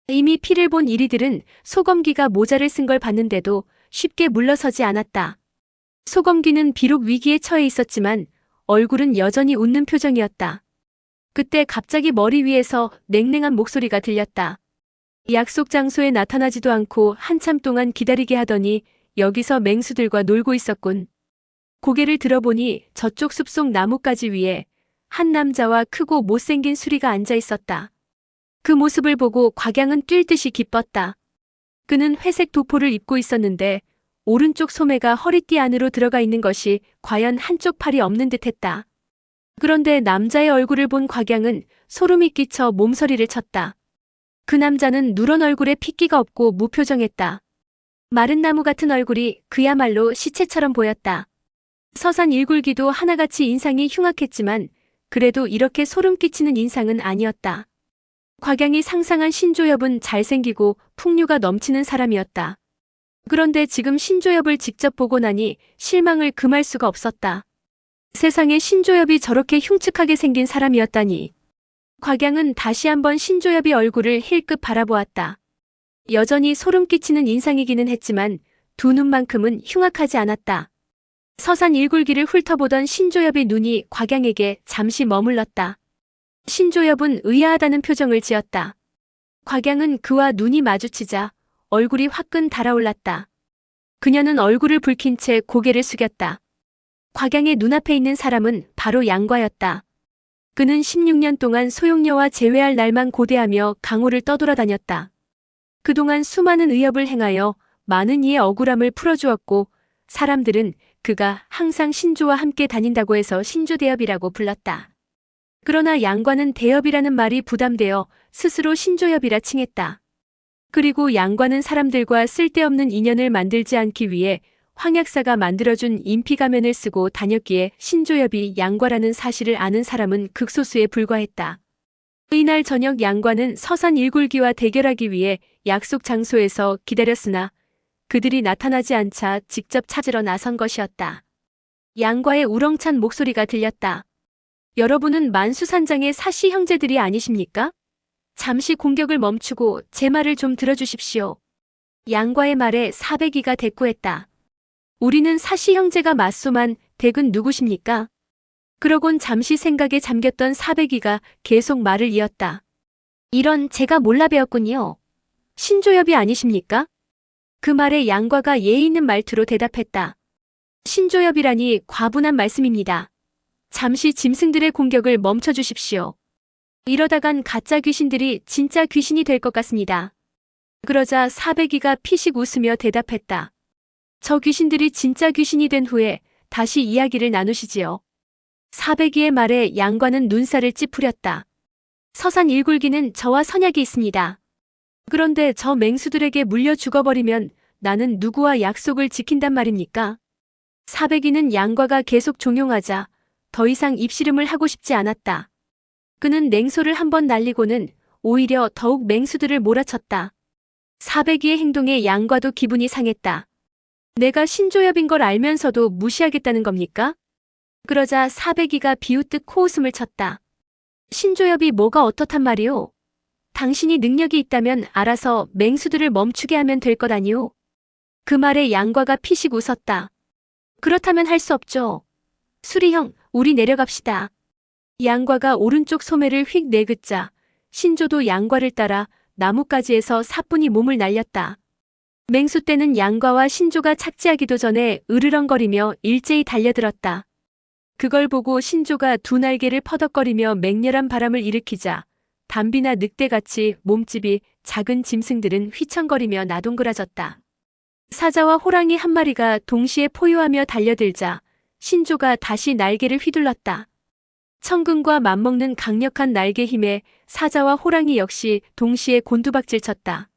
이미 피를 본 이리들은 소검기가 모자를 쓴 걸 봤는데도 쉽게 물러서지 않았다. 소검기는 비록 위기에 처해 있었지만 얼굴은 여전히 웃는 표정이었다. 그때 갑자기 머리 위에서 냉랭한 목소리가 들렸다. 약속 장소에 나타나지도 않고 한참 동안 기다리게 하더니 여기서 맹수들과 놀고 있었군. 고개를 들어보니 저쪽 숲속 나뭇가지 위에 한 남자와 크고 못생긴 수리가 앉아 있었다. 그 모습을 보고 곽양은 뛸 듯이 기뻤다. 그는 회색 도포를 입고 있었는데 오른쪽 소매가 허리띠 안으로 들어가 있는 것이 과연 한쪽 팔이 없는 듯했다. 그런데 남자의 얼굴을 본 곽양은 소름이 끼쳐 몸서리를 쳤다. 그 남자는 누런 얼굴에 핏기가 없고 무표정했다. 마른 나무 같은 얼굴이 그야말로 시체처럼 보였다. 서산 일굴기도 하나같이 인상이 흉악했지만 그래도 이렇게 소름 끼치는 인상은 아니었다. 곽양이 상상한 신조엽은 잘생기고 풍류가 넘치는 사람이었다. 그런데 지금 신조엽을 직접 보고 나니 실망을 금할 수가 없었다. 세상에 신조엽이 저렇게 흉측하게 생긴 사람이었다니. 곽양은 다시 한번 신조엽의 얼굴을 힐끗 바라보았다. 여전히 소름 끼치는 인상이기는 했지만 두 눈만큼은 흉악하지 않았다. 서산 일굴기를 훑어보던 신조엽의 눈이 곽양에게 잠시 머물렀다. 신조엽은 의아하다는 표정을 지었다. 곽양은 그와 눈이 마주치자 얼굴이 화끈 달아올랐다. 그녀는 얼굴을 붉힌 채 고개를 숙였다. 곽양의 눈앞에 있는 사람은 바로 양과였다. 그는 16년 동안 소용녀와 재회할 날만 고대하며 강호를 떠돌아다녔다. 그동안 수많은 의협을 행하여 많은 이의 억울함을 풀어주었고 사람들은 그가 항상 신조와 함께 다닌다고 해서 신조대협이라고 불렀다. 그러나 양과는 대협이라는 말이 부담되어 스스로 신조협이라 칭했다. 그리고 양과는 사람들과 쓸데없는 인연을 만들지 않기 위해 황약사가 만들어준 인피가면을 쓰고 다녔기에 신조협이 양과라는 사실을 아는 사람은 극소수에 불과했다. 이날 저녁 양과는 서산 일굴기와 대결하기 위해 약속 장소에서 기다렸으나 그들이 나타나지 않자 직접 찾으러 나선 것이었다. 양과의 우렁찬 목소리가 들렸다. 여러분은 만수산장의 사시 형제들이 아니십니까? 잠시 공격을 멈추고 제 말을 좀 들어주십시오. 양과의 말에 사백이가 대꾸했다. 우리는 사시 형제가 맞소만 댁은 누구십니까? 그러곤 잠시 생각에 잠겼던 사백이가 계속 말을 이었다. 이런 제가 몰라 배웠군요. 신조협이 아니십니까? 그 말에 양과가 예의 있는 말투로 대답했다. 신조협이라니 과분한 말씀입니다. 잠시 짐승들의 공격을 멈춰주십시오. 이러다간 가짜 귀신들이 진짜 귀신이 될 것 같습니다. 그러자 사백이가 피식 웃으며 대답했다. 저 귀신들이 진짜 귀신이 된 후에 다시 이야기를 나누시지요. 사백이의 말에 양과는 눈살을 찌푸렸다. 서산 일굴기는 저와 선약이 있습니다. 그런데 저 맹수들에게 물려 죽어버리면 나는 누구와 약속을 지킨단 말입니까? 사백이는 양과가 계속 종용하자 더 이상 입씨름을 하고 싶지 않았다. 그는 냉소를 한번 날리고는 오히려 더욱 맹수들을 몰아쳤다. 사백이의 행동에 양과도 기분이 상했다. 내가 신조협인 걸 알면서도 무시하겠다는 겁니까? 그러자 사백이가 비웃듯 코웃음을 쳤다. 신조협이 뭐가 어떻단 말이오? 당신이 능력이 있다면 알아서 맹수들을 멈추게 하면 될 것 아니오? 그 말에 양과가 피식 웃었다. 그렇다면 할 수 없죠. 수리 형, 우리 내려갑시다. 양과가 오른쪽 소매를 휙 내긋자 신조도 양과를 따라 나뭇가지에서 사뿐히 몸을 날렸다. 맹수 떼는 양과와 신조가 착지하기도 전에 으르렁거리며 일제히 달려들었다. 그걸 보고 신조가 두 날개를 퍼덕거리며 맹렬한 바람을 일으키자 담비나 늑대같이 몸집이 작은 짐승들은 휘청거리며 나동그라졌다. 사자와 호랑이 한 마리가 동시에 포효하며 달려들자 신조가 다시 날개를 휘둘렀다. 천근과 맞먹는 강력한 날개 힘에 사자와 호랑이 역시 동시에 곤두박질 쳤다.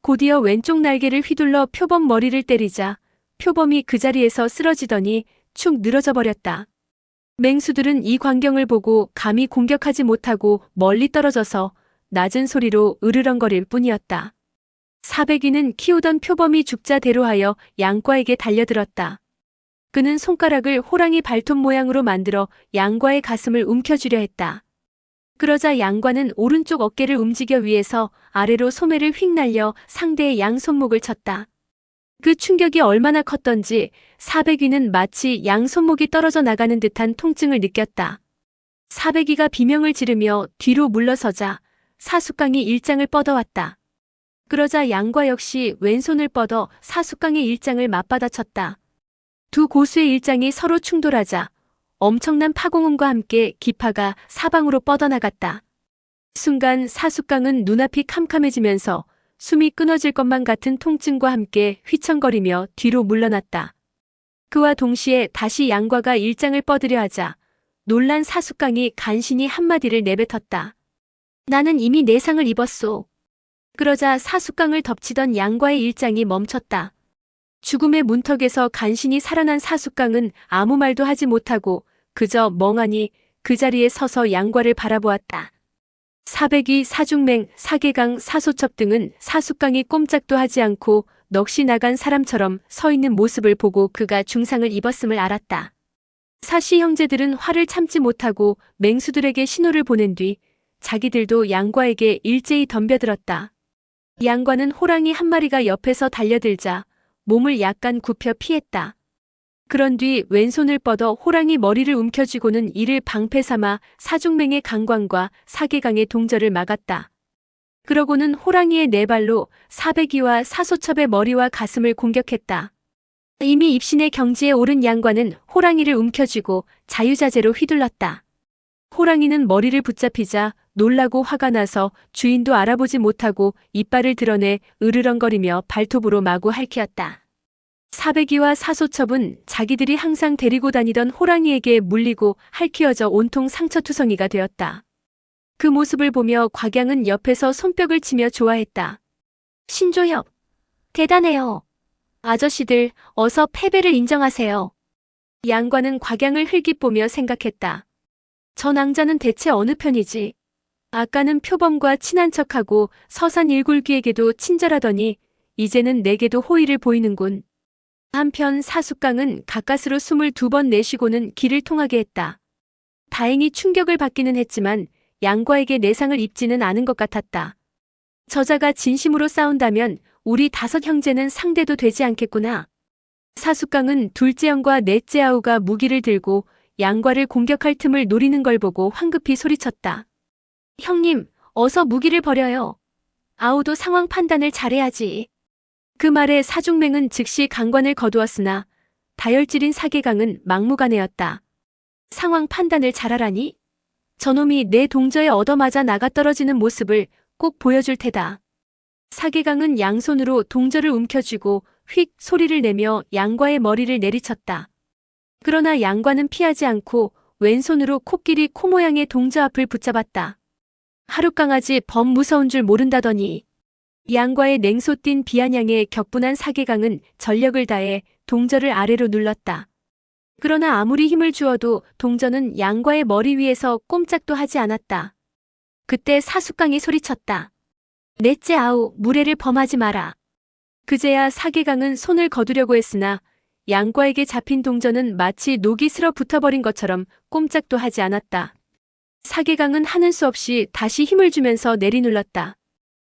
곧이어 왼쪽 날개를 휘둘러 표범 머리를 때리자 표범이 그 자리에서 쓰러지더니 축 늘어져 버렸다. 맹수들은 이 광경을 보고 감히 공격하지 못하고 멀리 떨어져서 낮은 소리로 으르렁거릴 뿐이었다. 사백이는 키우던 표범이 죽자 대로하여 양과에게 달려들었다. 그는 손가락을 호랑이 발톱 모양으로 만들어 양과의 가슴을 움켜쥐려 했다. 그러자 양과는 오른쪽 어깨를 움직여 위에서 아래로 소매를 휙 날려 상대의 양 손목을 쳤다. 그 충격이 얼마나 컸던지 사백이는 마치 양 손목이 떨어져 나가는 듯한 통증을 느꼈다. 사백이가 비명을 지르며 뒤로 물러서자 사숫강이 일장을 뻗어왔다. 그러자 양과 역시 왼손을 뻗어 사숫강의 일장을 맞받아쳤다. 두 고수의 일장이 서로 충돌하자 엄청난 파공음과 함께 기파가 사방으로 뻗어나갔다. 순간 사숫강은 눈앞이 캄캄해지면서 숨이 끊어질 것만 같은 통증과 함께 휘청거리며 뒤로 물러났다. 그와 동시에 다시 양과가 일장을 뻗으려 하자 놀란 사숫강이 간신히 한마디를 내뱉었다. 나는 이미 내상을 입었소. 그러자 사숫강을 덮치던 양과의 일장이 멈췄다. 죽음의 문턱에서 간신히 살아난 사숫강은 아무 말도 하지 못하고 그저 멍하니 그 자리에 서서 양과를 바라보았다. 사백이, 사중맹, 사계강, 사소첩 등은 사숫강이 꼼짝도 하지 않고 넋이 나간 사람처럼 서 있는 모습을 보고 그가 중상을 입었음을 알았다. 사시 형제들은 화를 참지 못하고 맹수들에게 신호를 보낸 뒤 자기들도 양과에게 일제히 덤벼들었다. 양과는 호랑이 한 마리가 옆에서 달려들자 몸을 약간 굽혀 피했다. 그런 뒤 왼손을 뻗어 호랑이 머리를 움켜쥐고는 이를 방패 삼아 사중맹의 강광과 사계강의 동절을 막았다. 그러고는 호랑이의 네 발로 사백이와 사소첩의 머리와 가슴을 공격했다. 이미 입신의 경지에 오른 양과는 호랑이를 움켜쥐고 자유자재로 휘둘렀다. 호랑이는 머리를 붙잡히자 놀라고 화가 나서 주인도 알아보지 못하고 이빨을 드러내 으르렁거리며 발톱으로 마구 핥히었다. 사배기와 사소첩은 자기들이 항상 데리고 다니던 호랑이에게 물리고 핥히어져 온통 상처투성이가 되었다. 그 모습을 보며 곽양은 옆에서 손뼉을 치며 좋아했다. 신조협, 대단해요. 아저씨들, 어서 패배를 인정하세요. 양과는 곽양을 흘깃보며 생각했다. 저 낭자는 대체 어느 편이지? 아까는 표범과 친한 척하고 서산 일굴기에게도 친절하더니 이제는 내게도 호의를 보이는군. 한편 사숙강은 가까스로 숨을 2번 내쉬고는 길을 통하게 했다. 다행히 충격을 받기는 했지만 양과에게 내상을 입지는 않은 것 같았다. 저자가 진심으로 싸운다면 우리 5 형제는 상대도 되지 않겠구나. 사숙강은 둘째 형과 넷째 아우가 무기를 들고 양과를 공격할 틈을 노리는 걸 보고 황급히 소리쳤다. 형님, 어서 무기를 버려요. 아우도 상황 판단을 잘해야지. 그 말에 사중맹은 즉시 강관을 거두었으나 다혈질인 사계강은 막무가내였다. 상황 판단을 잘하라니? 저놈이 내 동저에 얻어맞아 나가떨어지는 모습을 꼭 보여줄 테다. 사계강은 양손으로 동저를 움켜쥐고 휙 소리를 내며 양과의 머리를 내리쳤다. 그러나 양과는 피하지 않고 왼손으로 코끼리 코 모양의 동저 앞을 붙잡았다. 하룻강아지 범 무서운 줄 모른다더니. 양과의 냉소 띤 비아냥에 격분한 사계강은 전력을 다해 동저를 아래로 눌렀다. 그러나 아무리 힘을 주어도 동저는 양과의 머리 위에서 꼼짝도 하지 않았다. 그때 사숙강이 소리쳤다. 넷째 아우, 무례를 범하지 마라. 그제야 사계강은 손을 거두려고 했으나 양과에게 잡힌 동저는 마치 녹이 슬어 붙어버린 것처럼 꼼짝도 하지 않았다. 사계강은 하는 수 없이 다시 힘을 주면서 내리눌렀다.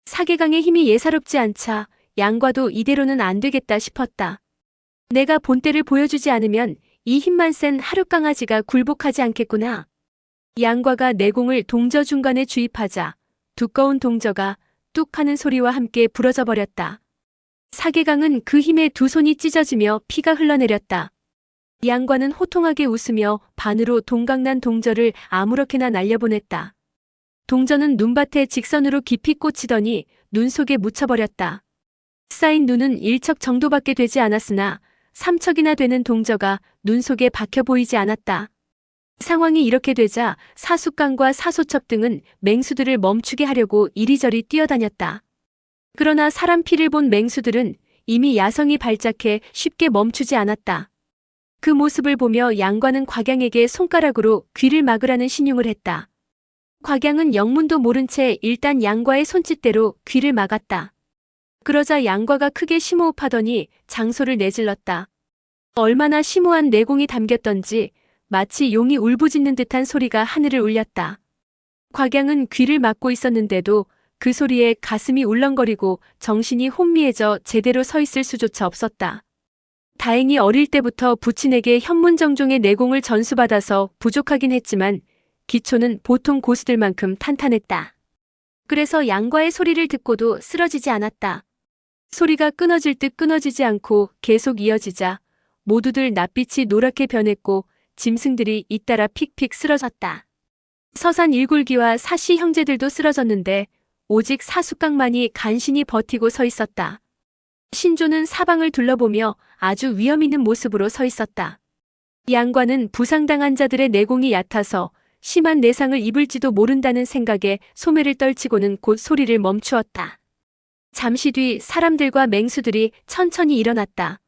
사계강의 힘이 예사롭지 않자 양과도 이대로는 안 되겠다 싶었다. 내가 본때를 보여주지 않으면 이 힘만 센 하룻강아지가 굴복하지 않겠구나. 양과가 내공을 동저 중간에 주입하자 두꺼운 동저가 뚝 하는 소리와 함께 부러져 버렸다. 사계강은 그 힘에 2 손이 찢어지며 피가 흘러내렸다. 양과는 호통하게 웃으며 반으로 동강난 동저를 아무렇게나 날려보냈다. 동저는 눈밭에 직선으로 깊이 꽂히더니 눈 속에 묻혀버렸다. 쌓인 눈은 1척 정도밖에 되지 않았으나 3척이나 되는 동저가 눈 속에 박혀 보이지 않았다. 상황이 이렇게 되자 사숙강과 사소첩 등은 맹수들을 멈추게 하려고 이리저리 뛰어다녔다. 그러나 사람 피를 본 맹수들은 이미 야성이 발작해 쉽게 멈추지 않았다. 그 모습을 보며 양과는 곽양에게 손가락으로 귀를 막으라는 신용을 했다. 곽양은 영문도 모른 채 일단 양과의 손짓대로 귀를 막았다. 그러자 양과가 크게 심호흡하더니 장소를 내질렀다. 얼마나 심오한 내공이 담겼던지 마치 용이 울부짖는 듯한 소리가 하늘을 울렸다. 곽양은 귀를 막고 있었는데도 그 소리에 가슴이 울렁거리고 정신이 혼미해져 제대로 서 있을 수조차 없었다. 다행히 어릴 때부터 부친에게 현문정종의 내공을 전수받아서 부족하긴 했지만 기초는 보통 고수들만큼 탄탄했다. 그래서 양과의 소리를 듣고도 쓰러지지 않았다. 소리가 끊어질 듯 끊어지지 않고 계속 이어지자 모두들 낯빛이 노랗게 변했고 짐승들이 잇따라 픽픽 쓰러졌다. 서산 일굴기와 사씨 형제들도 쓰러졌는데 오직 사숙강만이 간신히 버티고 서 있었다. 신조는 사방을 둘러보며 아주 위험 있는 모습으로 서 있었다. 양과는 부상당한 자들의 내공이 얕아서 심한 내상을 입을지도 모른다는 생각에 소매를 떨치고는 곧 소리를 멈추었다. 잠시 뒤 사람들과 맹수들이 천천히 일어났다.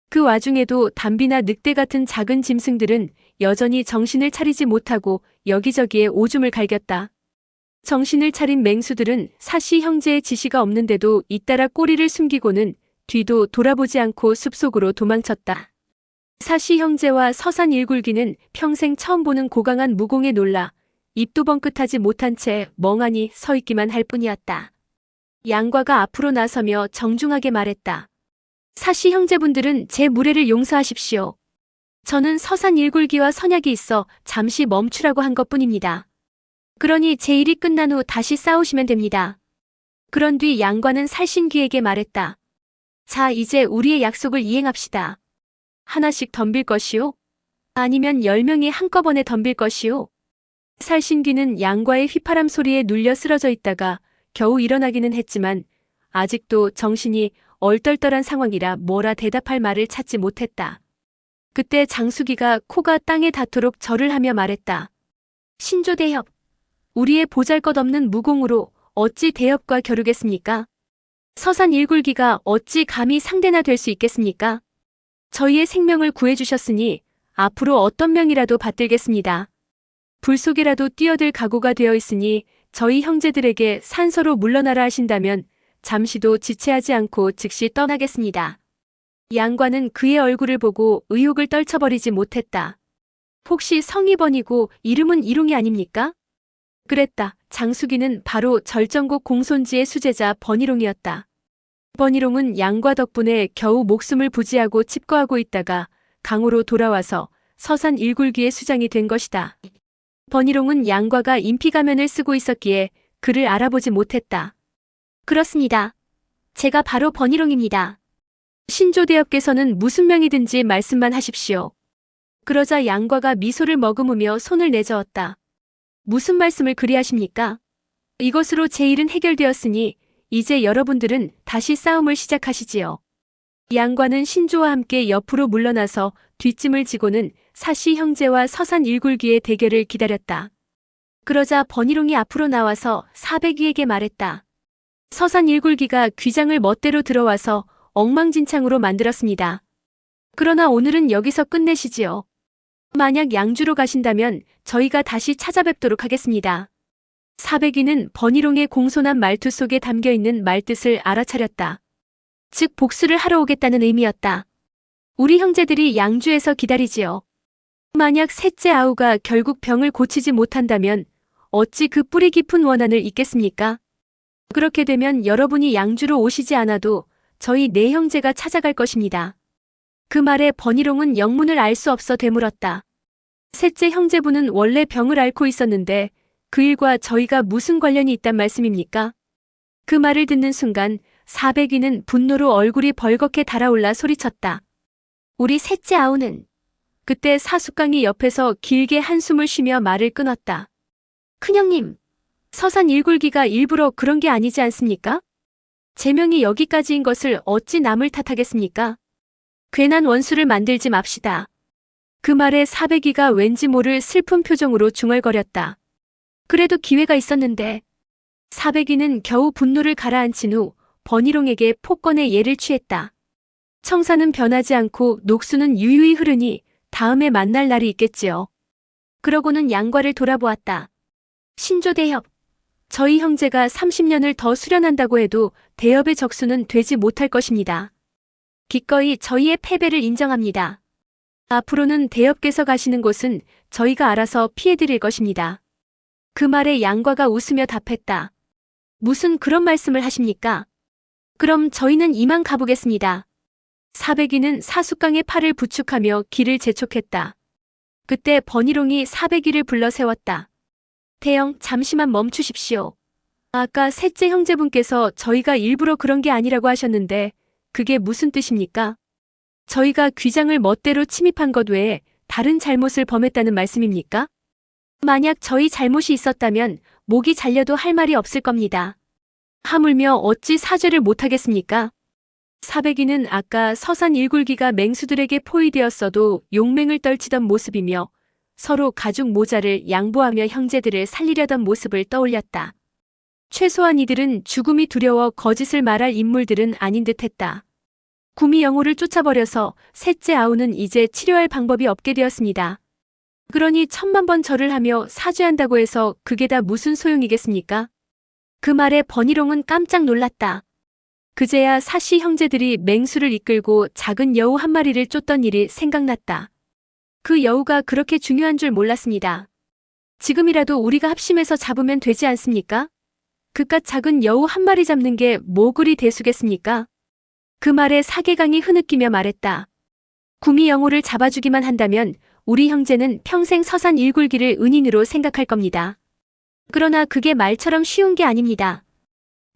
그 와중에도 담비나 늑대 같은 작은 짐승들은 여전히 정신을 차리지 못하고 여기저기에 오줌을 갈겼다. 정신을 차린 맹수들은 사씨 형제의 지시가 없는데도 잇따라 꼬리를 숨기고는 뒤도 돌아보지 않고 숲속으로 도망쳤다. 사씨 형제와 서산 일굴기는 평생 처음 보는 고강한 무공에 놀라 입도 벙긋하지 못한 채 멍하니 서 있기만 할 뿐이었다. 양과가 앞으로 나서며 정중하게 말했다. 사씨 형제분들은 제 무례를 용서하십시오. 저는 서산 일굴기와 선약이 있어 잠시 멈추라고 한 것뿐입니다. 그러니 제 일이 끝난 후 다시 싸우시면 됩니다. 그런 뒤 양과는 살신귀에게 말했다. 자, 이제 우리의 약속을 이행합시다. 하나씩 덤빌 것이요? 아니면 10명이 한꺼번에 덤빌 것이요? 살신귀는 양과의 휘파람 소리에 눌려 쓰러져 있다가 겨우 일어나기는 했지만 아직도 정신이 얼떨떨한 상황이라 뭐라 대답할 말을 찾지 못했다. 그때 장수기가 코가 땅에 닿도록 절을 하며 말했다. 신조대협, 우리의 보잘것없는 무공으로 어찌 대협과 겨루겠습니까? 서산 일굴기가 어찌 감히 상대나 될 수 있겠습니까? 저희의 생명을 구해주셨으니 앞으로 어떤 명이라도 받들겠습니다. 불 속이라도 뛰어들 각오가 되어 있으니 저희 형제들에게 산서로 물러나라 하신다면 잠시도 지체하지 않고 즉시 떠나겠습니다. 양과는 그의 얼굴을 보고 의욕을 떨쳐버리지 못했다. 혹시 성이 번이고 이름은 이롱이 아닙니까? 그랬다. 장수기는 바로 절정곡 공손지의 수제자 번이롱이었다. 번이롱은 양과 덕분에 겨우 목숨을 부지하고 칩거하고 있다가 강호로 돌아와서 서산 일굴기의 수장이 된 것이다. 번이롱은 양과가 인피가면을 쓰고 있었기에 그를 알아보지 못했다. 그렇습니다. 제가 바로 번이롱입니다. 신조대협께서는 무슨 명이든지 말씀만 하십시오. 그러자 양과가 미소를 머금으며 손을 내저었다. 무슨 말씀을 그리 하십니까? 이것으로 제 일은 해결되었으니 이제 여러분들은 다시 싸움을 시작하시지요. 양과는 신조와 함께 옆으로 물러나서 뒷짐을 지고는 사씨 형제와 서산 일굴기의 대결을 기다렸다. 그러자 번이롱이 앞으로 나와서 사백위에게 말했다. 서산 일굴기가 귀장을 멋대로 들어와서 엉망진창으로 만들었습니다. 그러나 오늘은 여기서 끝내시지요. 만약 양주로 가신다면 저희가 다시 찾아뵙도록 하겠습니다. 사백위는 번이롱의 공손한 말투 속에 담겨있는 말뜻을 알아차렸다. 즉 복수를 하러 오겠다는 의미였다. 우리 형제들이 양주에서 기다리지요. 만약 셋째 아우가 결국 병을 고치지 못한다면 어찌 그 뿌리 깊은 원한을 잊겠습니까? 그렇게 되면 여러분이 양주로 오시지 않아도 저희 네 형제가 찾아갈 것입니다. 그 말에 번이롱은 영문을 알 수 없어 되물었다. 셋째 형제분은 원래 병을 앓고 있었는데 그 일과 저희가 무슨 관련이 있단 말씀입니까? 그 말을 듣는 순간 사백위는 분노로 얼굴이 벌겋게 달아올라 소리쳤다. 우리 셋째 아우는. 그때 사숙강이 옆에서 길게 한숨을 쉬며 말을 끊었다. 큰형님, 서산 일굴기가 일부러 그런 게 아니지 않습니까? 제 명이 여기까지인 것을 어찌 남을 탓하겠습니까? 괜한 원수를 만들지 맙시다. 그 말에 사백위가 왠지 모를 슬픈 표정으로 중얼거렸다. 그래도 기회가 있었는데. 사백위는 겨우 분노를 가라앉힌 후 번이롱에게 폭권의 예를 취했다. 청사는 변하지 않고 녹수는 유유히 흐르니 다음에 만날 날이 있겠지요. 그러고는 양과를 돌아보았다. 신조대협, 저희 형제가 30년을 더 수련한다고 해도 대협의 적수는 되지 못할 것입니다. 기꺼이 저희의 패배를 인정합니다. 앞으로는 대협께서 가시는 곳은 저희가 알아서 피해드릴 것입니다. 그 말에 양과가 웃으며 답했다. 무슨 그런 말씀을 하십니까? 그럼 저희는 이만 가보겠습니다. 사백위는 사숙강의 팔을 부축하며 길을 재촉했다. 그때 번이롱이 사백위를 불러 세웠다. 대형, 잠시만 멈추십시오. 아까 셋째 형제분께서 저희가 일부러 그런 게 아니라고 하셨는데 그게 무슨 뜻입니까? 저희가 귀장을 멋대로 침입한 것 외에 다른 잘못을 범했다는 말씀입니까? 만약 저희 잘못이 있었다면 목이 잘려도 할 말이 없을 겁니다. 하물며 어찌 사죄를 못하겠습니까? 사백위는 아까 서산 일굴기가 맹수들에게 포위되었어도 용맹을 떨치던 모습이며 서로 가죽 모자를 양보하며 형제들을 살리려던 모습을 떠올렸다. 최소한 이들은 죽음이 두려워 거짓을 말할 인물들은 아닌 듯했다. 구미 영호를 쫓아버려서 셋째 아우는 이제 치료할 방법이 없게 되었습니다. 그러니 1000만 번 절을 하며 사죄한다고 해서 그게 다 무슨 소용이겠습니까? 그 말에 번이롱은 깜짝 놀랐다. 그제야 사씨 형제들이 맹수를 이끌고 작은 여우 한 마리를 쫓던 일이 생각났다. 그 여우가 그렇게 중요한 줄 몰랐습니다. 지금이라도 우리가 합심해서 잡으면 되지 않습니까? 그깟 작은 여우 한 마리 잡는 게 뭐 그리 대수겠습니까? 그 말에 사계강이 흐느끼며 말했다. 구미 영호를 잡아주기만 한다면 우리 형제는 평생 서산 일굴기를 은인으로 생각할 겁니다. 그러나 그게 말처럼 쉬운 게 아닙니다.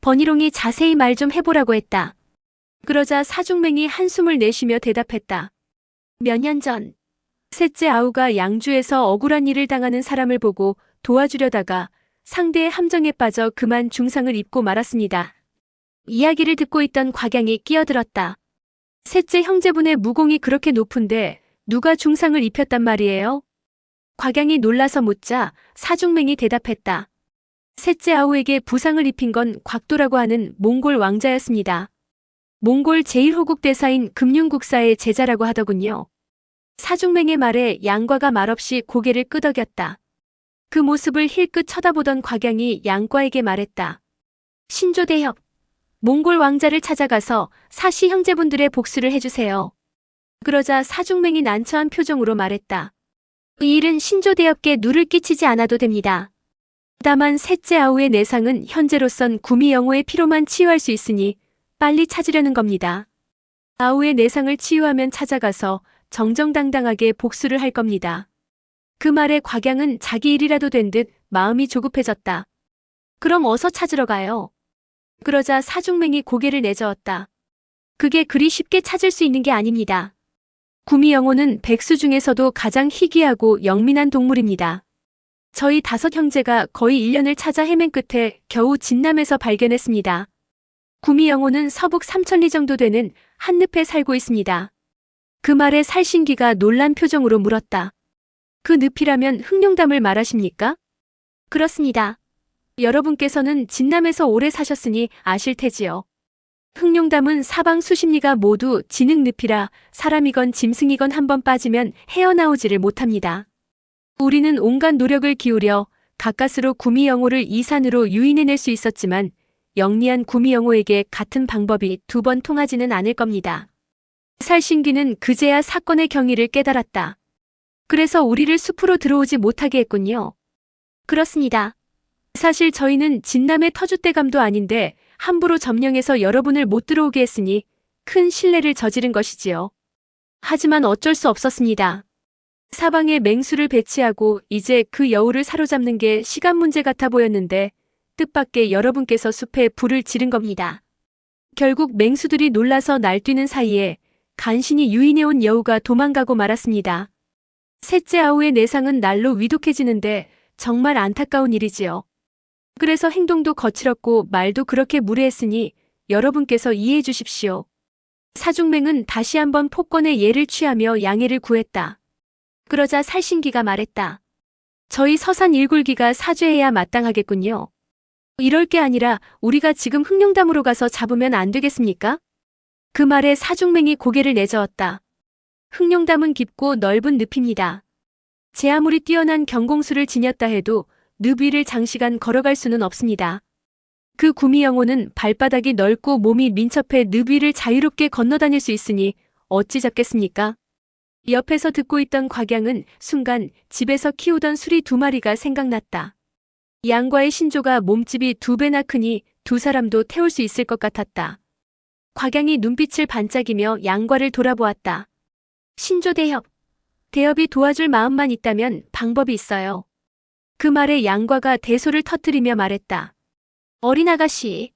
번이롱이 자세히 말 좀 해보라고 했다. 그러자 사중맹이 한숨을 내쉬며 대답했다. 몇 년 전 셋째 아우가 양주에서 억울한 일을 당하는 사람을 보고 도와주려다가 상대의 함정에 빠져 그만 중상을 입고 말았습니다. 이야기를 듣고 있던 곽양이 끼어들었다. 셋째 형제분의 무공이 그렇게 높은데 누가 중상을 입혔단 말이에요? 곽양이 놀라서 묻자 사중맹이 대답했다. 셋째 아우에게 부상을 입힌 건 곽도라고 하는 몽골 왕자였습니다. 몽골 제1호국 대사인 금융국사의 제자라고 하더군요. 사중맹의 말에 양과가 말없이 고개를 끄덕였다. 그 모습을 힐끗 쳐다보던 곽양이 양과에게 말했다. 신조대협, 몽골 왕자를 찾아가서 사시 형제분들의 복수를 해주세요. 그러자 사중맹이 난처한 표정으로 말했다. 이 일은 신조대협께 누를 끼치지 않아도 됩니다. 다만 셋째 아우의 내상은 현재로선 구미 영호의 피로만 치유할 수 있으니 빨리 찾으려는 겁니다. 아우의 내상을 치유하면 찾아가서 정정당당하게 복수를 할 겁니다. 그 말에 곽양은 자기 일이라도 된 듯 마음이 조급해졌다. 그럼 어서 찾으러 가요. 그러자 사중맹이 고개를 내저었다. 그게 그리 쉽게 찾을 수 있는 게 아닙니다. 구미 영호는 백수 중에서도 가장 희귀하고 영민한 동물입니다. 저희 5 형제가 거의 1년을 찾아 헤맨 끝에 겨우 진남에서 발견했습니다. 구미 영호는 서북 3,000리 정도 되는 한늪에 살고 있습니다. 그 말에 살신기가 놀란 표정으로 물었다. 그 늪이라면 흑룡담을 말하십니까? 그렇습니다. 여러분께서는 진남에서 오래 사셨으니 아실 테지요. 흑룡담은 사방 수십 리가 모두 진흙늪이라 사람이건 짐승이건 한번 빠지면 헤어나오지를 못합니다. 우리는 온갖 노력을 기울여 가까스로 구미 영호를 이 산으로 유인해낼 수 있었지만 영리한 구미 영호에게 같은 방법이 2번 통하지는 않을 겁니다. 살신기는 그제야 사건의 경위를 깨달았다. 그래서 우리를 숲으로 들어오지 못하게 했군요. 그렇습니다. 사실 저희는 진남의 터줏대감도 아닌데 함부로 점령해서 여러분을 못 들어오게 했으니 큰 실례를 저지른 것이지요. 하지만 어쩔 수 없었습니다. 사방에 맹수를 배치하고 이제 그 여우를 사로잡는 게 시간 문제 같아 보였는데 뜻밖의 여러분께서 숲에 불을 지른 겁니다. 결국 맹수들이 놀라서 날뛰는 사이에 간신히 유인해온 여우가 도망가고 말았습니다. 셋째 아우의 내상은 날로 위독해지는데 정말 안타까운 일이지요. 그래서 행동도 거칠었고 말도 그렇게 무례했으니 여러분께서 이해해 주십시오. 사중맹은 다시 한번 폭권의 예를 취하며 양해를 구했다. 그러자 살신기가 말했다. 저희 서산 일굴기가 사죄해야 마땅하겠군요. 이럴 게 아니라 우리가 지금 흑룡담으로 가서 잡으면 안 되겠습니까? 그 말에 사중맹이 고개를 내저었다. 흑룡담은 깊고 넓은 늪입니다. 제 아무리 뛰어난 경공수를 지녔다 해도 늪 위를 장시간 걸어갈 수는 없습니다. 그 구미 영호는 발바닥이 넓고 몸이 민첩해 늪 위를 자유롭게 건너다닐 수 있으니 어찌 잡겠습니까? 옆에서 듣고 있던 곽양은 순간 집에서 키우던 수리 2마리가 생각났다. 양과의 신조가 몸집이 2배나 크니 2사람도 태울 수 있을 것 같았다. 곽양이 눈빛을 반짝이며 양과를 돌아보았다. 신조대협. 대협이 도와줄 마음만 있다면 방법이 있어요. 그 말에 양과가 대소를 터뜨리며 말했다. 어린 아가씨,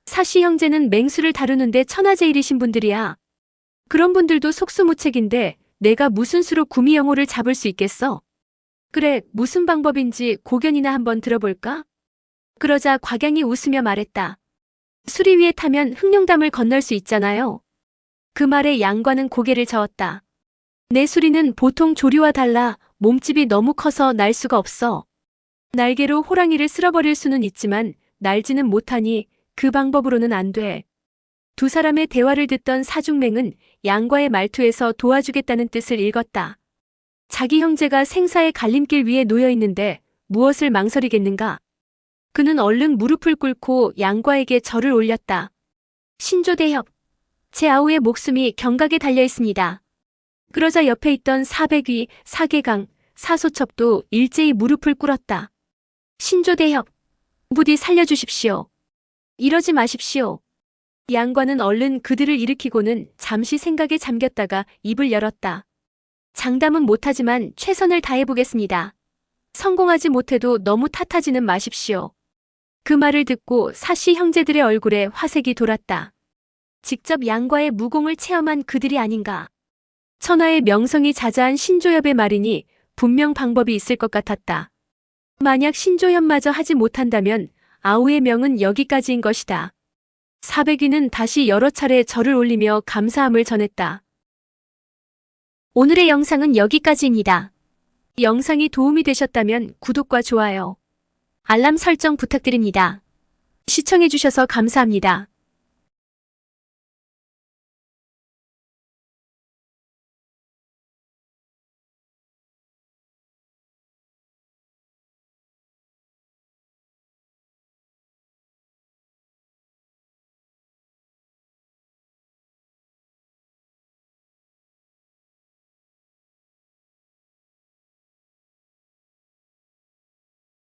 사시 형제는 맹수를 다루는데 천하제일이신 분들이야. 그런 분들도 속수무책인데 내가 무슨 수로 구미 영호를 잡을 수 있겠어? 그래, 무슨 방법인지 고견이나 한번 들어볼까? 그러자 곽양이 웃으며 말했다. 수리 위에 타면 흑룡담을 건널 수 있잖아요. 그 말에 양과는 고개를 저었다. 내 수리는 보통 조류와 달라 몸집이 너무 커서 날 수가 없어. 날개로 호랑이를 쓸어버릴 수는 있지만 날지는 못하니 그 방법으로는 안 돼. 2 사람의 대화를 듣던 사중맹은 양과의 말투에서 도와주겠다는 뜻을 읽었다. 자기 형제가 생사의 갈림길 위에 놓여 있는데 무엇을 망설이겠는가? 그는 얼른 무릎을 꿇고 양과에게 절을 올렸다. 신조대협, 제 아우의 목숨이 경각에 달려 있습니다. 그러자 옆에 있던 사백위, 사계강, 사소첩도 일제히 무릎을 꿇었다. 신조대협, 부디 살려주십시오. 이러지 마십시오. 양과는 얼른 그들을 일으키고는 잠시 생각에 잠겼다가 입을 열었다. 장담은 못하지만 최선을 다해보겠습니다. 성공하지 못해도 너무 탓하지는 마십시오. 그 말을 듣고 사시 형제들의 얼굴에 화색이 돌았다. 직접 양과의 무공을 체험한 그들이 아닌가. 천하의 명성이 자자한 신조협의 말이니 분명 방법이 있을 것 같았다. 만약 신조연마저 하지 못한다면 아우의 명은 여기까지인 것이다. 사백위는 다시 여러 차례 절을 올리며 감사함을 전했다. 오늘의 영상은 여기까지입니다. 영상이 도움이 되셨다면 구독과 좋아요, 알람 설정 부탁드립니다. 시청해주셔서 감사합니다.